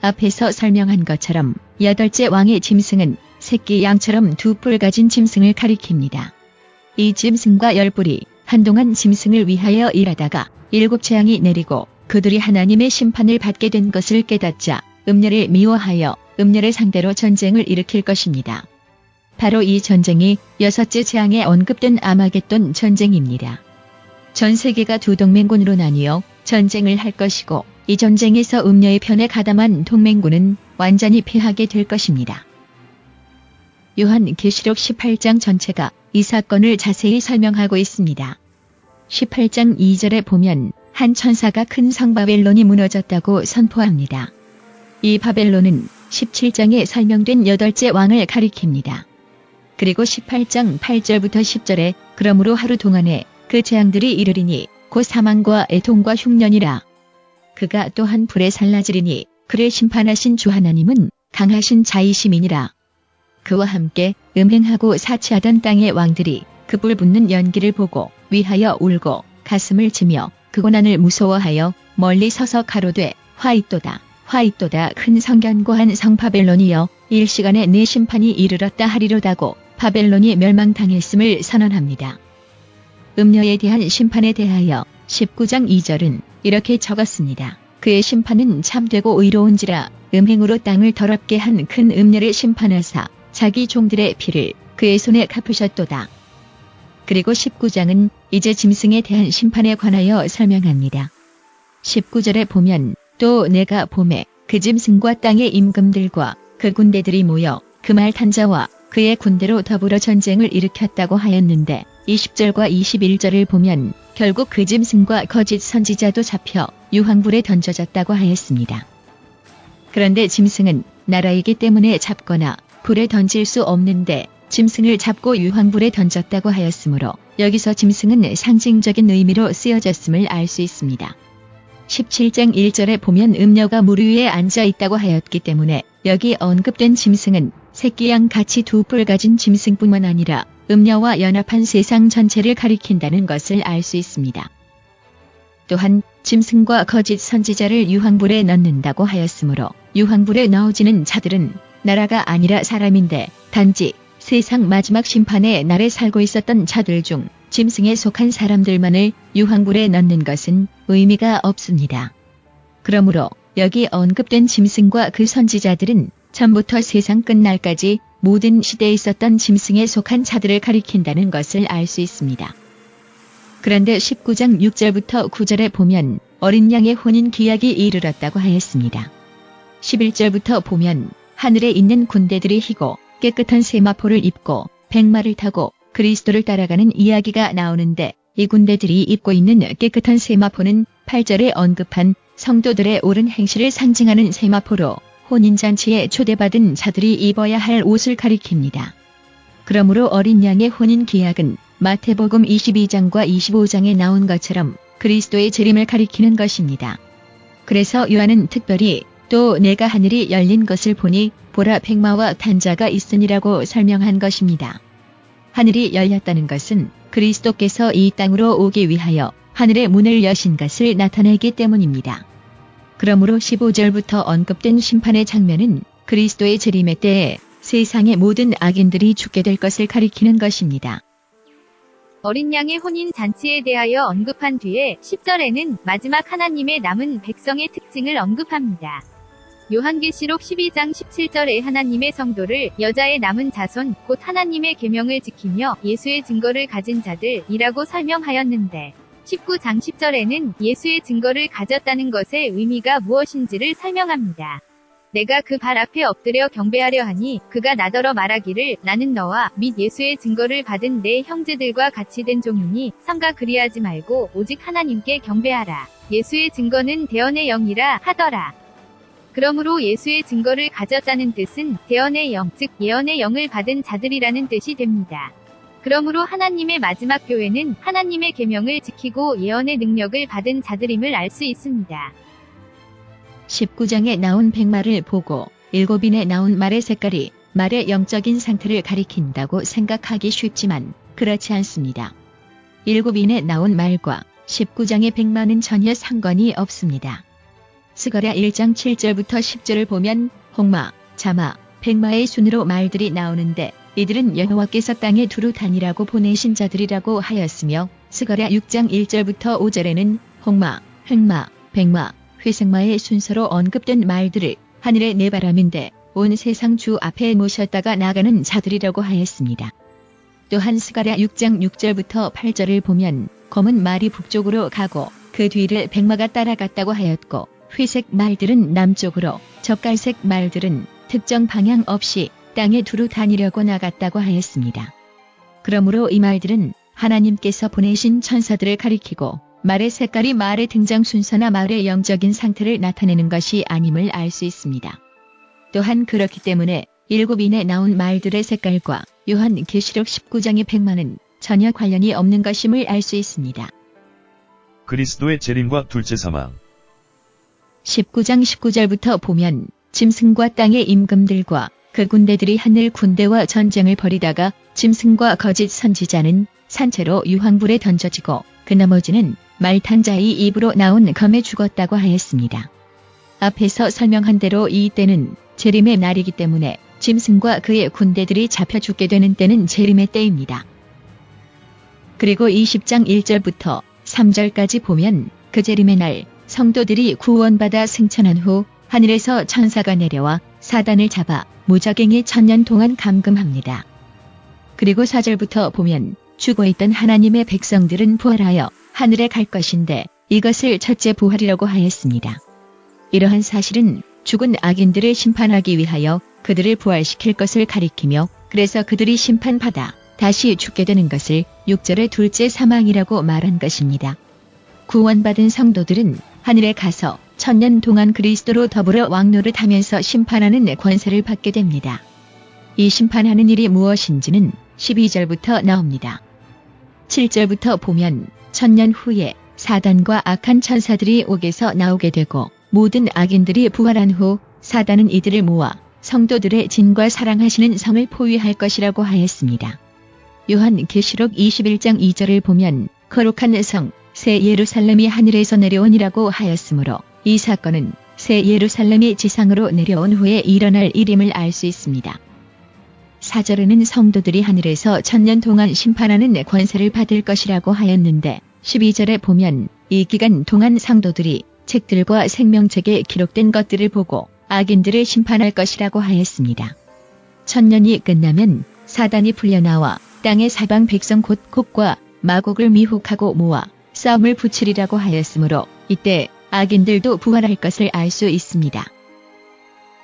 앞에서 설명한 것처럼 8째 왕의 짐승은 새끼 양처럼 2뿔 가진 짐승을 가리킵니다. 이 짐승과 10뿔이 한동안 짐승을 위하여 일하다가 7재앙이 내리고 그들이 하나님의 심판을 받게 된 것을 깨닫자 음녀를 미워하여 음녀를 상대로 전쟁을 일으킬 것입니다. 바로 이 전쟁이 6째 재앙에 언급된 아마겟돈 전쟁입니다. 전 세계가 두 동맹군으로 나뉘어 전쟁을 할 것이고 이 전쟁에서 음녀의 편에 가담한 동맹군은 완전히 패하게 될 것입니다. 요한계시록 18장 전체가 이 사건을 자세히 설명하고 있습니다. 18장 2절에 보면 한 천사가 큰 성 바벨론이 무너졌다고 선포합니다. 이 바벨론은 17장에 설명된 8째 왕을 가리킵니다. 그리고 18장 8절부터 10절에 그러므로 하루 동안에 그 재앙들이 이르리니 곧 사망과 애통과 흉년이라. 그가 또한 불에 살라지리니 그를 심판하신 주 하나님은 강하신 자이심이니라. 그와 함께 음행하고 사치하던 땅의 왕들이 그 불 붙는 연기를 보고 위하여 울고 가슴을 치며 그 고난을 무서워하여 멀리 서서 가로되 화이또다 화이또다 큰 성견고한 성 바벨론이여 일시간에 내 심판이 이르렀다 하리로다고 바벨론이 멸망당했음을 선언합니다. 음녀에 대한 심판에 대하여 19장 2절은 이렇게 적었습니다. 그의 심판은 참되고 의로운지라 음행으로 땅을 더럽게 한 큰 음녀를 심판하사 자기 종들의 피를 그의 손에 갚으셨도다. 그리고 19장은 이제 짐승에 대한 심판에 관하여 설명합니다. 19절에 보면 또 내가 봄에 그 짐승과 땅의 임금들과 그 군대들이 모여 그 말탄자와 그의 군대로 더불어 전쟁을 일으켰다고 하였는데 20절과 21절을 보면 결국 그 짐승과 거짓 선지자도 잡혀 유황불에 던져졌다고 하였습니다. 그런데 짐승은 나라이기 때문에 잡거나 불에 던질 수 없는데 짐승을 잡고 유황불에 던졌다고 하였으므로 여기서 짐승은 상징적인 의미로 쓰여졌음을 알 수 있습니다. 17장 1절에 보면 음녀가 물 위에 앉아 있다고 하였기 때문에 여기 언급된 짐승은 새끼양 같이 두 뿔 가진 짐승뿐만 아니라 음녀와 연합한 세상 전체를 가리킨다는 것을 알 수 있습니다. 또한 짐승과 거짓 선지자를 유황불에 넣는다고 하였으므로 유황불에 넣어지는 자들은 나라가 아니라 사람인데 단지 세상 마지막 심판의 날에 살고 있었던 자들 중 짐승에 속한 사람들만을 유황불에 넣는 것은 의미가 없습니다. 그러므로 여기 언급된 짐승과 그 선지자들은 전부터 세상 끝날까지 모든 시대에 있었던 짐승에 속한 자들을 가리킨다는 것을 알 수 있습니다. 그런데 19장 6절부터 9절에 보면 어린 양의 혼인 기약이 이르렀다고 하였습니다. 11절부터 보면 하늘에 있는 군대들이 희고 깨끗한 세마포를 입고 백마를 타고 그리스도를 따라가는 이야기가 나오는데 이 군대들이 입고 있는 깨끗한 세마포는 8절에 언급한 성도들의 옳은 행실을 상징하는 세마포로 혼인잔치에 초대받은 자들이 입어야 할 옷을 가리킵니다. 그러므로 어린 양의 혼인 기약은 마태복음 22장과 25장에 나온 것처럼 그리스도의 재림을 가리키는 것입니다. 그래서 요한은 특별히 또 내가 하늘이 열린 것을 보니 보라 백마와 단자가 있으니라고 설명한 것입니다. 하늘이 열렸다는 것은 그리스도께서 이 땅으로 오기 위하여 하늘의 문을 여신 것을 나타내기 때문입니다. 그러므로 15절부터 언급된 심판의 장면은 그리스도의 재림의 때에 세상의 모든 악인들이 죽게 될 것을 가리키는 것입니다. 어린 양의 혼인 잔치에 대하여 언급한 뒤에 10절에는 마지막 하나님의 남은 백성의 특징을 언급합니다. 요한계시록 12장 17절에 하나님의 성도를 여자의 남은 자손 곧 하나님의 계명을 지키며 예수의 증거를 가진 자들이라고 설명하였는데 19장 10절에는 예수의 증거를 가졌다는 것의 의미가 무엇인지를 설명합니다. 내가 그 발 앞에 엎드려 경배하려 하니 그가 나더러 말하기를 나는 너와 및 예수의 증거를 받은 내 형제들과 같이 된 종이니 삼가 그리하지 말고 오직 하나님께 경배하라. 예수의 증거는 대언의 영이라 하더라. 그러므로 예수의 증거를 가졌다는 뜻은 대언의 영, 즉 예언의 영을 받은 자들이라는 뜻이 됩니다. 그러므로 하나님의 마지막 교회는 하나님의 계명을 지키고 예언의 능력을 받은 자들임을 알 수 있습니다. 19장에 나온 백마를 보고 7인에 나온 말의 색깔이 말의 영적인 상태를 가리킨다고 생각하기 쉽지만 그렇지 않습니다. 7인에 나온 말과 19장의 백마는 전혀 상관이 없습니다. 스가랴 1장 7절부터 10절을 보면 홍마, 자마, 백마의 순으로 말들이 나오는데 이들은 여호와께서 땅에 두루 다니라고 보내신 자들이라고 하였으며 스가랴 6장 1절부터 5절에는 홍마, 흑마, 백마, 회색마의 순서로 언급된 말들을 하늘의 네 바람인데 온 세상 주 앞에 모셨다가 나가는 자들이라고 하였습니다. 또한 스가랴 6장 6절부터 8절을 보면 검은 말이 북쪽으로 가고 그 뒤를 백마가 따라갔다고 하였고 회색 말들은 남쪽으로 젓갈색 말들은 특정 방향 없이 땅에 두루 다니려고 나갔다고 하였습니다. 그러므로 이 말들은 하나님께서 보내신 천사들을 가리키고 말의 색깔이 말의 등장 순서나 말의 영적인 상태를 나타내는 것이 아님을 알 수 있습니다. 또한 그렇기 때문에 7인에 나온 말들의 색깔과 요한계시록 19장의 100만은 전혀 관련이 없는 것임을 알 수 있습니다. 그리스도의 재림과 둘째 사망. 19장 19절부터 보면 짐승과 땅의 임금들과 그 군대들이 하늘 군대와 전쟁을 벌이다가 짐승과 거짓 선지자는 산채로 유황불에 던져지고 그 나머지는 말 탄 자의 입으로 나온 검에 죽었다고 하였습니다. 앞에서 설명한 대로 이 때는 재림의 날이기 때문에 짐승과 그의 군대들이 잡혀 죽게 되는 때는 재림의 때입니다. 그리고 20장 1절부터 3절까지 보면 그 재림의 날 성도들이 구원받아 승천한 후 하늘에서 천사가 내려와 사단을 잡아 무적행에 1000년 동안 감금합니다. 그리고 4절부터 보면 죽어있던 하나님의 백성들은 부활하여 하늘에 갈 것인데 이것을 첫째 부활이라고 하였습니다. 이러한 사실은 죽은 악인들을 심판하기 위하여 그들을 부활시킬 것을 가리키며 그래서 그들이 심판받아 다시 죽게 되는 것을 6절의 둘째 사망이라고 말한 것입니다. 구원받은 성도들은 하늘에 가서 1000년 동안 그리스도로 더불어 왕노릇하면서 심판하는 권세를 받게 됩니다. 이 심판하는 일이 무엇인지는 12절부터 나옵니다. 7절부터 보면 1000년 후에 사단과 악한 천사들이 옥에서 나오게 되고 모든 악인들이 부활한 후 사단은 이들을 모아 성도들의 진과 사랑하시는 성을 포위할 것이라고 하였습니다. 요한계시록 21장 2절을 보면 거룩한 성 새 예루살렘이 하늘에서 내려오니라고 하였으므로 이 사건은 새 예루살렘이 지상으로 내려온 후에 일어날 일임을 알 수 있습니다. 4절에는 성도들이 하늘에서 1000년 동안 심판하는 권세를 받을 것이라고 하였는데 12절에 보면 이 기간 동안 성도들이 책들과 생명책에 기록된 것들을 보고 악인들을 심판할 것이라고 하였습니다. 1000년이 끝나면 사단이 풀려나와 땅의 사방 백성 곳곳과 마곡을 미혹하고 모아 싸움을 붙이리라고 하였으므로 이때 악인들도 부활할 것을 알 수 있습니다.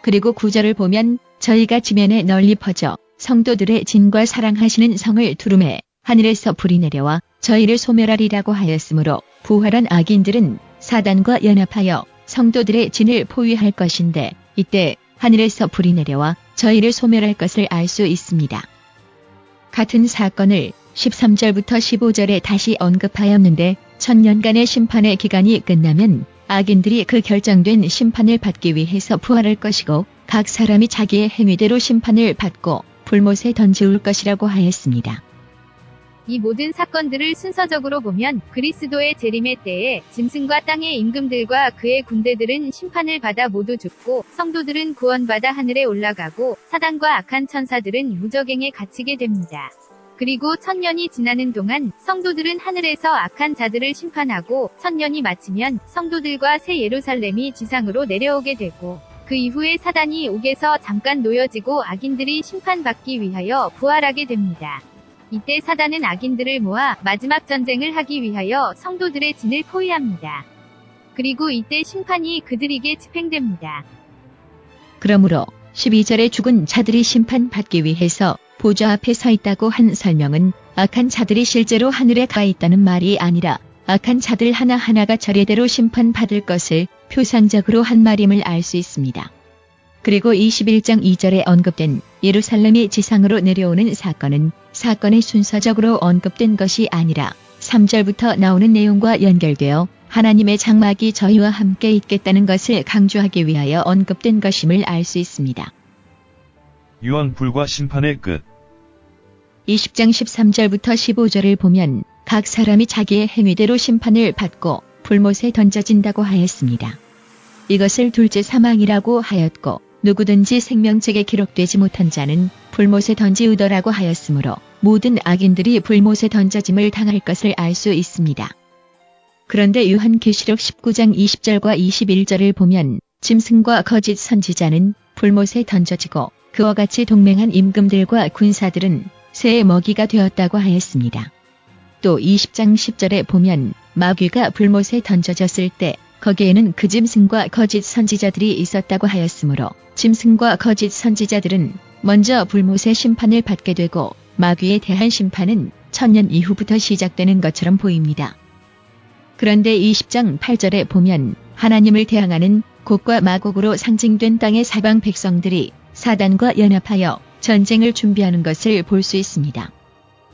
그리고 9절을 보면 저희가 지면에 널리 퍼져 성도들의 진과 사랑하시는 성을 두루매 하늘에서 불이 내려와 저희를 소멸하리라고 하였으므로 부활한 악인들은 사단과 연합하여 성도들의 진을 포위할 것인데 이때 하늘에서 불이 내려와 저희를 소멸할 것을 알 수 있습니다. 같은 사건을 13절부터 15절에 다시 언급하였는데 1000년간의 심판의 기간이 끝나면 악인들이 그 결정된 심판을 받기 위해서 부활할 것이고 각 사람이 자기의 행위대로 심판을 받고 불못에 던지울 것이라고 하였습니다. 이 모든 사건들을 순서적으로 보면 그리스도의 재림의 때에 짐승과 땅의 임금들과 그의 군대들은 심판을 받아 모두 죽고 성도들은 구원받아 하늘에 올라가고 사단과 악한 천사들은 무적행에 갇히게 됩니다. 그리고 1000년이 지나는 동안 성도들은 하늘에서 악한 자들을 심판하고 1000년이 마치면 성도들과 새 예루살렘이 지상으로 내려오게 되고 그 이후에 사단이 옥에서 잠깐 놓여지고 악인들이 심판받기 위하여 부활하게 됩니다. 이때 사단은 악인들을 모아 마지막 전쟁을 하기 위하여 성도들의 진을 포위합니다. 그리고 이때 심판이 그들에게 집행됩니다. 그러므로 12절에 죽은 자들이 심판받기 위해서 보좌 앞에 서 있다고 한 설명은 악한 자들이 실제로 하늘에 가 있다는 말이 아니라 악한 자들 하나하나가 차례대로 심판받을 것을 표상적으로 한 말임을 알 수 있습니다. 그리고 21장 2절에 언급된 예루살렘이 지상으로 내려오는 사건은 사건의 순서적으로 언급된 것이 아니라 3절부터 나오는 내용과 연결되어 하나님의 장막이 저희와 함께 있겠다는 것을 강조하기 위하여 언급된 것임을 알 수 있습니다. 유황불과 심판의 끝. 20장 13절부터 15절을 보면 각 사람이 자기의 행위대로 심판을 받고 불못에 던져진다고 하였습니다. 이것을 둘째 사망이라고 하였고 누구든지 생명책에 기록되지 못한 자는 불못에 던지우더라고 하였으므로 모든 악인들이 불못에 던져짐을 당할 것을 알 수 있습니다. 그런데 요한계시록 19장 20절과 21절을 보면 짐승과 거짓 선지자는 불못에 던져지고 그와 같이 동맹한 임금들과 군사들은 새의 먹이가 되었다고 하였습니다. 또 20장 10절에 보면 마귀가 불못에 던져졌을 때 거기에는 그 짐승과 거짓 선지자들이 있었다고 하였으므로 짐승과 거짓 선지자들은 먼저 불못의 심판을 받게 되고 마귀에 대한 심판은 1000년 이후부터 시작되는 것처럼 보입니다. 그런데 20장 8절에 보면 하나님을 대항하는 곡과 마곡으로 상징된 땅의 사방 백성들이 사단과 연합하여 전쟁을 준비하는 것을 볼 수 있습니다.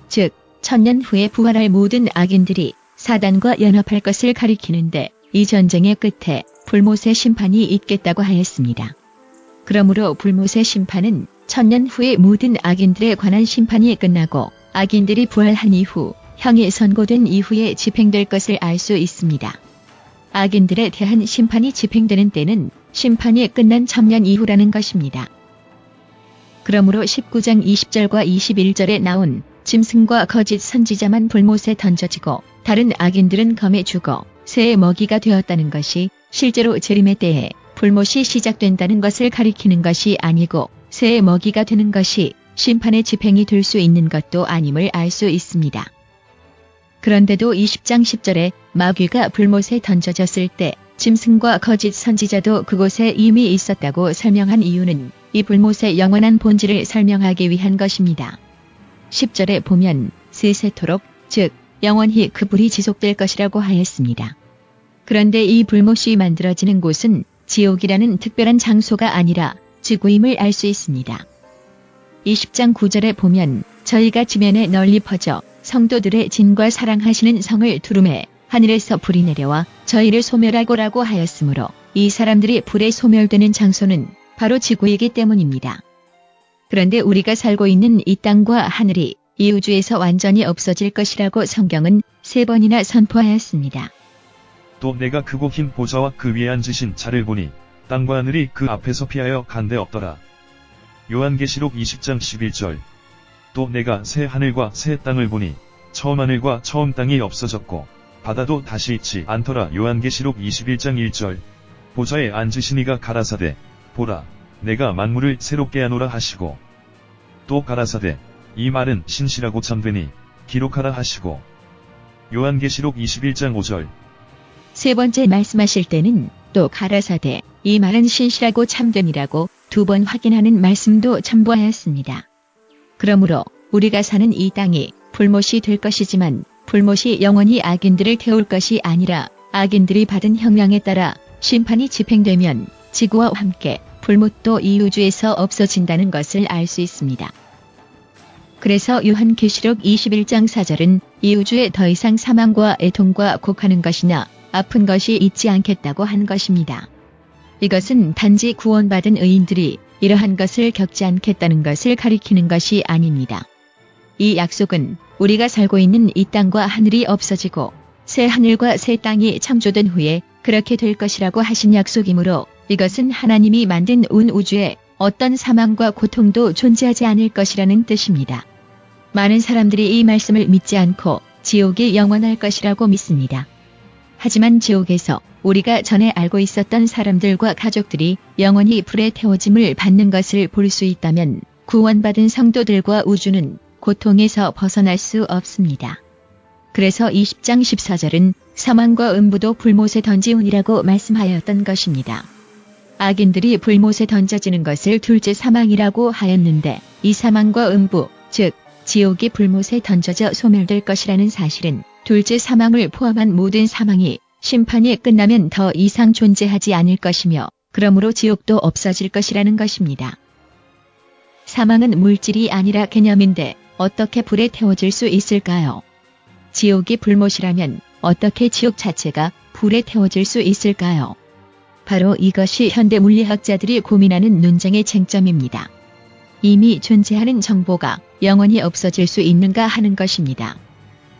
즉 1000년 후에 부활할 모든 악인들이 사단과 연합할 것을 가리키는데 이 전쟁의 끝에 불못의 심판이 있겠다고 하였습니다. 그러므로 불못의 심판은 1000년 후에 모든 악인들에 관한 심판이 끝나고 악인들이 부활한 이후 형이 선고된 이후에 집행될 것을 알 수 있습니다. 악인들에 대한 심판이 집행되는 때는 심판이 끝난 1000년 이후라는 것입니다. 그러므로 19장 20절과 21절에 나온 짐승과 거짓 선지자만 불못에 던져지고 다른 악인들은 검에 죽어 새의 먹이가 되었다는 것이 실제로 재림의 때에 불못이 시작된다는 것을 가리키는 것이 아니고 새의 먹이가 되는 것이 심판의 집행이 될 수 있는 것도 아님을 알 수 있습니다. 그런데도 20장 10절에 마귀가 불못에 던져졌을 때 짐승과 거짓 선지자도 그곳에 이미 있었다고 설명한 이유는 이 불못의 영원한 본질을 설명하기 위한 것입니다. 10절에 보면 세세토록 즉 영원히 그 불이 지속될 것이라고 하였습니다. 그런데 이 불못이 만들어지는 곳은 지옥이라는 특별한 장소가 아니라 지구임을 알 수 있습니다. 20장 9절에 보면 저희가 지면에 널리 퍼져 성도들의 진과 사랑하시는 성을 두루매 하늘에서 불이 내려와 저희를 소멸하고라고 하였으므로 이 사람들이 불에 소멸되는 장소는 바로 지구이기 때문입니다. 그런데 우리가 살고 있는 이 땅과 하늘이 이 우주에서 완전히 없어질 것이라고 성경은 3번이나 선포하였습니다. 또 내가 크고 흰 보좌와 그 위에 앉으신 자를 보니 땅과 하늘이 그 앞에서 피하여 간데 없더라. 요한계시록 20장 11절. 또 내가 새 하늘과 새 땅을 보니 처음 하늘과 처음 땅이 없어졌고 바다도 다시 있지 않더라. 요한계시록 21장 1절. 보좌에 앉으신 이가 가라사대 보라 내가 만물을 새롭게 하노라 하시고 또 가라사대 이 말은 신실하고 참되니 기록하라 하시고 요한계시록 21장 5절. 세 번째 말씀하실 때는 또 가라사대 이 말은 신실하고 참됨이라고 2번 확인하는 말씀도 첨부하였습니다. 그러므로 우리가 사는 이 땅이 불못이 될 것이지만 불못이 영원히 악인들을 태울 것이 아니라 악인들이 받은 형량에 따라 심판이 집행되면 지구와 함께 불못도 이 우주에서 없어진다는 것을 알 수 있습니다. 그래서 요한계시록 21장 4절은 이 우주에 더 이상 사망과 애통과 곡하는 것이나 아픈 것이 있지 않겠다고 한 것입니다. 이것은 단지 구원받은 의인들이 이러한 것을 겪지 않겠다는 것을 가리키는 것이 아닙니다. 이 약속은 우리가 살고 있는 이 땅과 하늘이 없어지고 새 하늘과 새 땅이 창조된 후에 그렇게 될 것이라고 하신 약속이므로 이것은 하나님이 만든 온 우주에 어떤 사망과 고통도 존재하지 않을 것이라는 뜻입니다. 많은 사람들이 이 말씀을 믿지 않고 지옥이 영원할 것이라고 믿습니다. 하지만 지옥에서 우리가 전에 알고 있었던 사람들과 가족들이 영원히 불에 태워짐을 받는 것을 볼 수 있다면 구원받은 성도들과 우주는 고통에서 벗어날 수 없습니다. 그래서 20장 14절은 사망과 음부도 불못에 던지우니라고 말씀하였던 것입니다. 악인들이 불못에 던져지는 것을 둘째 사망이라고 하였는데 이 사망과 음부, 즉 지옥이 불못에 던져져 소멸될 것이라는 사실은 둘째 사망을 포함한 모든 사망이 심판이 끝나면 더 이상 존재하지 않을 것이며 그러므로 지옥도 없어질 것이라는 것입니다. 사망은 물질이 아니라 개념인데 어떻게 불에 태워질 수 있을까요? 지옥이 불못이라면 어떻게 지옥 자체가 불에 태워질 수 있을까요? 바로 이것이 현대 물리학자들이 고민하는 논쟁의 쟁점입니다. 이미 존재하는 정보가 영원히 없어질 수 있는가 하는 것입니다.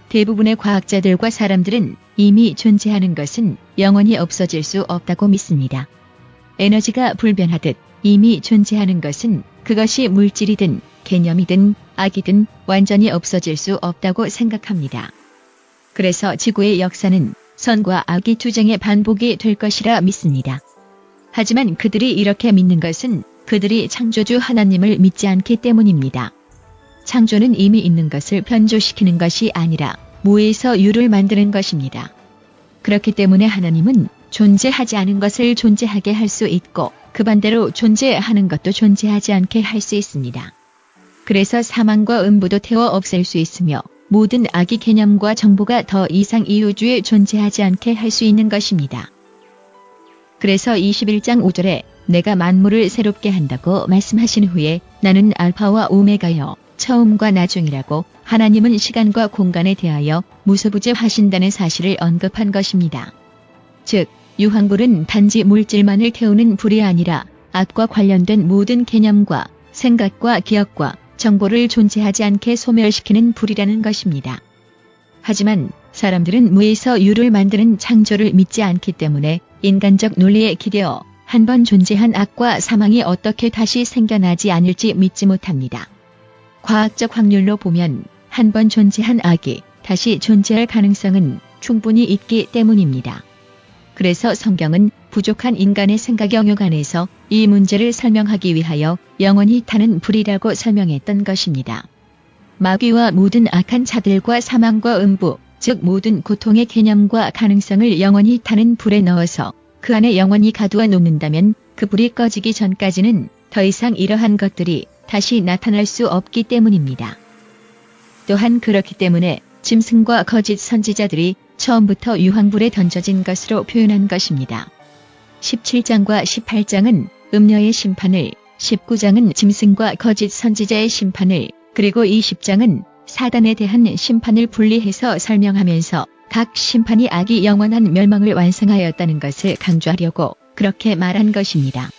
대부분의 과학자들과 사람들은 이미 존재하는 것은 영원히 없어질 수 없다고 믿습니다. 에너지가 불변하듯 이미 존재하는 것은 그것이 물질이든 개념이든 악이든 완전히 없어질 수 없다고 생각합니다. 그래서 지구의 역사는 선과 악의 투쟁의 반복이 될 것이라 믿습니다. 하지만 그들이 이렇게 믿는 것은 그들이 창조주 하나님을 믿지 않기 때문입니다. 창조는 이미 있는 것을 변조시키는 것이 아니라 무에서 유를 만드는 것입니다. 그렇기 때문에 하나님은 존재하지 않은 것을 존재하게 할 수 있고 그 반대로 존재하는 것도 존재하지 않게 할 수 있습니다. 그래서 사망과 음부도 태워 없앨 수 있으며 모든 악의 개념과 정보가 더 이상 이 우주에 존재하지 않게 할 수 있는 것입니다. 그래서 21장 5절에 내가 만물을 새롭게 한다고 말씀하신 후에 나는 알파와 오메가여 처음과 나중이라고 하나님은 시간과 공간에 대하여 무소부재하신다는 사실을 언급한 것입니다. 즉 유황불은 단지 물질만을 태우는 불이 아니라 악과 관련된 모든 개념과 생각과 기억과 정보를 존재하지 않게 소멸시키는 불이라는 것입니다. 하지만 사람들은 무에서 유를 만드는 창조를 믿지 않기 때문에 인간적 논리에 기대어 한번 존재한 악과 사망이 어떻게 다시 생겨나지 않을지 믿지 못합니다. 과학적 확률로 보면 한번 존재한 악이 다시 존재할 가능성은 충분히 있기 때문입니다. 그래서 성경은 부족한 인간의 생각 영역 안에서 이 문제를 설명하기 위하여 영원히 타는 불이라고 설명했던 것입니다. 마귀와 모든 악한 자들과 사망과 음부, 즉 모든 고통의 개념과 가능성을 영원히 타는 불에 넣어서 그 안에 영원히 가두어 놓는다면 그 불이 꺼지기 전까지는 더 이상 이러한 것들이 다시 나타날 수 없기 때문입니다. 또한 그렇기 때문에 짐승과 거짓 선지자들이 처음부터 유황불에 던져진 것으로 표현한 것입니다. 17장과 18장은 음녀의 심판을, 19장은 짐승과 거짓 선지자의 심판을, 그리고 20장은 사단에 대한 심판을 분리해서 설명하면서 각 심판이 악이 영원한 멸망을 완성하였다는 것을 강조하려고 그렇게 말한 것입니다.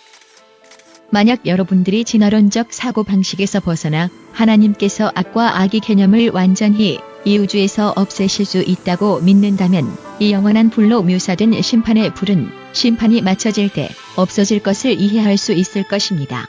만약 여러분들이 진화론적 사고방식에서 벗어나 하나님께서 악과 악의 개념을 완전히 이 우주에서 없애실 수 있다고 믿는다면 이 영원한 불로 묘사된 심판의 불은 심판이 마쳐질 때 없어질 것을 이해할 수 있을 것입니다.